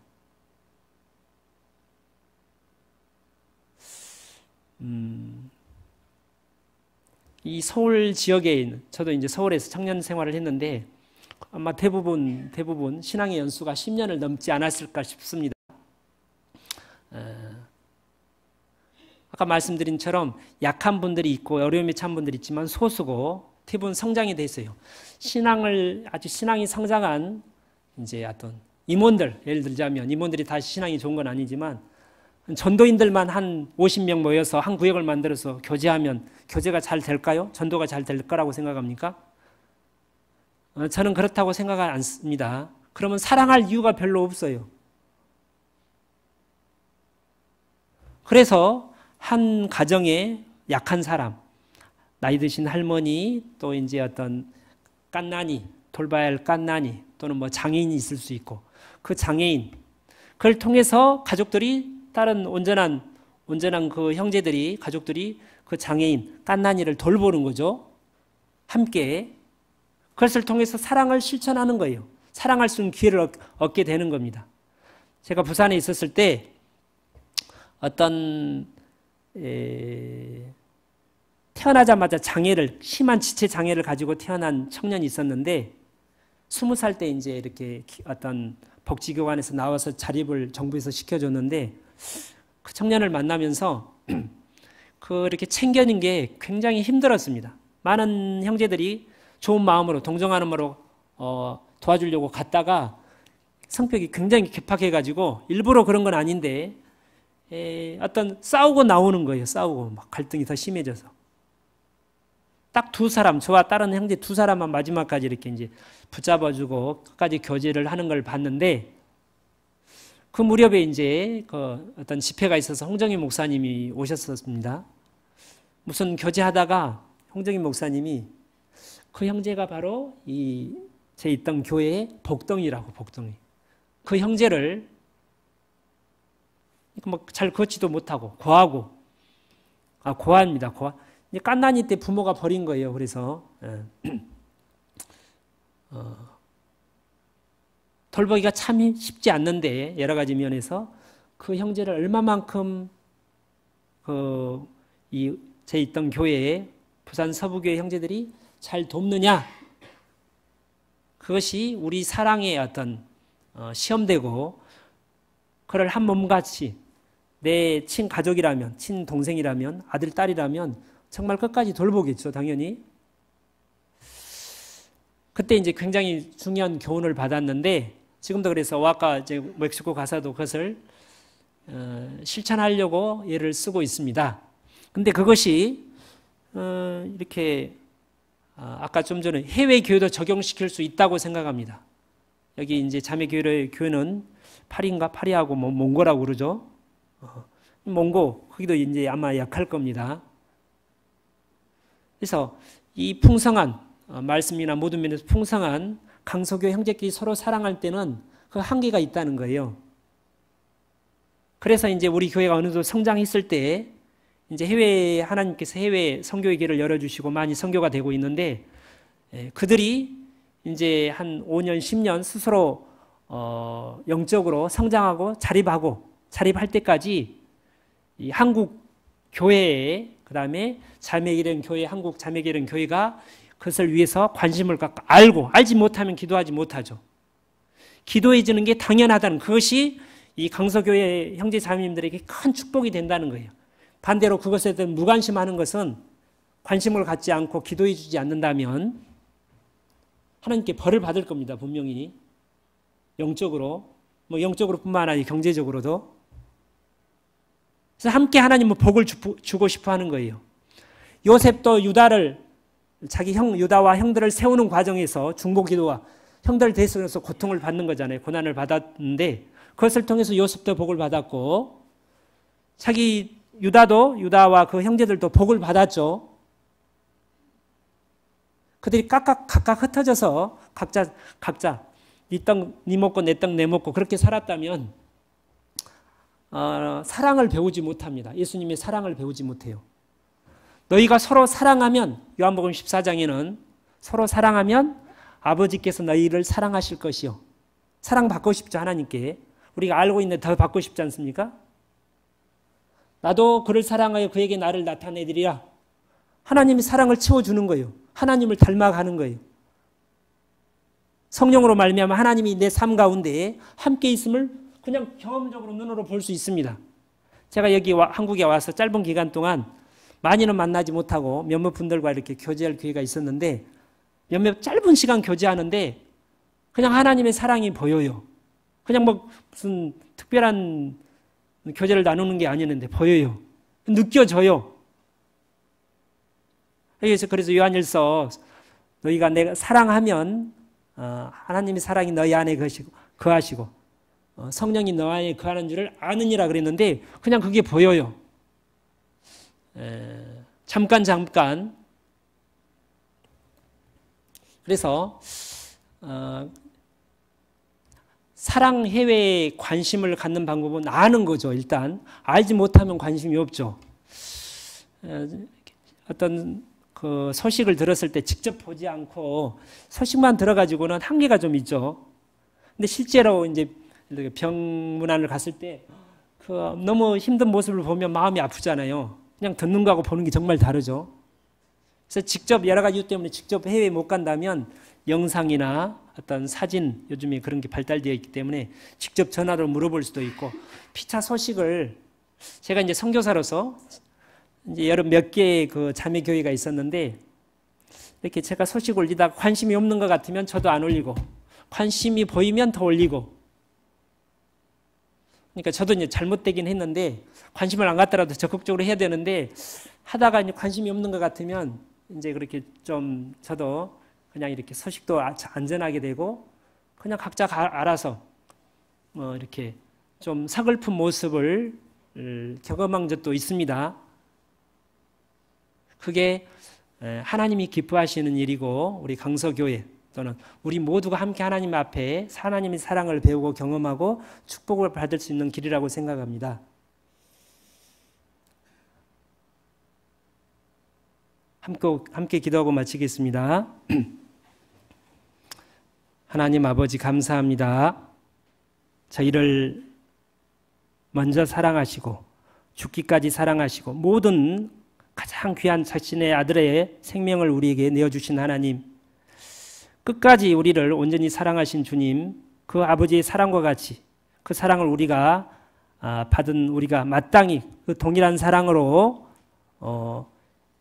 이 서울 지역에 있는, 저도 이제 서울에서 청년 생활을 했는데 아마 대부분 신앙의 연수가 10년을 넘지 않았을까 싶습니다. 아까 말씀드린 처럼 약한 분들이 있고 어려움에 찬 분들이 있지만 소수고 대부분 성장이 돼 있어요. 아주 신앙이 성장한 이제 어떤 임원들, 예를 들자면 임원들이 다 신앙이 좋은 건 아니지만 전도인들만 한 50명 모여서 한 구역을 만들어서 교제하면 교제가 잘 될까요? 전도가 잘 될 거라고 생각합니까? 저는 그렇다고 생각하지 않습니다. 그러면 사랑할 이유가 별로 없어요. 그래서 한 가정에 약한 사람, 나이 드신 할머니, 또 이제 어떤 깐난이, 돌봐야 할 깐난이, 또는 뭐 장애인이 있을 수 있고, 그 장애인, 그걸 통해서 가족들이 다른 온전한 그 형제들이, 가족들이 그 장애인, 깐난이를 돌보는 거죠. 함께. 그것을 통해서 사랑을 실천하는 거예요. 사랑할 수 있는 기회를 얻게 되는 겁니다. 제가 부산에 있었을 때 어떤 태어나자마자 심한 지체 장애를 가지고 태어난 청년이 있었는데 20살 때 이제 이렇게 어떤 복지교관에서 나와서 자립을 정부에서 시켜줬는데 그 청년을 만나면서 그렇게 챙겨는 게 굉장히 힘들었습니다. 많은 형제들이 좋은 마음으로 동정하는 마음으로 도와주려고 갔다가 성격이 굉장히 개팍해가지고 일부러 그런 건 아닌데 어떤 싸우고 나오는 거예요. 싸우고 막 갈등이 더 심해져서 딱 두 사람, 저와 다른 형제 두 사람만 마지막까지 이렇게 이제 붙잡아주고 끝까지 교제를 하는 걸 봤는데 그 무렵에 이제 그 어떤 집회가 있어서 홍정희 목사님이 오셨었습니다. 무슨 교제하다가 홍정희 목사님이 그 형제가 바로 제 있던 교회의 복덩이라고, 복덩이. 그 형제를 잘 걷지도 못하고 고하고, 고아입니다. 고아. 이제 깐난이 때 부모가 버린 거예요. 그래서 돌보기가 참 쉽지 않는데 여러 가지 면에서 그 형제를 얼마만큼 제 있던 교회에 부산 서부교회 형제들이 잘 돕느냐, 그것이 우리 사랑의 어떤 시험되고 그를 한 몸같이 내 친가족이라면, 친동생이라면, 아들, 딸이라면 정말 끝까지 돌보겠죠, 당연히. 그때 이제 굉장히 중요한 교훈을 받았는데 지금도 그래서 오아카 이제 멕시코 가서도 그것을 실천하려고 예를 쓰고 있습니다. 근데 그것이 이렇게 아까 좀 전에 해외 교회도 적용시킬 수 있다고 생각합니다. 여기 이제 자매 교회는 파리하고 몽고라고 그러죠. 몽고 거기도 이제 아마 약할 겁니다. 그래서 이 풍성한 말씀이나 모든 면에서 풍성한 강서교회 형제끼리 서로 사랑할 때는 그 한계가 있다는 거예요. 그래서 이제 우리 교회가 어느 정도 성장했을 때 이제 하나님께서 해외 선교의 길을 열어주시고 많이 선교가 되고 있는데, 그들이 이제 한 5년, 10년 스스로 영적으로 성장하고 자립할 때까지 이 한국 교회에, 그 다음에 자매기령 교회, 한국 자매기령 교회가 그것을 위해서 관심을 갖고 알지 못하면 기도하지 못하죠. 기도해 주는 게 당연하다는, 그것이 이 강서교회 형제 자매님들에게 큰 축복이 된다는 거예요. 반대로 그것에 대해 무관심하는 것은, 관심을 갖지 않고 기도해 주지 않는다면 하나님께 벌을 받을 겁니다. 분명히 영적으로, 영적으로뿐만 아니라 경제적으로도. 그래서 함께 하나님은 복을 주고 싶어 하는 거예요. 요셉도 자기 유다와 형들을 세우는 과정에서 중보기도와 형들 대속에서 고통을 받는 거잖아요. 고난을 받았는데 그것을 통해서 요셉도 복을 받았고, 자기 유다와 그 형제들도 복을 받았죠. 그들이 각각 흩어져서 각자 네 떡 네 먹고 내 떡 내 먹고 그렇게 살았다면 사랑을 배우지 못합니다. 예수님의 사랑을 배우지 못해요. 너희가 서로 사랑하면, 요한복음 14장에는 서로 사랑하면 아버지께서 너희를 사랑하실 것이요. 사랑받고 싶죠, 하나님께. 우리가 알고 있는데 더 받고 싶지 않습니까? 나도 그를 사랑하여 그에게 나를 나타내리라. 하나님이 사랑을 채워주는 거예요. 하나님을 닮아가는 거예요. 성령으로 말미암아 하나님이 내 삶 가운데 함께 있음을 그냥 경험적으로 눈으로 볼 수 있습니다. 제가 여기 한국에 와서 짧은 기간 동안 많이는 만나지 못하고 몇몇 분들과 이렇게 교제할 기회가 있었는데, 몇몇 짧은 시간 교제하는데 그냥 하나님의 사랑이 보여요. 그냥 무슨 특별한 교제를 나누는 게 아니었는데 보여요. 느껴져요. 그래서 요한일서, 너희가 내가 사랑하면 하나님의 사랑이 너희 안에 거하시고 성령이 너 안에 거하는 줄을 아느니라 그랬는데, 그냥 그게 보여요. 잠깐. 그래서 사랑 해외에 관심을 갖는 방법은 아는 거죠. 일단 알지 못하면 관심이 없죠. 어떤 그 소식을 들었을 때 직접 보지 않고 소식만 들어가지고는 한계가 좀 있죠. 근데 실제로 이제 병문안을 갔을 때 그 너무 힘든 모습을 보면 마음이 아프잖아요. 그냥 듣는 거하고 보는 게 정말 다르죠. 그래서 직접 여러 가지 이유 때문에 직접 해외에 못 간다면 영상이나 어떤 사진, 요즘에 그런 게 발달되어 있기 때문에 직접 전화로 물어볼 수도 있고, 피차 소식을, 제가 이제 선교사로서 이제 여러 몇 개의 그 자매 교회가 있었는데, 이렇게 제가 소식 올리다가 관심이 없는 것 같으면 저도 안 올리고, 관심이 보이면 더 올리고, 그러니까 저도 이제 잘못되긴 했는데, 관심을 안 갖더라도 적극적으로 해야 되는데, 하다가 이제 관심이 없는 것 같으면 이제 그렇게 좀 저도 그냥 이렇게 소식도 안전하게 되고, 그냥 각자 알아서 이렇게 좀 서글픈 모습을 경험한 적도 있습니다. 그게 하나님이 기뻐하시는 일이고, 우리 강서교회 또는 우리 모두가 함께 하나님 앞에 하나님의 사랑을 배우고 경험하고 축복을 받을 수 있는 길이라고 생각합니다. 함께 기도하고 마치겠습니다. 하나님 아버지, 감사합니다. 저희를 먼저 사랑하시고 죽기까지 사랑하시고 모든 가장 귀한 자신의 아들의 생명을 우리에게 내어주신 하나님, 끝까지 우리를 온전히 사랑하신 주님, 그 아버지의 사랑과 같이 그 사랑을 우리가 받은, 우리가 마땅히 그 동일한 사랑으로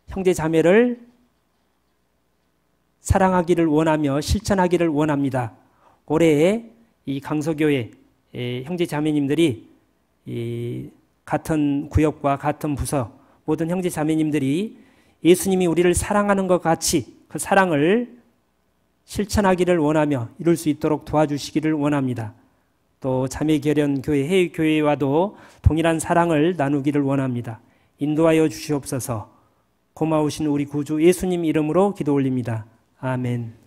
형제 자매를 사랑하기를 원하며 실천하기를 원합니다. 올해 이 강서교회 형제 자매님들이 이 같은 구역과 같은 부서 모든 형제 자매님들이 예수님이 우리를 사랑하는 것 같이 그 사랑을 실천하기를 원하며 이룰 수 있도록 도와주시기를 원합니다. 또 자매결연교회 해외교회와도 동일한 사랑을 나누기를 원합니다. 인도하여 주시옵소서. 고마우신 우리 구주 예수님 이름으로 기도 올립니다. 아멘.